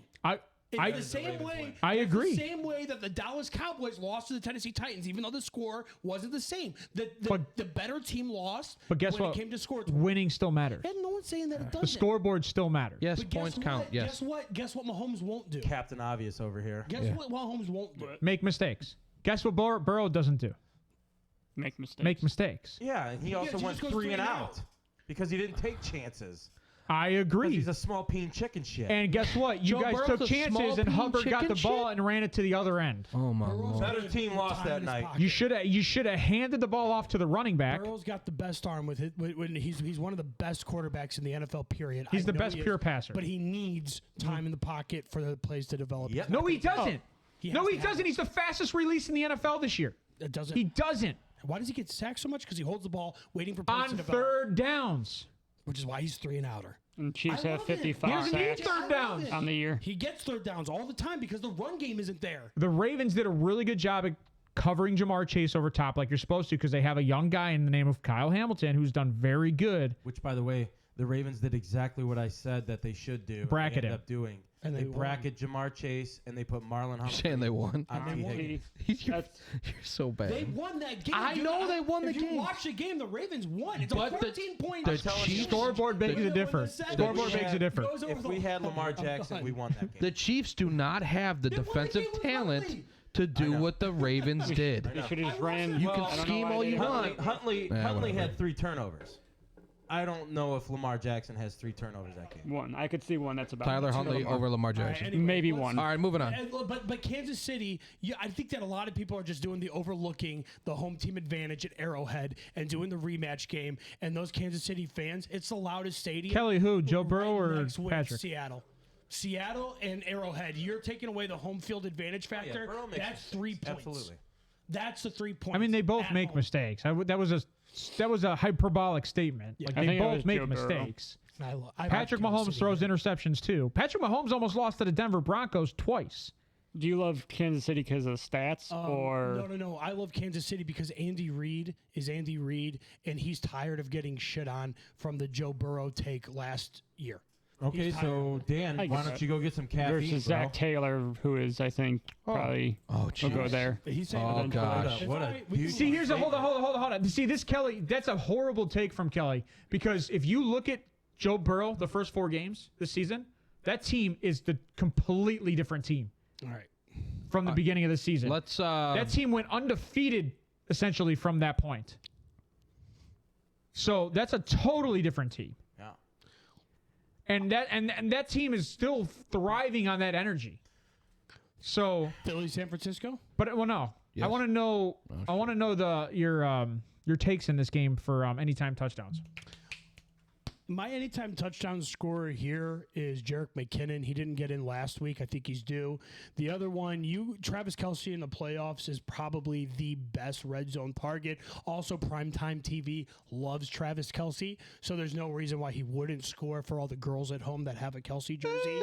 I The same way. I it's agree. The same way that the Dallas Cowboys lost to the Tennessee Titans, even though the score wasn't the same. The better team lost. But guess when what? It came to scores. Winning still matters. And no one's saying that it The doesn't. scoreboard still matters. Yes, But guess points what? count. Yes. Guess what Mahomes won't do. Captain Obvious over here. Guess what Mahomes won't do. Make mistakes. Guess what Burrow doesn't do? Make mistakes. Make mistakes. Yeah, and he also he went just goes 3 and out because he didn't take chances. I 'Cause agree. he's a small peen chicken shit. And guess what? You Joe guys Burrow's took a chances, small and peen Hubbard got the chicken ball shit? and ran it to the other end. Oh my Burrow's lord. Better got team the lost time that in his night. pocket. You should have handed the ball off to the running back. Burrow's got the best arm with it. When he's one of the best quarterbacks in the NFL. Period. He's I the know best he pure is, passer. but he needs time in the pocket for the plays to develop. Yep. No, he doesn't. He No, has he to have doesn't. it. He's the fastest release in the NFL this year. It doesn't. He doesn't. Why does he get sacked so much? Because he holds the ball, waiting for plays to On develop, third downs. which is why he's 3 and outer. And Chiefs I have love it. 55 He doesn't need sacks third downs. on the year. He gets third downs all the time because the run game isn't there. The Ravens did a really good job at covering Jamar Chase over top like you're supposed to because they have a young guy in the name of Kyle Hamilton who's done very good. Which, by the way, the Ravens did exactly what I said that they should do. and Bracket they him. ended up doing. And they they won. bracket Jamar Chase and they put Marlon Humphrey. You're saying they won? on T. Higgins. You're That's- so bad. They won that game. I know they won the if game. you watch the game, the Ravens won. It's But a the- 14-point. the Chiefs- Scoreboard begs to differ. Scoreboard begs to differ. If we had Lamar Jackson, we won that game. The Chiefs do not have the They won the defensive game with talent Huntley. to do what the Ravens did. They should have just ran. You I can don't know scheme why all they you didn't. want. Huntley whatever. had 3 turnovers. I don't know if Lamar Jackson has 3 turnovers that game. One. I could see one. That's about Tyler it. Huntley over Lamar Jackson. Anyway, Maybe let's- one. All right, moving on. But Kansas City, I think that a lot of people are just doing the overlooking the home team advantage at Arrowhead and doing the rematch game. And those Kansas City fans, it's the loudest stadium. Kelly, who? Joe Burrow or next with Patrick? Seattle and Arrowhead. You're taking away the home field advantage factor. Burrow makes That's mistakes. 3 points. Absolutely. That's the 3 points. I mean, they both at make home. mistakes. That was a hyperbolic statement. Like I they think it both was make Joe Burrow. mistakes. I Patrick love Mahomes Kansas throws City. interceptions too. Patrick Mahomes almost lost to the Denver Broncos twice. Do you love Kansas City because of stats or No. I love Kansas City because Andy Reid is Andy Reid, and he's tired of getting shit on from the Joe Burrow take last year. Okay, He's so Dan, I why guess don't you go get some caffeine, versus bro? Zach Taylor, who is I think probably Oh, will go jeez. there. He's saying Oh, gosh. It's What a all right. We can- huge- See, here's a hold on. See, this Kelly, that's a horrible take from Kelly because if you look at Joe Burrow, the first 4 games this season, that team is the completely different team All right. from the beginning of the season. Let's That team went undefeated essentially from that point. So that's a totally different team. Yeah. And that team is still thriving on that energy. So, Philly, San Francisco. but well, no, I want to know. I want to know your takes in this game for anytime touchdowns. My anytime touchdown scorer here is Jerick McKinnon. He didn't get in last week. I think he's due. The other one, Travis Kelce in the playoffs is probably the best red zone target. Also, primetime TV loves Travis Kelce, so there's no reason why he wouldn't score for all the girls at home that have a Kelce jersey.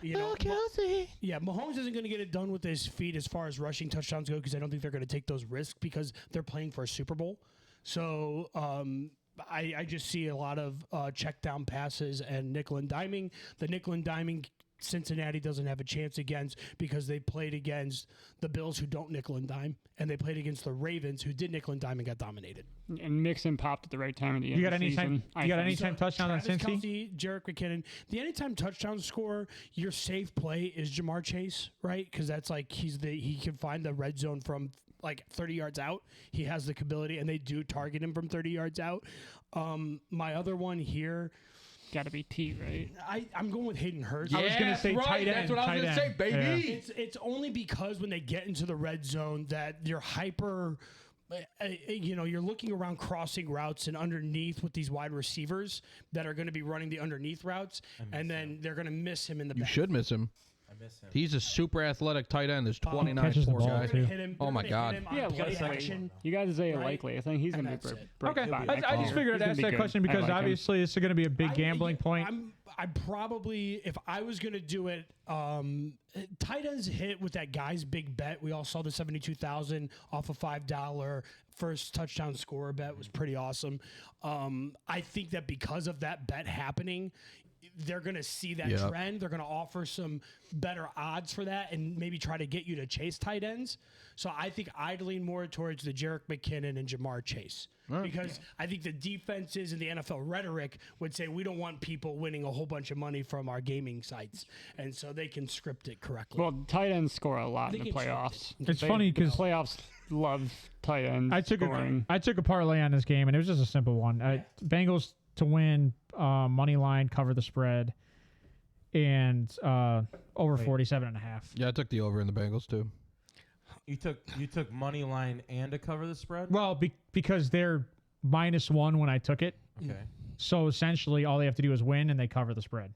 Kelce. Yeah, Mahomes isn't going to get it done with his feet as far as rushing touchdowns go because I don't think they're going to take those risks because they're playing for a Super Bowl. So, I just see a lot of check down passes and nickel and diming. The nickel and diming Cincinnati doesn't have a chance against because they played against the Bills who don't nickel and dime, and they played against the Ravens who did nickel and dime and got dominated. And Mixon popped at the right time of the You got end of the season. You got anytime touchdown on Travis Cincy? Kelce, Jerick McKinnon. The anytime touchdown scorer, your safe play is Jamar Chase, right? Because that's like he can find the red zone from like 30 yards out. He has the ability, and they do target him from 30 yards out. My other one here. Got to be T, right? I'm going with Hayden Hurst. I was going to say tight end. That's what I was going to say, baby. Yeah. It's only because when they get into the red zone that you're hyper. You're looking around crossing routes and underneath with these wide receivers that are going to be running the underneath routes, and then they're going to miss him in the back. You should miss him. I miss him. He's a super athletic tight end. There's 29 catches the poor ball, guy. too. Oh, my God. Yeah, you guys say Right? likely. I think he's going to that's be it. Okay, back I next just year. figured I'd He's ask gonna be that good. question I because like him. obviously it's going to be a big gambling point. I'd probably, if I was going to do it, tight ends hit with that guy's big bet. We all saw the $72,000 off a $5 first touchdown scorer bet was pretty awesome. I think that because of that bet happening, they're going to see that trend. They're going to offer some better odds for that and maybe try to get you to chase tight ends. So I think I'd lean more towards the Jerick McKinnon and Jamar Chase because I think the defenses and the NFL rhetoric would say we don't want people winning a whole bunch of money from our gaming sites, and so they can script it correctly. Well, tight ends score a lot in the it's playoffs. It's funny because playoffs love tight ends. I took scoring. a parlay on this game and it was just a simple one. Bengals to win, money line, cover the spread, and over 47.5. Yeah, I took the over in the Bengals, too. You took money line and to cover the spread. Well, because they're -1 when I took it. Okay. So essentially, all they have to do is win, and they cover the spread.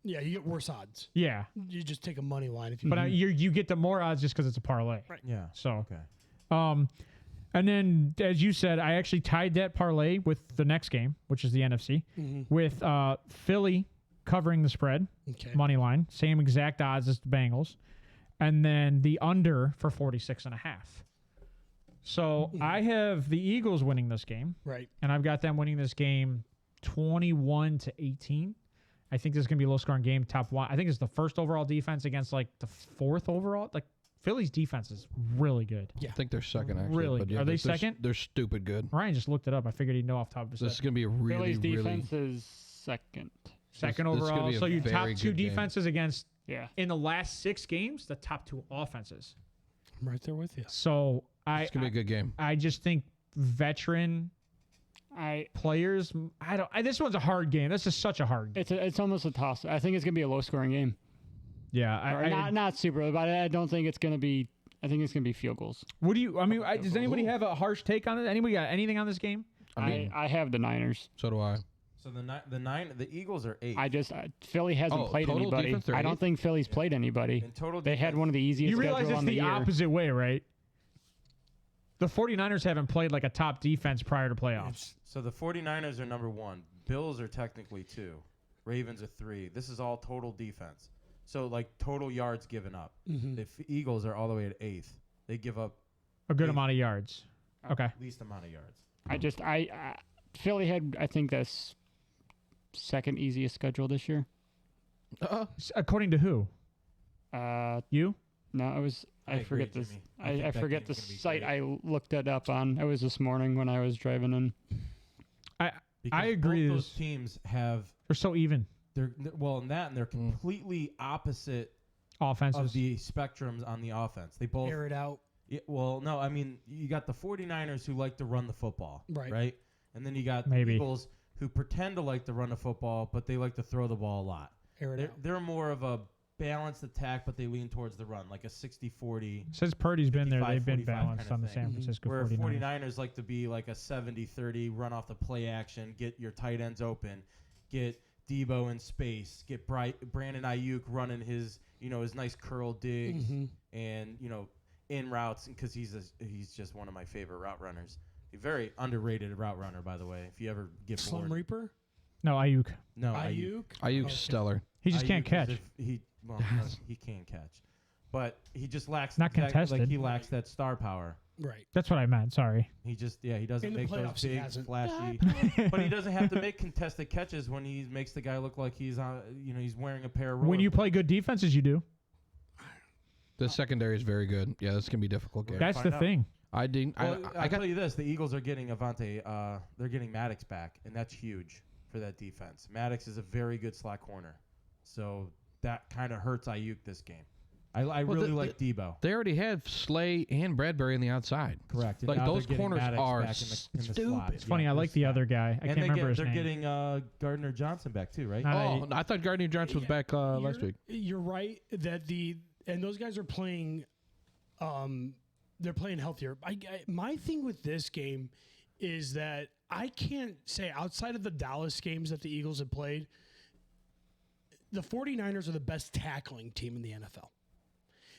Yeah, you get worse odds. Yeah, You just take a money line if you. but you get the more odds just because it's a parlay. Right. Yeah. So, Okay. and then as you said, I actually tied that parlay with the next game, which is the NFC, with Philly covering the spread, money line, same exact odds as the Bengals, and then the under for 46.5. So I have the Eagles winning this game, Right. and I've got them winning this game 21-18. I think this is going to be a low-scoring game, top one. I think it's the first overall defense against, like, the fourth overall. Like, Philly's defense is really good. I think they're second, actually. Really? But yeah, Are they they're second? They're stupid good. Ryan just looked it up. I figured he'd know off the top of his This is head. going to be a really, Philly's really... defense is second. Second this is gonna overall. be a So you top very two good game. defenses against, Yeah. in the last 6 games, the top 2 offenses. I'm right there with you. So It's going to be a good game. I just think veteran players. This one's a hard game. This is such a hard game. It's almost a toss. I think it's gonna be a low scoring game. Yeah, Not super, but I don't think it's gonna be. I think it's gonna be field goals. What do you? I mean, does anybody have a harsh take on it? Anybody got anything on this game? I have the Niners. So do I. So the Eagles are 8. Philly hasn't played total anybody. defense, they're I don't eighth? think Philly's played anybody. In total They had one of the easiest You realize schedules it's on the the year. opposite way, right? The 49ers haven't played like a top defense prior to playoffs. So the 49ers are number 1. Bills are technically 2. Ravens are 3. This is all total defense. So like total yards given up. The Eagles are all the way at 8th. They give up A good amount of yards. Okay. least amount of yards. Philly had, I think, the second easiest schedule this year. According to who? You? No, it was. I agree, forget this. Jimmy. I think I that forget the game's gonna be site great. I looked it up on. It was this morning when I was driving in. Because I agree. Both those teams have They're so even. they're completely opposite Offenses. of the spectrums on the offense. They both Air it out. Yeah, well, no, I mean, you got the 49ers who like to run the football, Right. And then you got Maybe. the Eagles who pretend to like to run the football, but they like to throw the ball a lot. Air it out. They're more of a balanced attack, but they lean towards the run, like a 60-40. Since Purdy's been there, they've been 55-45 balanced kind on of the thing. San Francisco Where 49ers. 49ers like to be like a 70-30, run off the play action, get your tight ends open, get Debo in space, get Brandon Ayuk running his nice curl digs and in routes, because he's just one of my favorite route runners. A very underrated route runner, by the way. If you ever get bored. Slim Reaper? No, Ayuk. No, Ayuk's stellar. He just can't Ayuk catch. He can catch, but he just lacks Not contested. Like he lacks that star power. Right. That's what I meant. Sorry. He doesn't In the make those playoffs, he big hasn't. flashy. But he doesn't have to make contested catches when he makes the guy look like he's he's wearing a pair of. When you play good defenses, you do. The secondary is very good. Yeah, this can be a difficult game. That's the out. thing. I didn't. Well, I tell you this: the Eagles are getting they're getting Maddox back, and that's huge for that defense. Maddox is a very good slot corner, so that kind of hurts Ayuk this game. I really like Debo. They already have Slay and Bradbury on the outside. Correct. And Like, now those they're getting corners Maddox are back in the stupid. slot. It's funny. Yeah, I like the they're other guy. I can't remember his they're name. getting Gardner Johnson back too, right? Not Oh, I thought Gardner Johnson was back last week. You're right that and those guys are playing. They're playing healthier. My thing with this game is that I can't say outside of the Dallas games that the Eagles have played, the 49ers are the best tackling team in the NFL.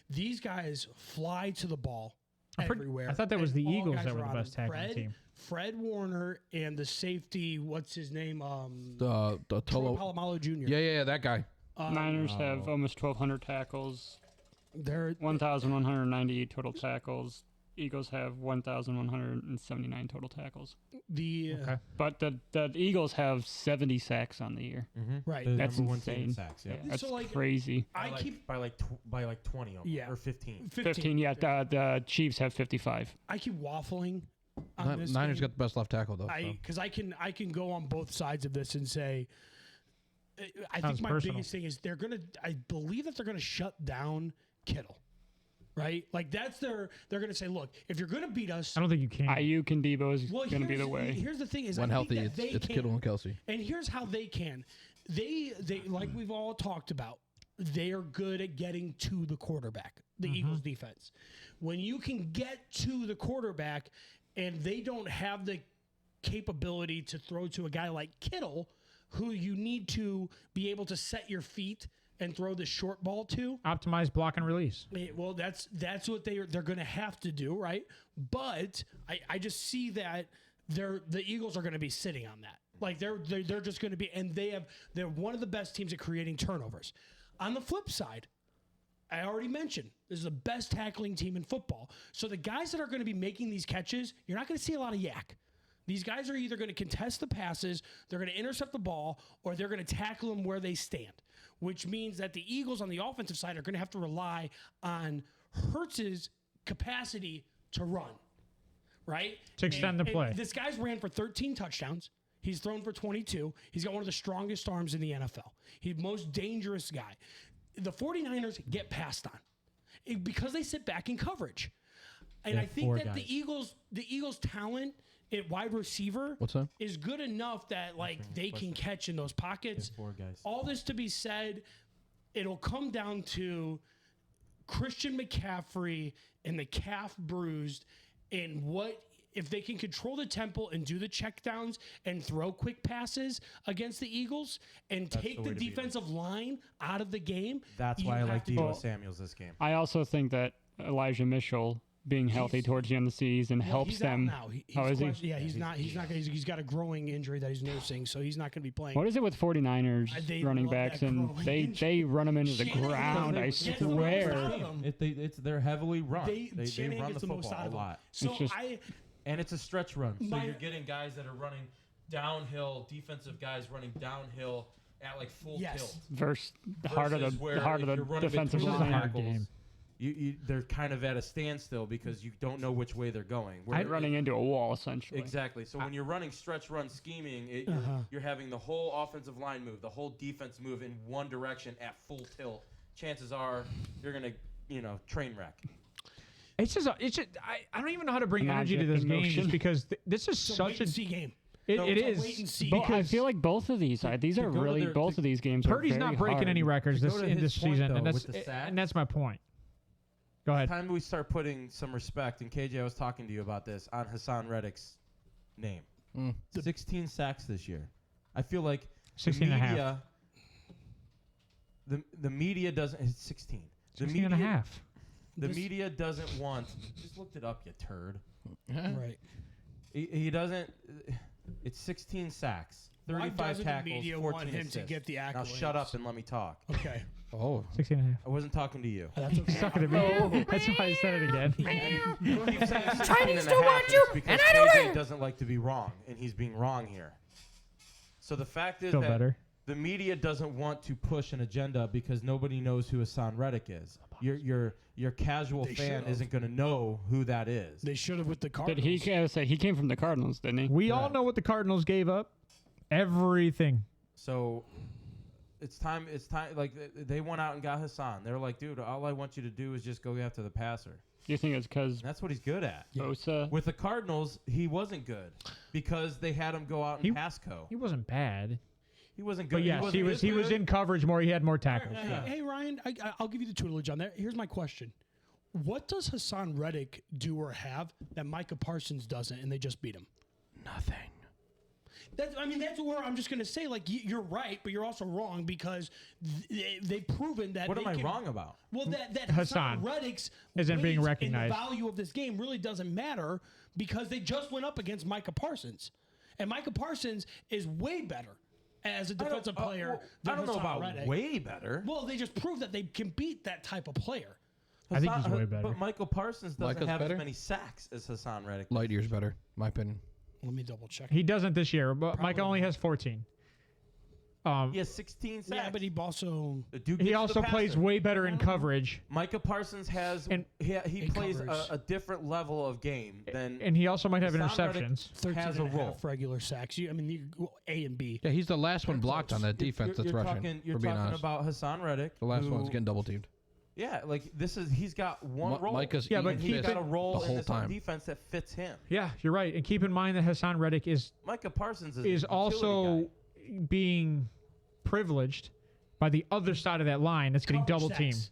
These guys fly to the ball everywhere. I thought that was and the all Eagles guys that were are the on best them. tackling team. Fred Warner and the safety, what's his name? The Troy Tolo. Polamalu Jr. Yeah, that guy. Niners have almost 1,200 tackles, They're 1,198 total tackles. Eagles have 1,179 total tackles. Okay. But the Eagles have 70 sacks on the year. right. The That's number one team in insane. sacks. Yeah. Yeah, that's So, like, crazy. I keep by like 20 or 15. 15, yeah. The Chiefs have 55. I keep waffling on this Niners game. got the best left tackle though. So. Because I can go on both sides of this and say, I Sounds think my personal. biggest thing is I believe that they're gonna shut down Kittle, right? Like they're gonna say, look, if you're gonna beat us, I don't think you can. Ayuk and Debo is well, going to be the way. Here's the thing: is When I think healthy, that they it's can. Kittle and Kelsey. And here's how they can. They like we've all talked about. They are good at getting to the quarterback. The Eagles defense. When you can get to the quarterback, and they don't have the capability to throw to a guy like Kittle, who you need to be able to set your feet and throw the short ball to. Optimize block and release. Well, that's what they're going to have to do, right? But I just see that the Eagles are going to be sitting on that. Like they're just going to be, and they're one of the best teams at creating turnovers. On the flip side, I already mentioned this is the best tackling team in football. So the guys that are going to be making these catches, you're not going to see a lot of yak. These guys are either going to contest the passes, they're going to intercept the ball, or they're going to tackle them where they stand, which means that the Eagles on the offensive side are going to have to rely on Hurts's capacity to run, right? To extend the play. This guy's ran for 13 touchdowns. He's thrown for 22. He's got one of the strongest arms in the NFL. He's the most dangerous guy. The 49ers get passed on because they sit back in coverage. And I think that the Eagles' talent at wide receiver What's that? is good enough that they can catch in those pockets. Four guys. All this to be said, it'll come down to Christian McCaffrey and the calf bruised, and what if they can control the tempo and do the checkdowns and throw quick passes against the Eagles and take the defensive line out of the game. That's why I like Debo Samuels this game. I also think that Elijah Mitchell being healthy towards the end of the season helps he's them. Out now. Oh, is he? Yeah, he's not. He's got a growing injury that he's nursing, so he's not going to be playing. What is it with 49ers They running love backs that and growing they run them into the Shanahan ground? I gets the most swear. out of them. They're heavily run. They Shanahan run gets the the most football out a of them. lot. So It's just- And it's a stretch run. So My- you're getting guys that are running downhill, defensive guys running downhill at like full tilt. Versus the heart of Versus where the if you're running defensive between line. tackles, game. they're kind of at a standstill because you don't know which way they're going. They're running into a wall essentially. Exactly. So when you're running stretch run scheming, you're having the whole offensive line move, the whole defense move in one direction at full tilt. Chances are you're gonna, train wreck. It's just I don't even know how to bring energy to Magic this in game motion. just because this is It's a such wait a and see game. It Wait and is. see. I feel like both of these to are go to really their- both of these games. Purdy's are very not breaking hard. any records To this go to in his this point, season, though, and with the sacks- that's my point. Go ahead. Time we start putting some respect, and KJ, I was talking to you about this, on Hassan Reddick's name. 16 sacks this year. I feel like 16 and a half. media, the media doesn't. It's 16. 16 and a half. The media doesn't want. Just looked it up, you turd. Right. He doesn't. It's 16 sacks, Why 35 doesn't the tackles, media 14 want him to assists. get the Now accolades? shut up and let me talk. Okay. Oh, 16 and a half. I wasn't talking to you. That's okay. Suck it at me. That's why I said it again. Chinese don't want you, and I don't KJ know. doesn't like to be wrong, and he's being wrong here. So the fact is Feel that better. the media doesn't want to push an agenda because nobody knows who Hassan Reddick is. Your casual They fan should've. isn't going to know who that is. They should have with the Did Cardinals. he came from the Cardinals, didn't he? We all know what the Cardinals gave up. Everything. So it's time. Like they went out and got Hassan. They're like, dude, all I want you to do is just go after the passer. Do you think it's because And that's what he's good at. Bosa? With the Cardinals, he wasn't good because they had him go out and pass co. He wasn't bad. He wasn't good. But yes, he was in coverage more. He had more tackles. Yeah. Hey, Ryan, I'll give you the tutelage on that. Here's my question. What does Hassan Reddick do or have that Micah Parsons doesn't, and they just beat him? nothing. That's where I'm just going to say, like, you're right, but you're also wrong because they've proven that. What they am I can- wrong about? Well, that Hassan Hassan Reddick's isn't being weight recognized. And the value of this game really doesn't matter because they just went up against Micah Parsons, and Micah Parsons is way better as a defensive player. I don't know Hassan about Reddick. way better. Well, they just proved that they can beat that type of player. I think he's way better. But Michael Parsons doesn't Micah's have better? as many sacks as Hassan Reddick. Light years better, my opinion. Let me double check. He doesn't this year, but Micah only has 14. He has 16 sacks. Yeah, but he also The dude He gets also the plays passer. way better in coverage, Micah Parsons has And- he in plays coverage. a different level of game than and he also might have Hassan Reddick interceptions. 13 has a and a role. half regular sacks. A and B. Yeah, he's the last one blocked on that You're- defense that's you're rushing. Talking, you're for being talking honest, about Hassan Reddick. the last who- one's getting double teamed. Yeah, like he's got one role. Micah's Yeah, but and eating he's fish got a role the in whole this time. defense that fits him. Yeah, you're right. And keep in mind that Hassan Reddick is Micah Parsons is a utility also guy. being privileged by the other side of that line that's getting Coverage double teamed. sacks.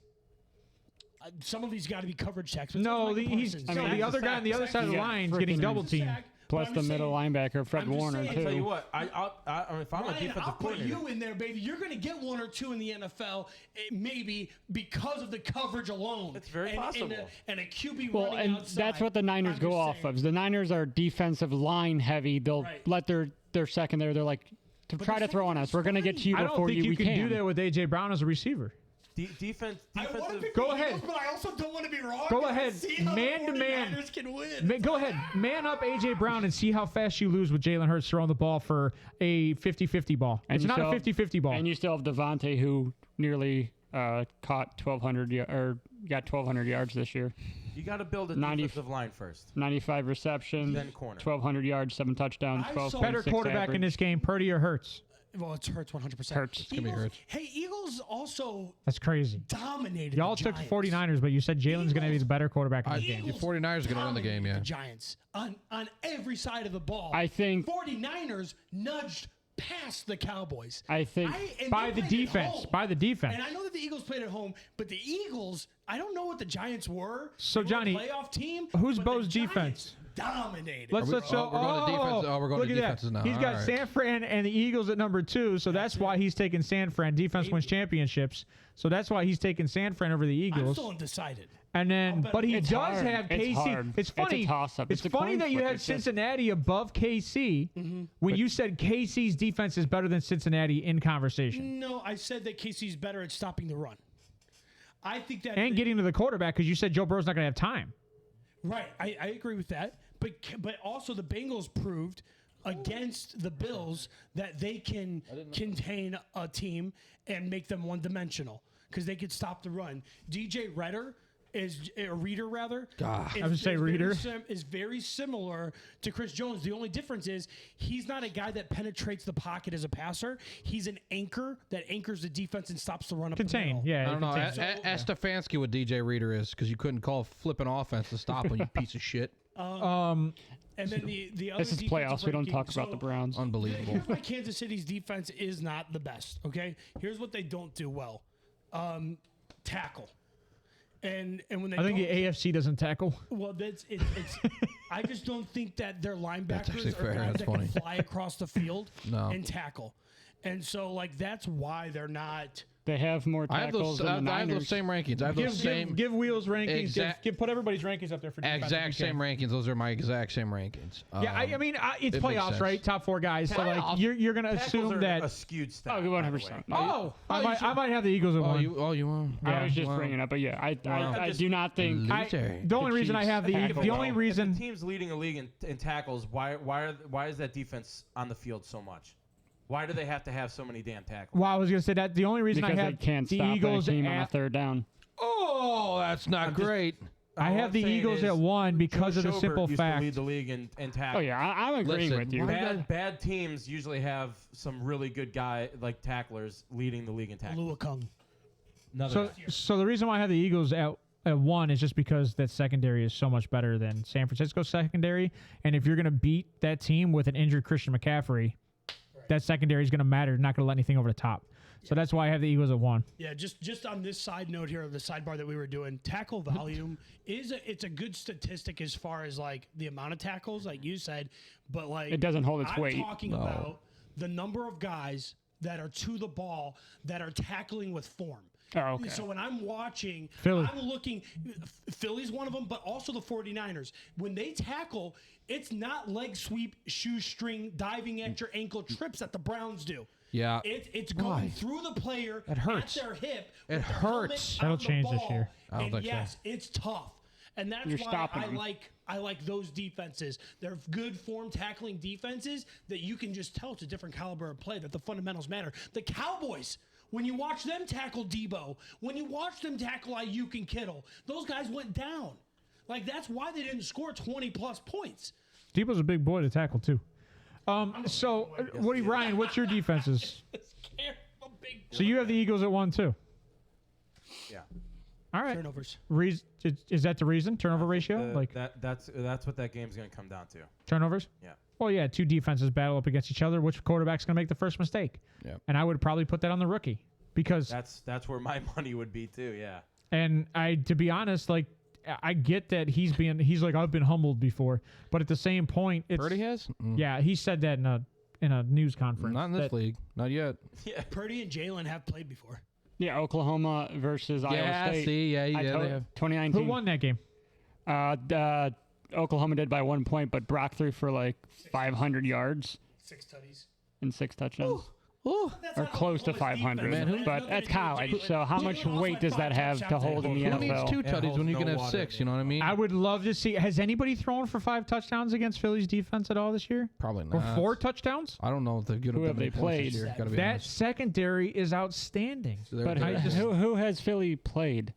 Some of these got to be coverage sacks. but No, so the, Micah he's Parsons. no, mean, the he's other a guy on the other side of the Yeah, line is getting freaking double He's a teamed. sack, Plus but the I'm just middle saying- linebacker, Fred I'm just Warner, saying- too. Tell you what, if I'm a Ryan, defensive I'll put coordinator, you in there, baby. You're going to get one or two in the NFL, maybe because of the coverage alone. It's very and, possible. And a QB Well, running and outside. that's what the Niners I'm go just off saying. of. The Niners are defensive line heavy. They'll Right. let their secondary. They're like to try to that's throw on us. We're gonna get to you I don't before think you we can do that with AJ Brown as a receiver. defensive. I want to pick Go the ahead. Eagles, but I also don't want to be wrong. Go and I ahead. see how the Man to man. 49ers can win. Go ahead, man up AJ Brown and see how fast you lose with Jalen Hurts throwing the ball for a 50-50 ball. And It's you not a still- 50-50 ball. And you still have Devontae, who nearly caught 1,200 or got 1,200 yards this year. You got to build a 90 defensive line first. 95 receptions, Then corner. 1,200 yards, 7 touchdowns, I 12. saw- Better quarterback in this game, Purdy or Hurts. Well, it's Hurts 100%. Hurts. It's gonna be Eagles- Hurts. Hey, Eagles also That's crazy. dominated Y'all the took Giants. 49ers, but you said Jalen's going to be the better quarterback in this game. Eagles 49ers are gonna win the game, dominated yeah. The Giants on every side of the ball. I think- 49ers nudged past the Cowboys. I think and By they the played at defense. home. By the defense. And I know that the Eagles played at home, but the Eagles, I don't know what the Giants were. So, They were Johnny, a playoff team. who's but Bo's the Giants defense? Dominated. Let's we- show. oh, we're going to defense. Oh, we're going look to at that. defenses now. He's got All right. San Fran and the Eagles at number 2, so that's why he's taking San Fran. Defense wins championships, so that's why he's taking San Fran over the I'm Eagles. still undecided. And then, bet but he It's does hard. have It's KC. hard. It's It's a funny. toss-up. It's It's a funny coin that you flip. have It's just- Cincinnati above KC when you said KC's defense is better than Cincinnati in conversation No, I said that KC's better at stopping the run. I think that and getting to the quarterback because you said Joe Burrow's not going to have time. right. I agree with that. But also the Bengals proved against the Bills that they can contain a team and make them one-dimensional because they could stop the run. DJ Reader is I would say Reader. is very similar to Chris Jones. The only difference is he's not a guy that penetrates the pocket as a passer. He's an anchor that anchors the defense and stops the run up the Contain, middle. yeah. I don't know. contain. Ask Stefanski what DJ Reader is because you couldn't call flipping offense to stop him, you piece of shit. And And then the other This is defensive playoffs. We don't ranking. talk about the Browns. Unbelievable. Here's why Kansas City's defense is not the best. Okay, here's what they don't do well: tackle. And when they I think don't, the AFC doesn't tackle. well, it's I just don't think that their linebackers actually are fair. guys That's that funny. can fly across the field No. and tackle. And so like that's why they're not. They have more I have tackles those. than the I have those Niners. same rankings. I have those same. Give Wheels rankings. Exact- Put everybody's rankings up there for defense if Exact you same can. rankings. Those are my exact same rankings. Yeah, I mean, it's it makes playoffs, sense. right? Top 4 guys. So like Playoffs? you're gonna Tackles assume are that. a skewed stat. Oh, by the 100%. way. I might have the Eagles at Oh, 1. you want? I was Yeah. just bringing it up, but yeah, I just- do not think. Loser. The only reason I have the Chiefs the only tackle. reason If the team's leading the league in tackles, why is that defense on the field so much? Why do they have to have so many damn tackles? well, I was gonna say that the only reason Because I they have can't the stop Eagles that team on a at third down. Oh, that's not I'm just- great. I All have I'm the saying Eagles is at 1 because Joe of the Schobert simple used fact. to lead the league in Oh tackles. yeah, I'm agreeing Listen, with you. Bad teams usually have some really good like tacklers leading the league in tackles. Lua Kung. So the reason why I have the Eagles at 1 is just because that secondary is so much better than San Francisco's secondary. And if you're going to beat that team with an injured Christian McCaffrey, that secondary is going to matter. Not going to let anything over the top. So that's why I have the Eagles at 1. Yeah, just on this side note here, the sidebar that we were doing, tackle volume it's a good statistic as far as like the amount of tackles, like you said, but like It doesn't hold its I'm weight. talking about the number of guys that are to the ball that are tackling with form. Oh, okay. So when I'm watching, Philly. I'm looking, Philly's one of them, but also the 49ers. When they tackle, it's not leg sweep, shoestring, diving at your ankle trips that the Browns do. Yeah. It's going through the player That hurts. at their hip. It with the helmet hurts. on That'll the change this ball, year. I don't And think so. yes, it's tough. And that's You're why stopping I them. like those defenses. They're good form tackling defenses that you can just tell it's a different caliber of play, that the fundamentals matter. The Cowboys, when you watch them tackle Debo, when you watch them tackle Ayuk and Kittle, those guys went down. Like, that's why they didn't score 20-plus points. Debo's a big boy to tackle, too. So, Ryan, what's your defenses? So you have the Eagles at 1, too. Yeah. All right. Turnovers. Is that the reason? Turnover ratio? That's what that game's going to come down to. Turnovers? Yeah. Well, yeah, 2 defenses battle up against each other. Which quarterback's going to make the first mistake? Yeah. And I would probably put that on the rookie because That's where my money would be too. Yeah. and to be honest, like I get that he's like I've been humbled before, but at the same point, it's Purdy has? yeah, he said that in a news conference. Not in this that- league. Not yet. Purdy and Jalen have played before. Yeah, Oklahoma versus Iowa Yeah, State. see, yeah, I they told- have. 2019. Who won that game? Oklahoma did by 1 point, but Brock threw for like 500 yards 6 tutties. and 6 touchdowns. Oh, Or close to 500. Man, who- But that's college, so how much weight does that have to hold in the who needs NFL? 2 It tutties holds when you no can have water 6? in You know what I mean? I would love to see. Has anybody thrown for 5 touchdowns against Philly's defense at all this year? Probably Or not. 4 touchdowns? I don't know if they're good Who at have they played? Year, gotta be That honest. secondary is outstanding. They're But good. who has Philly played?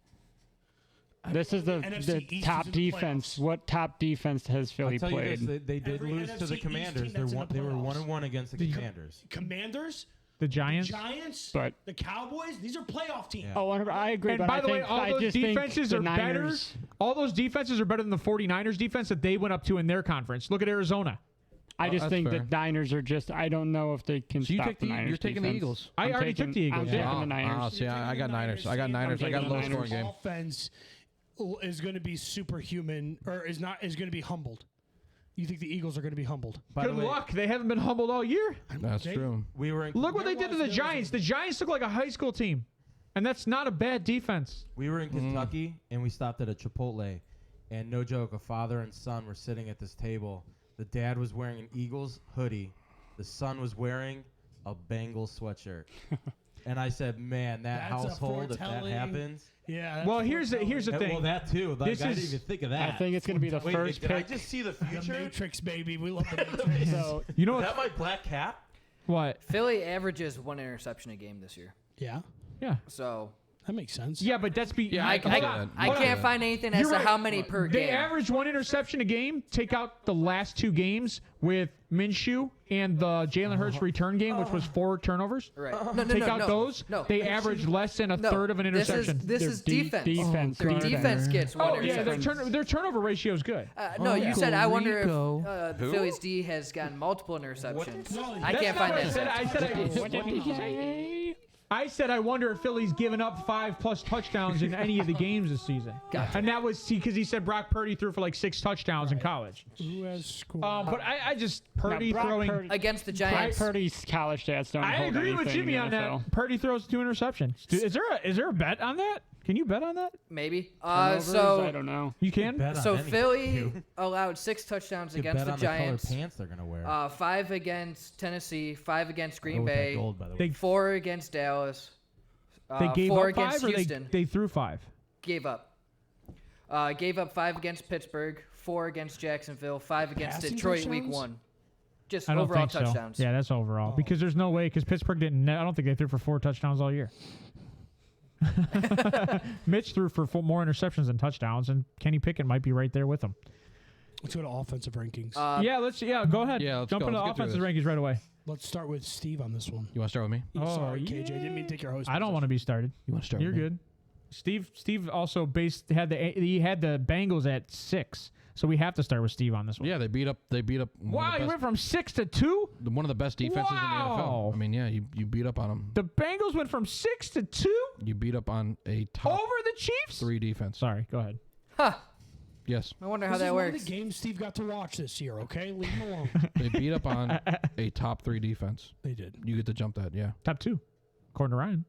This is the NFC East top is in the defense. playoffs. What top defense has I'll Philly tell you played? this: they did Every lose to NFC the East Commanders. team that's in the They were playoffs. 1-1 against the Commanders. Commanders, The Giants. Giants, But- the Cowboys, these are playoff teams. Yeah. Oh, I agree. And but by I the way, think, all I those just think defenses the are better. Niners, All those defenses are better than the 49ers defense that they went up to in their conference. Look at Arizona. I just that's think fair. the Niners are just. I don't know if they can So you stop take the the, Niners. you're taking the defense. Eagles. I I'm already taking- took the Eagles. I'm yeah. taking the Niners. See, I got Niners. I got Niners. I got taking low the scoring game. Offense is going to be superhuman, or is going to be humbled. You think the Eagles are going to be humbled? By Good the way, luck. They haven't been humbled all year. That's true. we were in, Look what they did to the Giants. The Giants look like a high school team. And that's not a bad defense. We were in Kentucky and we stopped at a Chipotle, and no joke, a father and son were sitting at this table. The dad was wearing an Eagles hoodie. The son was wearing a Bengals sweatshirt. And I said, man, that That's a household, if that foretelling- happens. Yeah. Well, here's the thing. Well, that too. Like, This I didn't is- even think of that. I think it's going to be the Wait, first did I pick. just see the the future? Matrix, baby. We love the Matrix. So You know Is what? that my black cap? What? Philly averages 1 interception a game this year. Yeah, Yeah. So that makes sense. Yeah, but that's Yeah, I, can I, see that. I Hold on. can't find anything as You're to right. how many per They game. average 1 interception a game. Take out the last 2 games with Minshew and the Jalen Hurts return game, which was 4 turnovers. Right. Take out those. No. They average less than a third of an interception. This is defense. Defense. Their defense gets one interception. their turnover ratio is good. No, you said I wonder if the Phillies D has gotten multiple interceptions. I can't find that. I said I wonder if Philly's given up 5+ touchdowns in any of the games this season. Gotcha. And that was because he said Brock Purdy threw for like 6 touchdowns in college. Who has scored? But I just Purdy throwing Against the Brock Giants. Purdy's college stats don't I hold agree with anything Jimmy in on the NFL. that. Purdy throws 2 interceptions. Is there a bet on that? Can you bet on that? Maybe. Turnovers? I don't know. You can. Bet on So anything. Philly allowed 6 touchdowns You could against bet the on Giants. The color pants they're gonna wear. 5 against Tennessee. 5 against Go Green with that Bay. gold, by the way. They 4 against Dallas. they gave 4 up against 5 or Houston. they threw 5. Gave up. Gave up 5 against Pittsburgh. 4 against Jacksonville. 5 against Passing Detroit Week touchdowns? 1. Just I don't overall think so. touchdowns. Yeah, that's overall because there's no way because Pittsburgh didn't. I don't think they threw for 4 touchdowns all year. Mitch threw for more interceptions than touchdowns, and Kenny Pickett might be right there with him. Let's go to offensive rankings. Go ahead. Yeah, let's Jump go. into Let's get through offensive rankings right away. Let's start with Steve on this one. You want to start with me? Sorry, yeah. KJ. Didn't mean to take your host. I don't want to be started. You want to start You're with me? good. Steve also had the Bengals at 6, so we have to start with Steve on this one. Yeah, they beat up. Wow, you went from 6 to 2. One of the best defenses in the Wow. NFL. I mean, yeah, you beat up on them. The Bengals went from 6 to 2 You beat up on a top over the Chiefs. 3 defense. Sorry, go ahead. Huh. Yes, I wonder how This that is one works. of the games Steve got to watch this year. Okay, leave him alone. they beat up on a top 3 defense. They did. You get to jump that, yeah, Top 2, according to Ryan.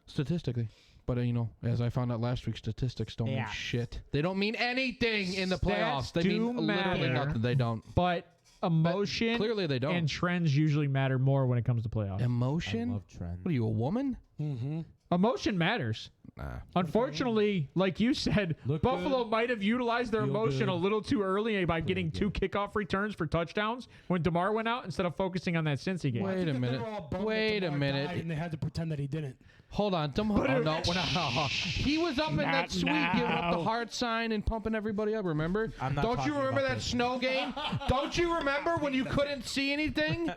statistically. But as I found out last week, statistics don't mean shit. They don't mean anything in the playoffs. They mean literally matter. nothing. They don't. But emotion Clearly, they don't. and trends usually matter more when it comes to playoffs. I Emotion? love trend. What are you, a woman? Mm-hmm. Emotion matters. Nah. Unfortunately, like you said, Look Buffalo good. might have utilized their Feel emotion good. a little too early by getting good. 2 kickoff returns for touchdowns when DeMar went out instead of focusing on that Cincy game. Wait a minute. Wait a minute. And they had to pretend that he didn't. Hold on. He was up in that Not suite giving up the now. heart sign and pumping everybody up, remember? I'm not Don't you talking remember about that this. snow game? Don't you remember when you couldn't see anything?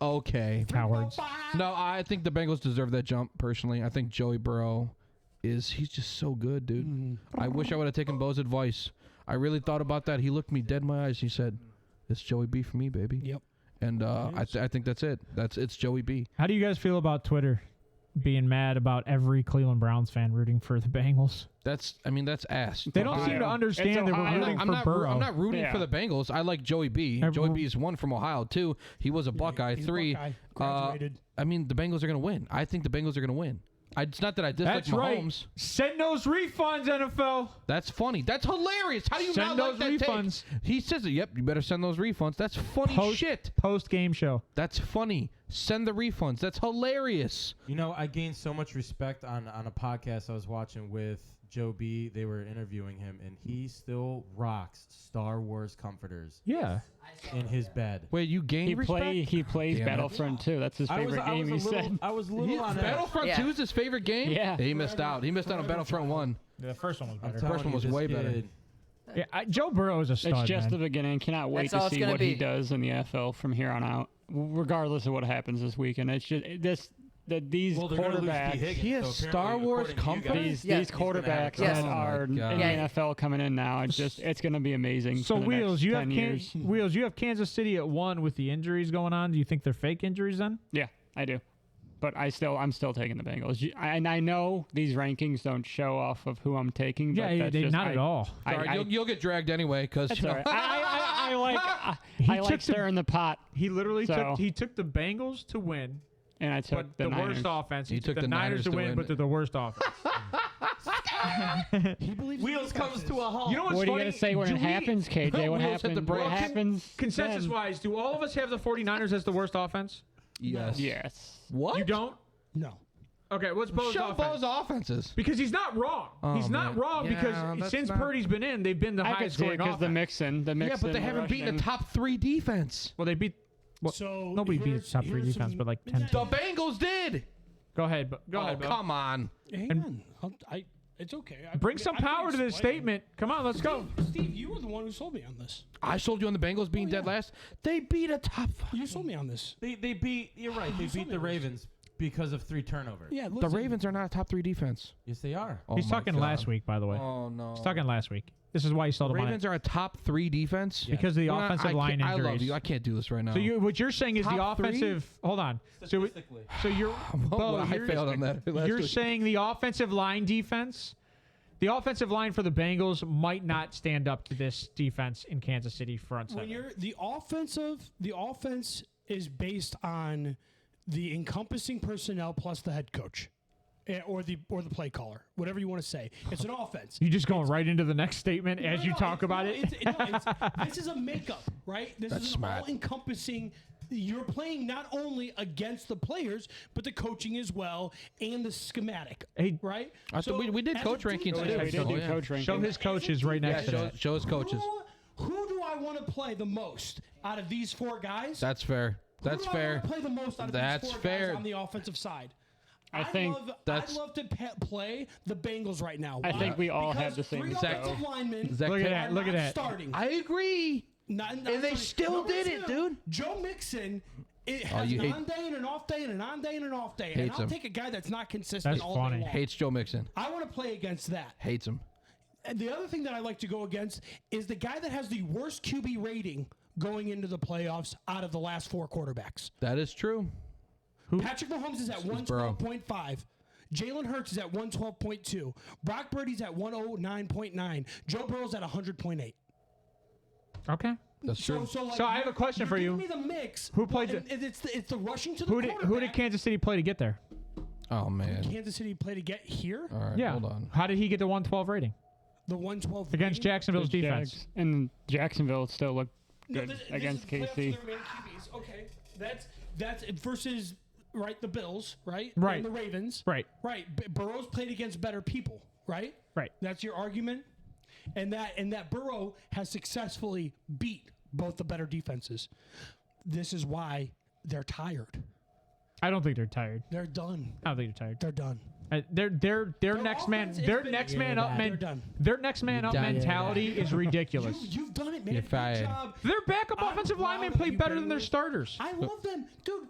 Okay. Cowards. No, I think the Bengals deserve that jump, personally. I think Joey Burrow he's just so good, dude. I wish I would have taken Bo's advice. I really thought about that. He looked me dead in my eyes. He said, "It's Joey B for me, baby." Yep. And I think that's it. It's Joey B. How do you guys feel about Twitter being mad about every Cleveland Browns fan rooting for the Bengals? That's ass. They don't seem to understand that we're Ohio. rooting for Burrow. I'm not rooting Yeah. for the Bengals. I like Joey B. Joey B is 1 from Ohio. 2, he was a Buckeye. He's a 3, Buckeye. Graduated. I mean, the Bengals are going to win. I think the Bengals are going to win. It's not that I dislike That's right. Mahomes. Send those refunds, NFL. That's funny. That's hilarious. How do you Send not like those that refunds. take? He says it. Yep, you better send those refunds. That's funny shit. Post game show. That's funny. Send the refunds. That's hilarious. I gained so much respect on a podcast I was watching with Joe B. They were interviewing him, and he still rocks Star Wars comforters Yeah. in his bed. Wait, you gained respect? He plays Damn it. Battlefront 2. That's his favorite game. He said. I was a little on that. Battlefront Yeah. 2 is his favorite game? Yeah. He missed out. He missed out on Battlefront 1. The first one was I'm better. telling First one you, was this way better. kid- Yeah, Joe Burrow is a stud, It's just man. the beginning. Cannot wait That's all to it's see gonna what he be. does in the NFL from here on out, regardless of what happens this weekend. It's just these Well, they're gonna lose T. quarterbacks. Higgins, He has so Star apparently, Wars according to you comfort? guys, These Yeah. these he's gonna have quarterbacks a that Yes. problem. are in the God. Yeah. NFL coming in now. It's going to be amazing. So for the Wheels, next you 10 have years. Wheels, you have Kansas City at 1 with the injuries going on. Do you think they're fake injuries then? Yeah, I do. But I'm still taking the Bengals. And I know these rankings don't show off of who I'm taking. But that's they just, not at all. Sorry, you'll get dragged anyway because That's all right. I like took the- stirring the pot, He literally So- took the Bengals to win, and I took but the the Niners. worst offense. He took the Niners to win, but they're the worst offense. He believes Wheels comes to a halt. You know what's What are you funny? going to say when Do it we- happens, KJ? What Wheels hit the happens? brakes. What happens? Consensus-wise, do all of us have the 49ers as the worst offense? Yes. then? Yes. What? You don't? No. Okay, what's Bo's Show offense? Bo's offenses. Because he's not wrong. Oh, he's not man. wrong Yeah, because that's since not- Purdy's been in, they've been the I could highest see it scoring because offense. the mixon. Yeah, but they haven't beaten the rushing. top 3 defense. Well, they beat. Well, So nobody beat here's- the top 3 here's defense, some- but like 10. The Bengals did. Go ahead, Bo. Go Oh, ahead, Bo. come on. Hang on. It's okay. Bring some power to this statement. Come on, let's go. Steve, you were the one who sold me on this. I sold you on the Bengals being dead last. They beat a top 5. You sold me on this. They beat. You're right. They beat the Ravens because of 3 turnovers. Yeah, The Ravens are not a top 3 defense. Yes, they are. Oh He's my talking God. last week, by the way. Oh, no. He's talking last week. This is why he sold The him on Ravens it. are a top 3 defense? Because of the offensive line I injuries. love you. I can't do this right now. So what you're saying is the Top 3? offensive. Hold on. So you're. Bo, I failed on that. You're saying the offensive line defense, the offensive line for the Bengals might not stand up to this defense in Kansas City front seven. When you're the offense is based on the encompassing personnel plus the head coach, or the play caller, whatever you want to say. It's an offense. You just going right into the next statement as you talk about it. This is a makeup, right? This is an all-encompassing. You're playing not only against the players, but the coaching as well and the schematic, right? We did as coach a rankings defense- too. we did do coach rankings. Show his coaches right next to that. Show his coaches. Who do I want to play the most out of these 4 guys? That's fair. That's Who do I fair. want to play the most out of That's these 4 fair. guys on the offensive side? I think I'd love to play the Bengals right now. I Why? think we all have Because the same 3 goal. offensive linemen Zach Look at Taylor. that. Look at not that. starting. I agree. Not And they starting. still Number did it, 2, dude. Joe Mixon. It has you an hate- on day and an off day and an on day and an off day. And Hates I'll him. take a guy that's not consistent That's all funny. day long. Hates Joe Mixon. I want to play against that. Hates him. And the other thing that I like to go against is the guy that has the worst QB rating going into the playoffs out of the last 4 quarterbacks. That is true. Patrick Mahomes is at Burrow. 112.5. Jalen Hurts is at 112.2. Brock Purdy's at 109.9. Joe Burrow's at 100.8. Okay. That's true. So I have a question for you. Give me the mix. Who played and it's the rushing to the Who did quarterback. Kansas City play to get there? Oh, man. Kansas City play to get here? All right, Yeah. hold on. How did he get the 112 rating The 112 against rating? Jacksonville's defense? And Jacksonville still looked No, good this against is playoffs for KC. the remaining QBs. Okay, that's versus the Bills, right? Right. And the Ravens, Right. right. Burrow's played against better people, right? Right. That's your argument, and that Burrow has successfully beat both the better defenses. This is why they're tired. I don't think they're tired. They're done. I don't think they're tired. They're done. Their next man offense is their big. next Yeah, man up they're men done. their next man up done. mentality is ridiculous. You've done it, man. You're Good fired. job. Their backup I'm offensive proud linemen of play you, better than their Bengals. starters. I love them, dude.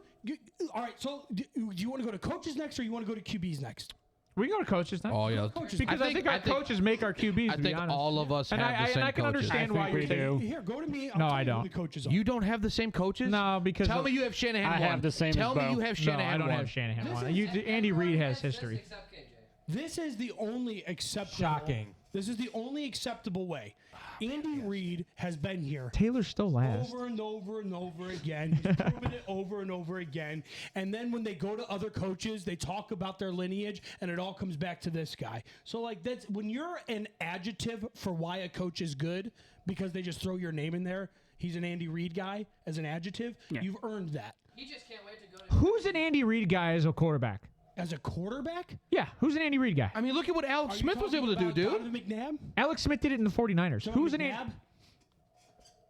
All right, so do you want to go to coaches next, or you want to go to QBs next? We can go to coaches now. Oh, yeah. Because I think our coaches make our QBs. I to be think honest. all of us And have I- the same I can coaches. understand I why think you're we taking. do. Here, go to me. I'll No, tell I you who don't. The coaches are. You don't have the same coaches? No, because Tell me you have Shanahan I one. have the same Tell as me Bo. you have no, Shanahan I don't one. have Shanahan This one. is- Andy Reid has history. Except KJ. This is the only acceptable. Shocking. This is the only acceptable way. Andy Reid has been here Taylor still last. over and over and over again. He's proven it over and over again. And then when they go to other coaches, they talk about their lineage, and it all comes back to this guy. So like that's when you're an adjective for why a coach is good because they just throw your name in there. He's an Andy Reid guy as an adjective. You've earned that. He just can't wait to go to. Who's an Andy Reid guy as a quarterback? As a quarterback, Yeah, who's an Andy Reid guy? I mean, look at what Alex Are you Smith was talking able to do, about dude. Donovan McNabb? Alex Smith did it in the 49ers. Who's an McNabb?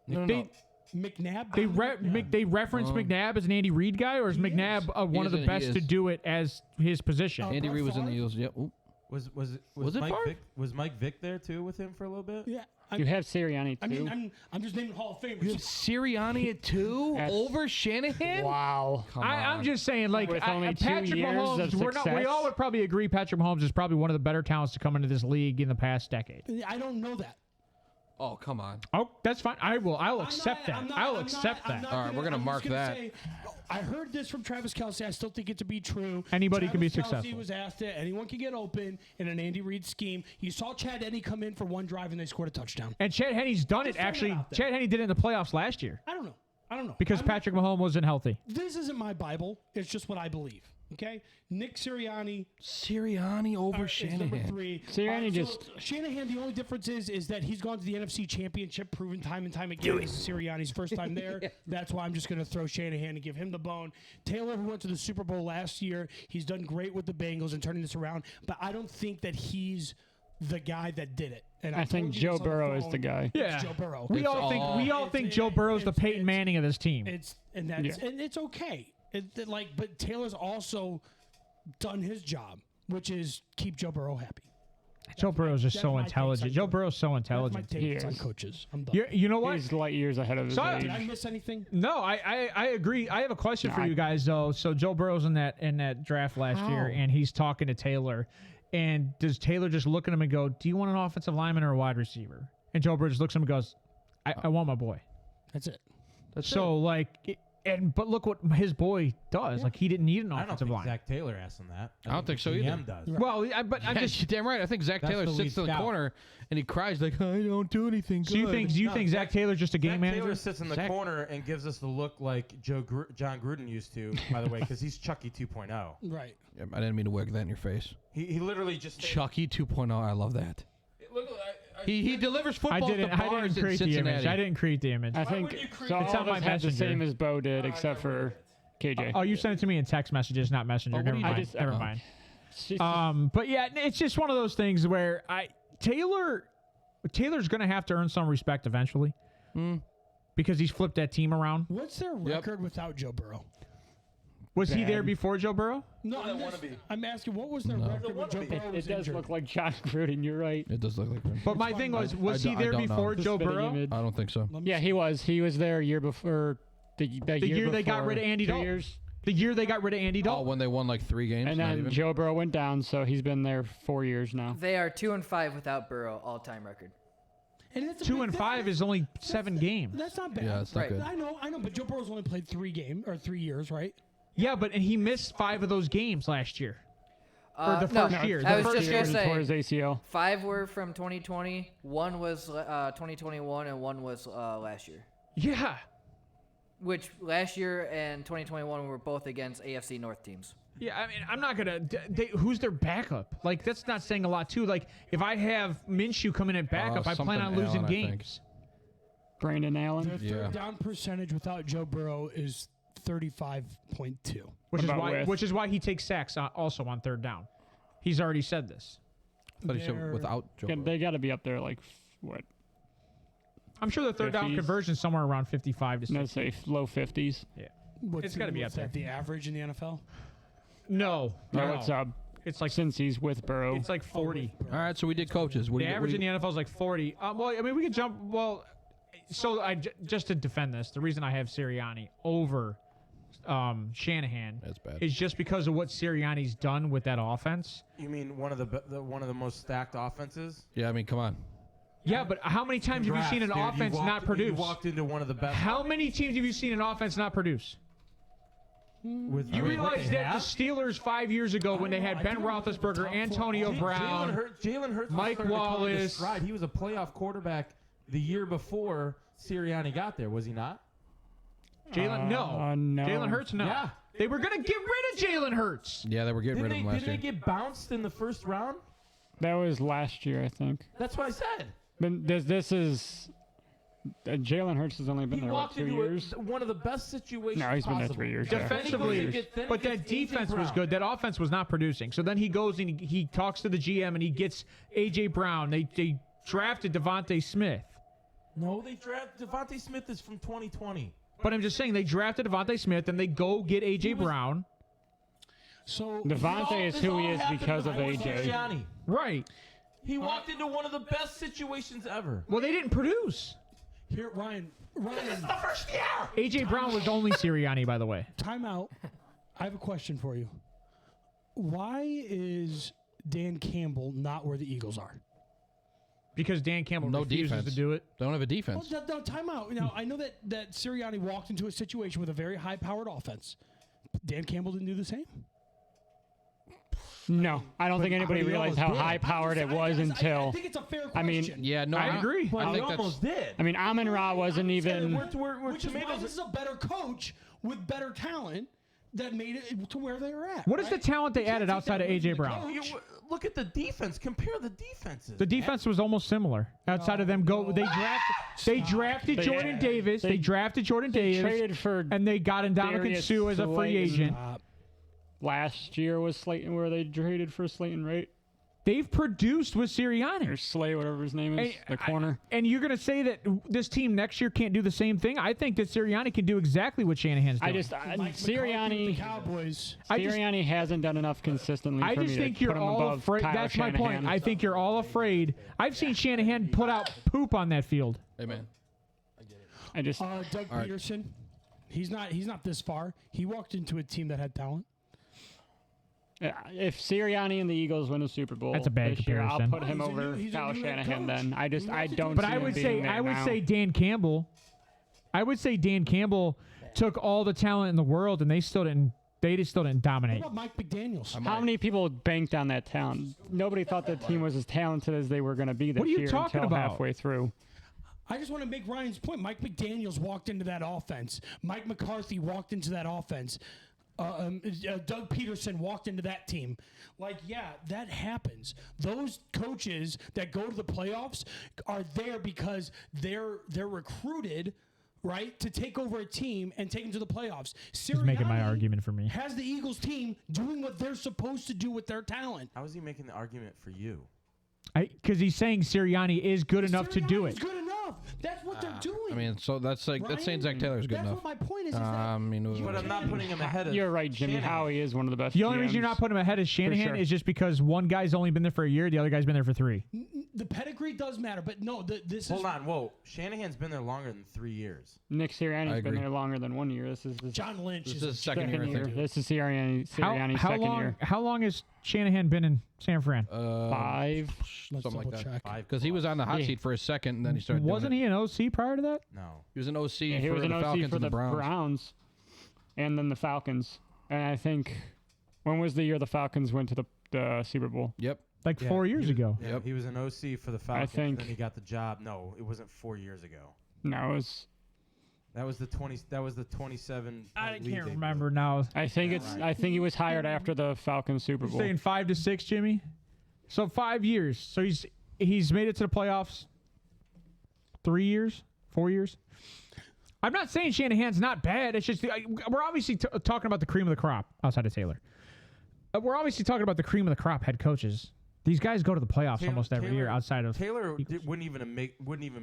No, They McNabb? they reference McNabb as an Andy Reid guy, or is McNabb one of the is. best to do it as his position? Andy Brett Reid was in the Favre? Eagles. Yep. Ooh. Was it Mike Favre? Vick? Was Mike Vick there too with him for a little bit? Yeah. You have Sirianni I too. mean, I'm just naming Hall of Famers. You have Sirianni at 2 That's- over Shanahan? wow. I'm just saying, like With only 2 Patrick years Mahomes. of We success. all would probably agree Patrick Mahomes is probably one of the better talents to come into this league in the past decade. I don't know that. Oh, come on. Oh, that's fine. I'll accept that. I'll I'm accept not that. All right, we're gonna I'm just mark gonna that. say, I heard this from Travis Kelce. I still think it to be true. Anybody can be Travis Kelce successful. was asked it. Anyone can get open in an Andy Reid scheme. You saw Chad Henne come in for one drive and they scored a touchdown. And Chad Henne's done it Just throwing it actually. out there. Chad Henne did it in the playoffs last year I don't know. because Patrick Mahomes wasn't healthy. This isn't my Bible. It's just what I believe. Okay? Nick Sirianni Sirianni over is number Shanahan. 3. Sirianni So just- Shanahan, the only difference is that he's gone to the NFC Championship, proven time and time again. This is Sirianni's first time there. That's why I'm just going to throw Shanahan and give him the bone. Taylor, who went to the Super Bowl last year, he's done great with the Bengals and turning this around, but I don't think that he's the guy that did it. And I think told you Joe this on the Burrow is phone. the guy. It's Yeah, Joe Burrow. We all think Joe Burrow's the Peyton Manning of this team. And it's okay. But Taylor's also done his job, which is keep Joe Burrow happy. Joe Burrow's just That's so my takes intelligent. on Joe coaches. Burrow's so That's my intelligent. takes on is. coaches. I'm done. You know what? He's light years ahead of his So- age. Did I miss anything? No, I agree. I have a question No, for you guys though. So Joe Burrow's in that draft last year, and he's talking to Taylor. And does Taylor just look at him and go, "Do you want an offensive lineman or a wide receiver?" And Joe Burrow just looks at him and goes, "I want my boy." That's it. So like, but look what his boy does. Like he didn't need an I don't offensive think line. Zach Taylor asked him that. I don't think so the either. GM does. Well, but I'm Yeah, just. you're damn right. I think Zach That's Taylor the sits lead in the scout. corner and he cries like, "I don't do anything Do you good." think Zach Taylor's just a game Zach manager? Taylor sits in the Zach- corner and gives us the look like John Gruden used to, by the way, because he's Chucky 2.0. Right. Yeah, I didn't mean to wig that in your face. He literally just Chucky 2.0. I love that. Look, He delivers I footballs didn't. to I bars didn't in create the image. Cincinnati. I didn't create the image. I think wouldn't you create so. it? All It's of on my us had the messenger. same as Bo did, except for KJ. Oh, you sent it to me in text messages, not messenger. Oh, what Never do you- mind. I just- Never oh. mind. She's- But yeah, it's just one of those things where Taylor's going to have to earn some respect eventually because he's flipped that team around. What's their record without Joe Burrow? Was he there Bad. before Joe Burrow? No, I'm asking, what was their record when Joe Burrow was it does injured? look like John Gruden. You're right. It does look like him. But my thing was I he there don't know. before The Joe spitting Burrow? image. I don't think so. Yeah, he was. He was there a year before. The year they got before, rid of Andy 2 Dalton. years. The year they got rid of Andy Oh, Dalton. when they won like 3 games. And not then even? Joe Burrow went down, so he's been there 4 years now. They are 2-5 without Burrow, all-time record. And that's a 2 big and 5 difference. is only 7 games. That's not bad. Yeah, it's not Right. good. I know, but Joe Burrow's only played 3 years, right? Yeah, but and he missed 5 of those games last year. Or the no, first year. I The was first just year. gonna say tore his ACL. 5 were from 2020, 1 was 2021, and 1 was last year. Yeah. Which last year and 2021 were both against AFC North teams. Yeah, I mean, I'm not gonna. Who's their backup? Like, that's not saying a lot too. Like, if I have Minshew coming in backup, I plan something on losing Allen, I think. games. Brandon Their Allen. third Yeah. down percentage without Joe Burrow is 35.2. Which is why he takes sacks also on third down. He's already said this. I thought he said They're- without Joe. Yeah, Burrow. they got to be up there like what? I'm sure the third down 50s. conversion somewhere around 55 to No, 60. say low 50s. It's gotta be up there. The average in the NFL? No, No, it's it's like since he's with Burrow. it's like 40. All right, so we did coaches. What The do you, average what in do the NFL is like 40. Well, I mean, we could jump. Well, so just to defend this, the reason I have Sirianni over Shanahan That's bad. is just because of what Sirianni's done with that offense. You mean one of the most stacked offenses? Yeah, I mean, come on. Yeah, but how many times have you seen an Congrats, dude. offense You not walked- produce? You walked into one of the best. How many teams have you seen an offense not produce? With You realize that the Steelers 5 years ago, when they had Ben Roethlisberger, Antonio Brown, Jalen Hurts, Mike was starting to come into Wallace. stride. He was a playoff quarterback the year before Sirianni got there, was he not? Jalen, no. No. Jalen Hurts, no. Yeah. They were going to get rid of Jalen Hurts. Yeah, they were getting rid of him last Didn't they year. get bounced in the first round? That was last year, I think. That's what I said. But this is Jalen Hurts has only been He there what, walked 2 into years. one of the best situations. No, he's been there possible. 3 years. Yeah. Defensively, Then he but gets that defense A.J. was Brown. good. That offense was not producing. So then he goes and he talks to the GM and he gets A.J. Brown. They drafted Devontae Smith. No, they drafted Devontae Smith is from 2020. But I'm just saying they drafted Devontae Smith and they go get A.J. Brown. So Devontae is who he is because of AJ. Sirianni. Right. He walked into one of the best situations ever. Well, they didn't produce. here, Ryan, First year. A.J. Brown was only Sirianni, by the way. time out. I have a question for you. Why is Dan Campbell not where the Eagles are? Because Dan Campbell No refuses defense. to do it. They don't have a defense. Well, no, time out. Now, I know that Sirianni walked into a situation with a very high-powered offense. Dan Campbell didn't do the same? No, I don't think anybody he realized almost how did. high powered it was I until. think it's a fair question. I mean, Yeah, no, I agree. But I he think that's almost did. I mean, Amon Ra wasn't even. Which is why tomatoes. this is a better coach with better talent that made it to where they were at. What is the right? talent they You can't added take outside that of away A.J. from the Brown? coach. Look at the defense. Compare the defenses. The defense was almost similar. Outside of them they drafted They- Jordan Davis. They drafted Jordan Davis. Traded for And they got Ndamukong Darius Suh as a free Slayton. agent. last year was Slayton, where they traded for Slayton, right? They've produced with Sirianni. Or Slay, whatever his name is, the corner. And you're going to say that this team next year can't do the same thing? I think that Sirianni can do exactly what Shanahan's doing. Sirianni, Cowboys. Sirianni hasn't done enough consistently. I just think you're all afraid. That's my point. I think you're all afraid. I've seen Shanahan put out poop on that field. Hey, man. I just Doug Peterson. He's not this far. He walked into a team that had talent. if Sirianni and the Eagles win a Super Bowl That's a bad this year, I'll comparison. put him over Kyle Shanahan. Then I don't. But see I him would being say there now. Dan Campbell. I would say Dan Campbell took all the talent in the world, and they just still didn't dominate. What about Mike McDaniels? How many people banked on that talent? Nobody thought the team was as talented as they were going to be this What are you year talking until about? halfway through. I just want to make Ryan's point. Mike McDaniels walked into that offense. Mike McCarthy walked into that offense. Doug Peterson walked into that team. Like, yeah, that happens. Those coaches that go to the playoffs are there because they're recruited, right, to take over a team and take them to the playoffs. He's making my argument for me. Has the Eagles team doing what they're supposed to do with their talent. How is he making the argument for you? Because he's saying Sirianni is good enough to do it. Sirianni's good enough. That's what they're doing. I mean, so that's like that's saying Zach Taylor's good That's enough. what my point is. I mean, But I'm not putting him ahead of. You're right, Jimmy. Shanahan. Howie is one of the best. The only reason you're GMs. not putting him ahead of Shanahan sure. is just because one guy's only been there for a year, the other guy's been there for 3. The pedigree does matter, but no, this Hold is on, whoa. Shanahan's been there longer than 3 years. Nick I Sirianni's agree. been there longer than 1 year. This is John Lynch. This is is second year, I second year. think. This is Sirianni's How second long? year. How long has Shanahan been in San Fran? 5. Let's something like that. double check. Because he was on the hot Yeah. seat for a second, and then he started. Wasn't doing he an OC prior to that? No. He was an OC He for was the an OC Falcons for and the the Browns. Browns, and then the Falcons. And I think when was the year the Falcons went to the Super Bowl? Yep. Like Yeah, 4 years he was- ago. Yeah, Yep. he was an OC for the Falcons. think- Then he got the job. No, it wasn't 4 years ago. No, it was. That was the 27. I lead can't they remember blew. now. I think I think he was hired after the Falcons Super You're Bowl. saying 5 to 6, Jimmy? So 5 years. So he's made it to the playoffs 3 years, 4 years. I'm not saying Shanahan's not bad. It's just we're obviously talking about the cream of the crop outside of Taylor. We're obviously talking about the cream of the crop head coaches. These guys go to the playoffs almost every year outside of Taylor Eagles. wouldn't even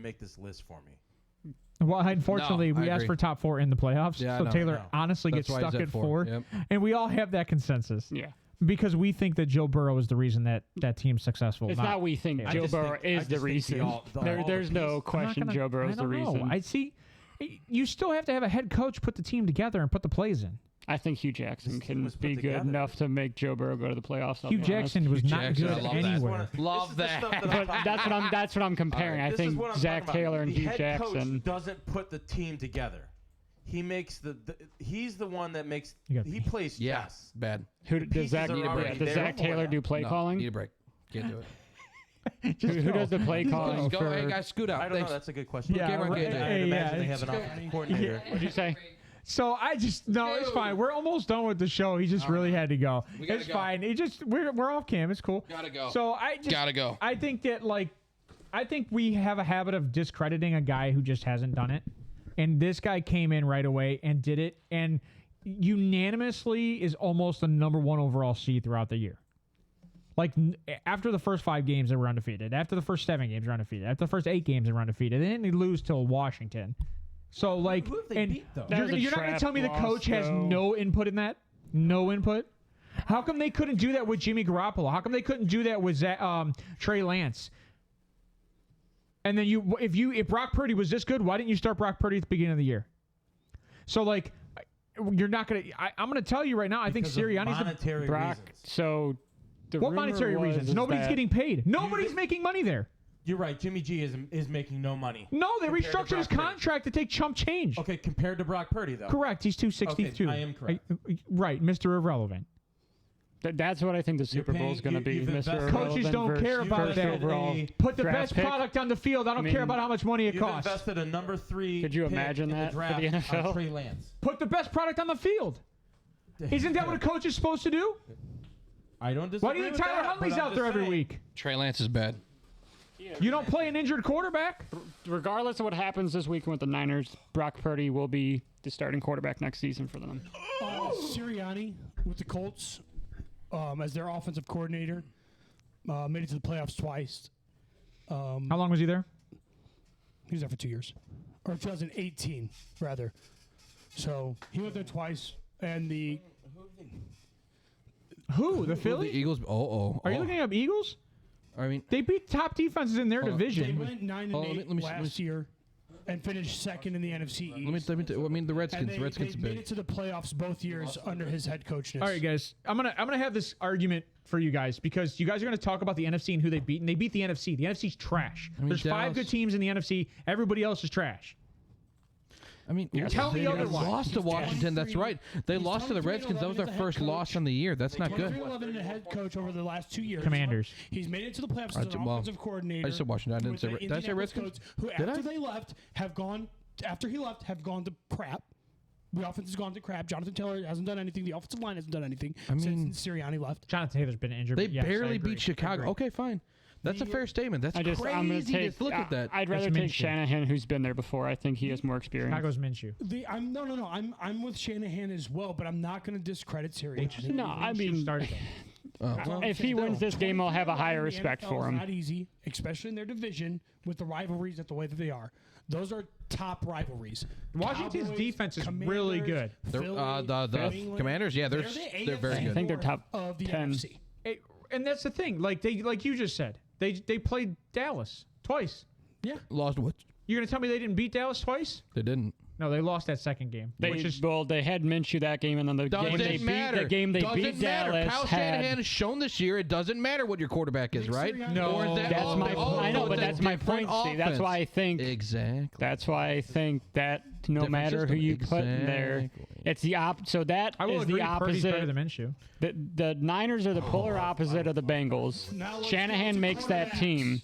make this list for me. Well, unfortunately, No, we I asked agree. for top 4 in the playoffs. Yeah, I so know. Taylor No. honestly That's gets why he's stuck at at 4. 4. Yep. And we all have that consensus. Yeah, Because we think that Joe Burrow is the reason that team's successful. it's not we think I Joe just Burrow think- I is just the think reason. all the There's no pieces- I'm not question gonna- Joe Burrow's I the don't know. reason. I see. You still have to have a head coach put the team together and put the plays in. I think Hugh Jackson This team can was put be good together. enough to make Joe Burrow go to the playoffs. I'll Hugh be Jackson honest. was not Jackson, good I love that. anywhere. Love that. But that's what I'm comparing. I This is think what I'm Zach talking about. Taylor and the Hugh head Jackson. coach doesn't put the team together. He makes he's the one that makes. You got He me. plays Yeah. chess. Bad. Who The does pieces Zach? are already Does there Zach for Taylor them. do play No, calling? Need a break. Can't do it. Who does the play calling Let's go. for? Hey guys, scoot out. I don't Thanks. know. That's a good question. Yeah, Camera right. KJ. I'd Hey, imagine they yeah, have an offensive coordinator. What'd you say? So it's fine. We're almost done with the show. He just really had to go. We gotta It's go. fine. We're off cam. It's cool. Gotta go. So Gotta go. I think that I think we have a habit of discrediting a guy who just hasn't done it, and this guy came in right away and did it, and unanimously is almost the #1 overall seed throughout the year. Like after the first 5 games, they were undefeated. After the first 7 games, they were undefeated. After the first 8 games, they were undefeated. Then they lose till Washington. So like, Who have they and beat, though? That was a you're not going to trap tell me the loss, coach has though. no input in that? No input? How come they couldn't do that with Jimmy Garoppolo? How come they couldn't do that with Trey Lance? And then if Brock Purdy was this good, why didn't you start Brock Purdy at the beginning of the year? So like, you're not going to. I'm going to tell you right now. I think Because of Sirianni's the monetary Brock. reasons. So the what rumor monetary was reasons? is Nobody's that- getting paid. Nobody's making money there. You're right. Jimmy G is making no money. No, they Compared to restructured his Brock Purdy. contract to take chump change. Okay, compared to Brock Purdy though. Correct. He's 262. Okay, I am correct. Right, Mr. Irrelevant. That's what I think the Super Bowl is going to be. you've Mr. invested- Coaches Irrelevant don't versus care about first that. overall Put the draft best pick. product on the field. I don't I care mean, about how much money it You've costs. invested a #3. Could you pick imagine in that for draft the NFL? on Trey Lance. Put the best product on the field. Isn't that what a coach is supposed to do? I don't disagree Why do you think with Tyler that, Huntley's but I'm out there just every saying. week? Trey Lance is bad. You don't play an injured quarterback? Regardless of what happens this weekend with the Niners, Brock Purdy will be the starting quarterback next season for them. Sirianni with the Colts as their offensive coordinator. Made it to the playoffs twice. How long was he there? He was there for 2 years. Or 2018, rather. So he went there twice. And the... Who? The The Philly? Eagles. Are you looking up Eagles? I mean, They beat top defenses in their They division. went 9-8 last year and finished second in the NFC East. let me. I mean, the And Redskins. they Redskins are made big. it to the playoffs both years under his head coachness. All right, guys. I'm gonna have this argument for you guys because you guys are gonna talk about the NFC and who they beat, and they beat the NFC. The NFC's trash. I mean, There's 5 good Dallas- teams in the NFC. Everybody else is trash. I mean, Tell me they otherwise. lost to Washington. That's right. They He's lost to the 23-11 Redskins. That was their as the head first coach. loss on the year. That's not good. 23-11 and a head coach over the last 2 years. Commanders. He's made it to the playoffs as an well, offensive coordinator. I said Washington. I didn't with say. the Did I say Indianapolis Redskins? coach Who Did after I? they left have gone. After he left, have gone to crap. The offense has gone to crap. Jonathan Taylor hasn't done anything. The offensive line hasn't done anything mean- since Sirianni left. Jonathan Taylor's been injured. They but yes, I barely agree. beat Chicago. I agree. Okay, fine. That's a fair statement. That's I'm gonna crazy take. to look at that. I'd rather It's take Minshew. Shanahan, who's been there before. I think he has more experience. Chicago's Minshew. No. I'm with Shanahan as well, but I'm not going to discredit Sirianni. No, I Minshew mean, started. if he wins this game, I'll have a higher respect for him. Not easy, especially in their division with the rivalries at the way that they are. Those are top rivalries. Washington's Cowboys, defense is Commanders, really good. They're, Philly, the New England. Commanders, yeah, they're the very AFC good. I think they're north top of the 10. NFC. And that's the thing. Like you just said, they played Dallas twice. Lost what? You're gonna tell me they didn't beat Dallas twice? They didn't. No, they lost that second game. They had Minshew that game, and then the game they beat Dallas Kyle had. Shanahan has shown this year it doesn't matter what your quarterback is, right? No, Or is that- That's my. I know, it's but a that's my different point, Steve. That's why I think. Exactly. That's why I think that no Different matter system. who you put in there, Exactly. it's the So that I will is agree. the Purdy's better opposite. than Minshew. The Niners are the polar opposite of the Bengals. Now let's go Shanahan to makes that quarterbacks. team.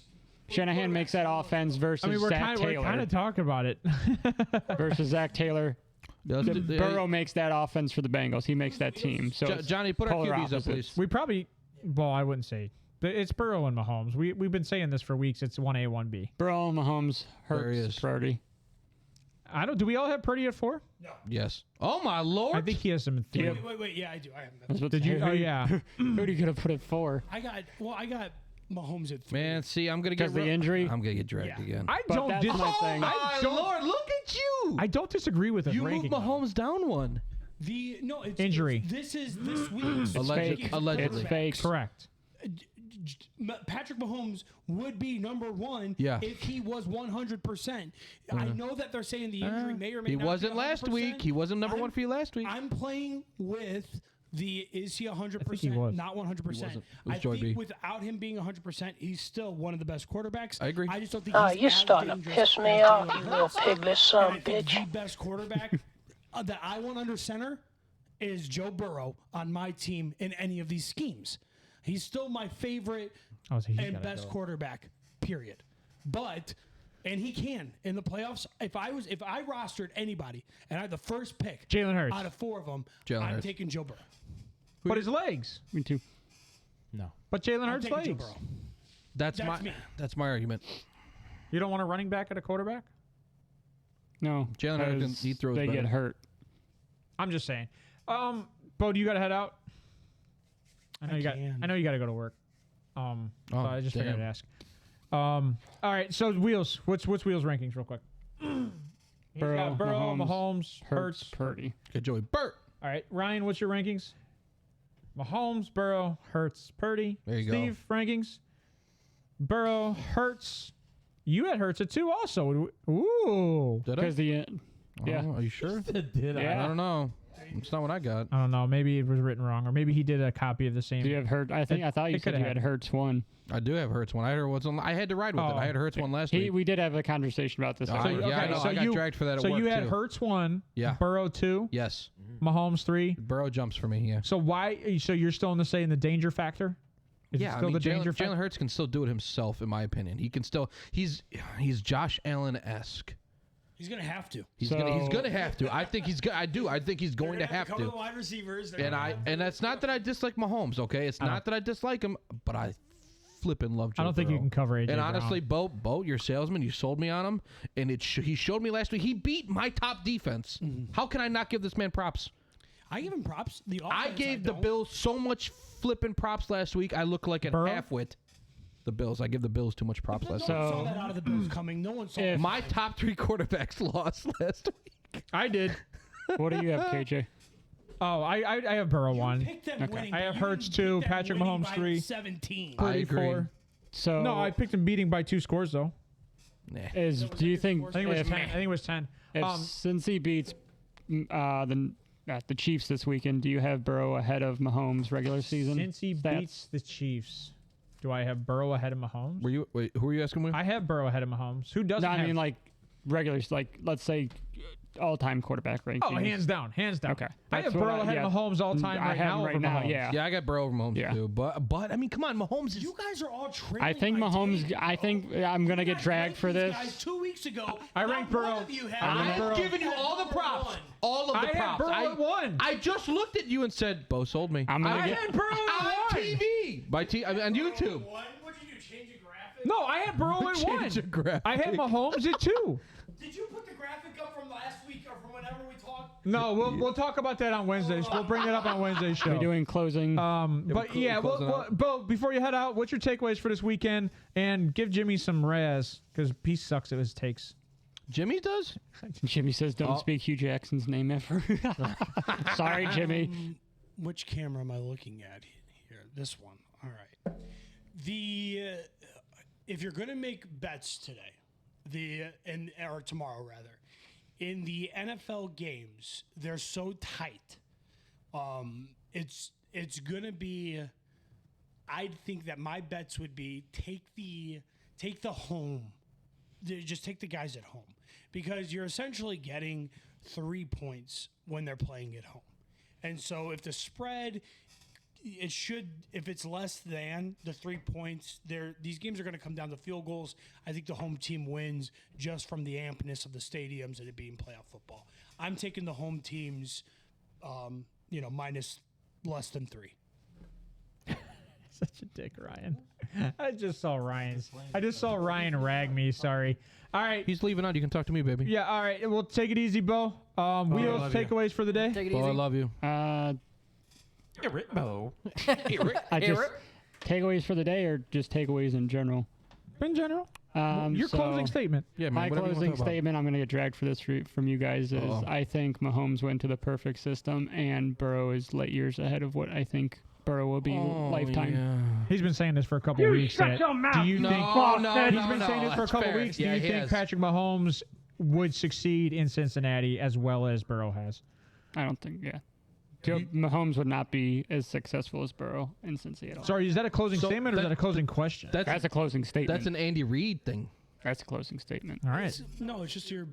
Shanahan makes that offense versus I mean, we're Zach kind Taylor. of talking about it. versus Zach Taylor. Yeah, let's do- Burrow makes that offense for the Bengals. He makes that team. So it's Johnny, put our polar QBs up, opposites. please. We probably, well, I wouldn't say, but it's Burrow and Mahomes. We've been saying this for weeks. It's 1A, 1B. Burrow, Mahomes, There he Hurts, is. Purdy. I don't. Do we all have Purdy at 4? Yes. Oh my lord. I think he has some. Yeah. Wait. Yeah, I do. I have that. That's what Did you? Oh yeah. Who do you could have put it for? I got Mahomes at 3. Man, see, I'm gonna get Because the injury. I'm gonna get dragged again. I But don't. that's my thing. I don't. Lord, look at you. I don't disagree with his You moved ranking. Mahomes down one. It's Injury. This week. Fake. Allegedly. It's fake. Correct. Patrick Mahomes would be number 1 Yeah. if he was 100%. I know that they're saying the injury may or may He not wasn't be last 100%. week. He wasn't number 1 for you last week. I'm playing with is he 100%? he was. Not 100%. wasn't. It was I Joy think B. without him being 100%, he's still one of the best quarterbacks. I agree. I just don't think he's You're as starting to dangerous piss me as off, Jalen you little Hurts. piglet son And of I a think bitch. the best quarterback that I want under center is Joe Burrow on my team in any of these schemes. He's still my favorite Oh, so he's and gotta best go. quarterback, period. And he can in the playoffs. If I rostered anybody and I had the first pick, Jalen Hurts. out of 4 of them, Jalen I'm Hurts. taking Joe Burrow. But his legs. Me too. No. But Jalen I'm Hurts' taking Joe legs. Burrow. That's me. my argument. You don't want a running back at a quarterback? No. Jalen Hurts, because he throws They better. get hurt. I'm just saying. Bo, do you got to head out? I know you got. can. I know you got to go to work. So I just figured damn. I'd ask. All right. So Wheels. What's Wheels rankings real quick? He's got Burrow, Mahomes, Hurts. Purdy. Okay, Joey Burt. All right, Ryan. What's your rankings? Mahomes, Burrow, Hurts, Purdy. There you go. Steve rankings. Burrow, Hurts. You had Hurts at 2 also. Ooh. Did I? Because the yeah. Oh, are you sure? Did Yeah. I don't know. It's not what I got. I don't know. Maybe it was written wrong, or maybe he did a copy of the same. Do you have Hurt? I thought you it said coulda you had happened. Hurts one. I do have Hurts one. I had to ride with it. Oh. I had Hurts one last week. We did have a conversation about this. Oh, last yeah, week. I know. I got dragged for that at So work, you had too. Hurts 1, Yeah. Burrow 2, Yes. Mahomes 3. Burrow jumps for me. Yeah. So why? So you're still in the danger factor? Is it Yeah, still the danger Jalen factor? Hurts can still do it himself, in my opinion. He can still. He's Josh Allen-esque. He's gonna have to. He's gonna have to. I think he's. I think he's going to have cover the to. wide receivers. And that's not that I dislike Mahomes. Okay, it's not that I dislike him, but I flipping love Joe I don't think you Burrow. can cover AJ And Brown. honestly, Bo, you're a salesman. You sold me on him, and he showed me last week. He beat my top defense. How can I not give this man props? I give him props. The I offense, gave the don't. Bills so much flipping props last week. I look like an Burrow? halfwit. The Bills. I give the Bills too much props No one last saw that out of the Bills coming. No one saw If- it. My top 3 quarterbacks lost last week. I did. What do you have, KJ? Oh, I have Burrow You 1. picked them winning, I but have you Hurts didn't 2, pick them Patrick winning Mahomes by 3. 17. I agree. 34. So No, I picked him beating by 2 scores though. do you think I think it was if, 10. I think it was 10. if Cincy beats the Chiefs this weekend, do you have Burrow ahead of Mahomes regular season? Since he stats? beats the Chiefs, do I have Burrow ahead of Mahomes? Wait, who are you asking me? I have Burrow ahead of Mahomes. Who doesn't No, I have? mean like regulars, like let's say all-time quarterback rankings. Oh, hands down. Okay. I have That's what Burrow ahead of Mahomes all time I right have now him over right now. Mahomes. Yeah. Yeah, I got Burrow over Mahomes Yeah. too. But I mean, come on, Mahomes is. You guys are all trailing. I think my Mahomes. take. I think I'm gonna get dragged for this. Guys, 2 weeks ago, I ranked not one Burrow. of you I had ranked Burrow. Burrow. giving you all the props. All of the I had props. Burrow at 1. I just looked at you and said, Bo sold me. I'm gonna I get. had Burrow on at 1. TV. On YouTube. What'd you do? Change the graphic? No, I had Burrow at 1. Change your graphic. I had Mahomes at 2. Did you put the graphic up from last week or from whenever we talked? No, we'll talk about that on Wednesday. We'll bring that up on Wednesday's show. We're doing closing. But yeah, closing out. Bo, before you head out, what's your takeaways for this weekend? And give Jimmy some razz because he sucks at his takes. Jimmy does? Jimmy says, "Don't speak Hugh Jackson's name ever." Sorry, Jimmy. Which camera am I looking at here? This one. All right. If you're gonna make bets today, or tomorrow rather, in the NFL games, they're so tight. It's gonna be. I'd think that my bets would be take the home. Just take the guys at home because you're essentially getting 3 points when they're playing at home. And so if the spread, if it's less than the 3 points, these games are going to come down to field goals. I think the home team wins just from the ampness of the stadiums and it being playoff football. I'm taking the home teams, minus less than 3. Such a dick, Ryan. I just saw Ryan rag me. Sorry. All right. He's leaving out. You can talk to me, baby. Yeah. All right. Well, take it easy, Bo. Wheels love you. takeaways for the day. Take it Bo, easy. I love you. Bo. I just takeaways for the day, or just takeaways in general. In general, your So closing statement. Yeah, man. My whatever you wanna closing talk about. statement, I'm going to get dragged for this from you guys, is I think Mahomes went to the perfect system, and Burrow is light years ahead of what I think Burrow will be lifetime. Yeah. He's been saying this for a couple of weeks. shut your mouth, Do you No, think no, he's been saying this for a that's couple fair. weeks? Yeah, Do you he think has. Patrick Mahomes would succeed in Cincinnati as well as Burrow has? I don't think, Mahomes would not be as successful as Burrow in Cincy at all. Sorry, is that a closing So statement or is that- that a closing question? That's a closing statement. That's an Andy Reid thing. That's a closing statement. All right. No, it's just you're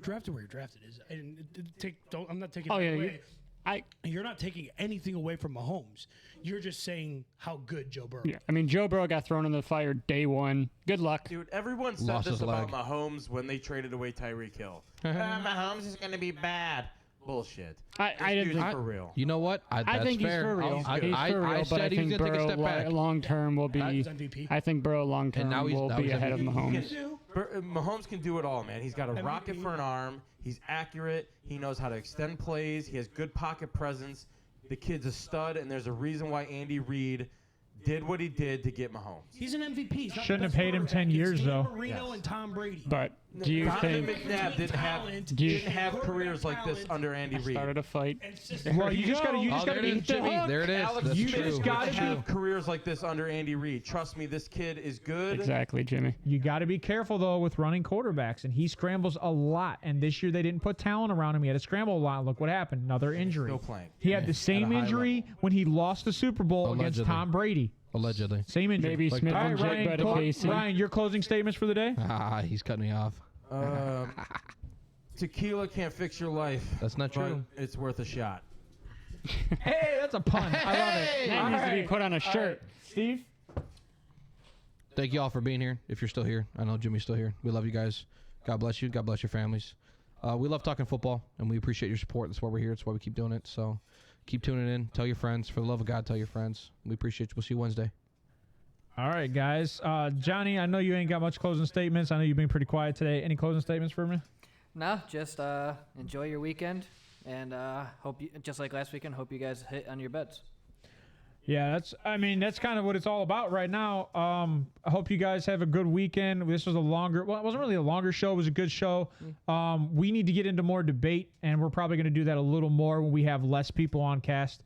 drafted where you're drafted is. I'm not taking. Oh, it yeah, away. I You're not taking anything away from Mahomes. You're just saying how good Joe Burrow. Yeah, I mean, Joe Burrow got thrown in the fire day one. Good luck. Dude, everyone said Lost this his about leg. Mahomes when they traded away Tyreek Hill. Mahomes is going to be bad. Bullshit. I This didn't. dude's I, for real. You know what? I That's think fair. he's for real. He's good. He's for real, I but said I he was think gonna take a Burrow step back. long term will be. He's MVP. I think Burrow long term now he's will be ahead of MVP. Mahomes. Mahomes can do it all, man. He's got a rocket for an arm. He's accurate. He knows how to extend plays. He has good pocket presence. The kid's a stud, and there's a reason why Andy Reid did what he did to get Mahomes. He's an MVP. He's not the Shouldn't have best paid him 10 quarterback. years, It's Dan though. Marino Yes. and Tom Brady. But do you Donovan think? McNabb didn't have careers like this under Andy Reid. Started a fight. Well, you just got to Oh, there it is, eat the Jimmy. hook. There it is. Alex, That's you true. just gotta got to be- have careers like this under Andy Reid. Trust me, this kid is good. Exactly, Jimmy. You got to be careful, though, with running quarterbacks, and he scrambles a lot. And this year they didn't put talent around him. He had to scramble a lot. Look what happened. Another injury. Still playing. He had the same At a high injury when he lost the Super Bowl against Allegedly. Tom Brady. Allegedly. Same injury. Maybe Smith All and right, Ryan, Jigba to Casey. Ryan, your closing statements for the day? He's cutting me off. Tequila can't fix your life. That's not but true. it's worth a shot. Hey, that's a pun. I love it. That needs to be put on a shirt. Steve? Thank you all for being here. If you're still here, I know Jimmy's still here. We love you guys. God bless you. God bless your families. We love talking football, and we appreciate your support. That's why we're here. That's why we keep doing it. So keep tuning in. Tell your friends. For the love of God, tell your friends. We appreciate you. We'll see you Wednesday. All right, guys. Johnny, I know you ain't got much closing statements. I know you've been pretty quiet today. Any closing statements for me? No, just enjoy your weekend, and hope you, just like last weekend, hope you guys hit on your bets. Yeah, that's kind of what it's all about right now. I hope you guys have a good weekend. This was it wasn't really a longer show. It was a good show. We need to get into more debate, and we're probably going to do that a little more when we have less people on cast,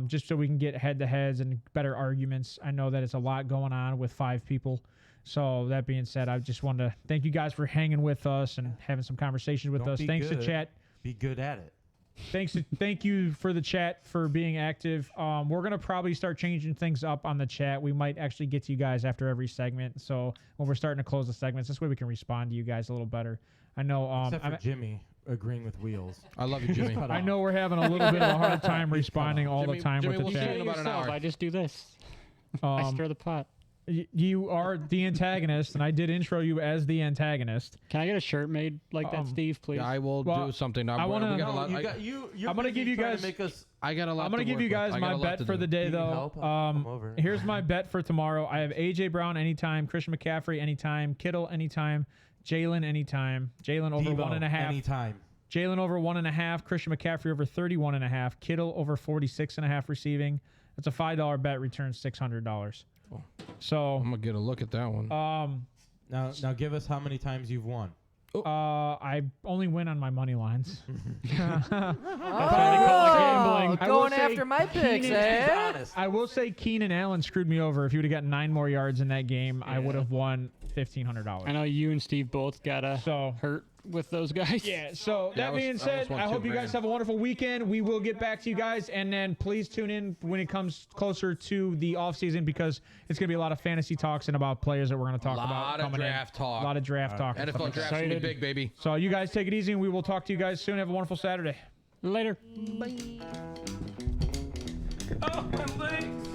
just so we can get head-to-heads and better arguments. I know that it's a lot going on with 5 people. So that being said, I just wanted to thank you guys for hanging with us and having some conversations with us. Thanks to chat. Be good at it. Thank you for the chat for being active. We're gonna probably start changing things up on the chat. We might actually get to you guys after every segment. So when we're starting to close the segments, this way we can respond to you guys a little better. I know. Except for Jimmy agreeing with Wheels. I love you, Jimmy. I know we're having a little bit of a hard time responding all the time Jimmy, with we'll the see you chat. in about an hour. I just do this. I stir the pot. You are the antagonist, and I did intro you as the antagonist. Can I get a shirt made like that, Steve, please? Yeah, I will do something. I want to. We got a lot. I'm gonna give you guys. I got a lot. I'm gonna give you guys my bet for the day, though. Here's my bet for tomorrow. I have AJ Brown anytime, Christian McCaffrey anytime, Kittle anytime, Jalen anytime, Jalen over Devo 1.5 anytime. Jalen over 1.5, Christian McCaffrey over 31.5, Kittle over 46.5 receiving. That's a $5 bet, returns $600. So I'm gonna get a look at that one. Now give us how many times you've won. I only win on my money lines. Going after my picks, eh? I will say Keenan Allen screwed me over. If he would have gotten 9 more yards in that game, I would have won $1,500. I know you and Steve both got hurt with those guys. Yeah, so that being said, I hope you guys have a wonderful weekend. We will get back to you guys, and then please tune in when it comes closer to the offseason, because it's going to be a lot of fantasy talks and about players that we're going to talk about. A lot of draft talk. A lot of draft talk. NFL draft's going to be big, baby. So you guys take it easy, and we will talk to you guys soon. Have a wonderful Saturday. Later. Oh, my legs.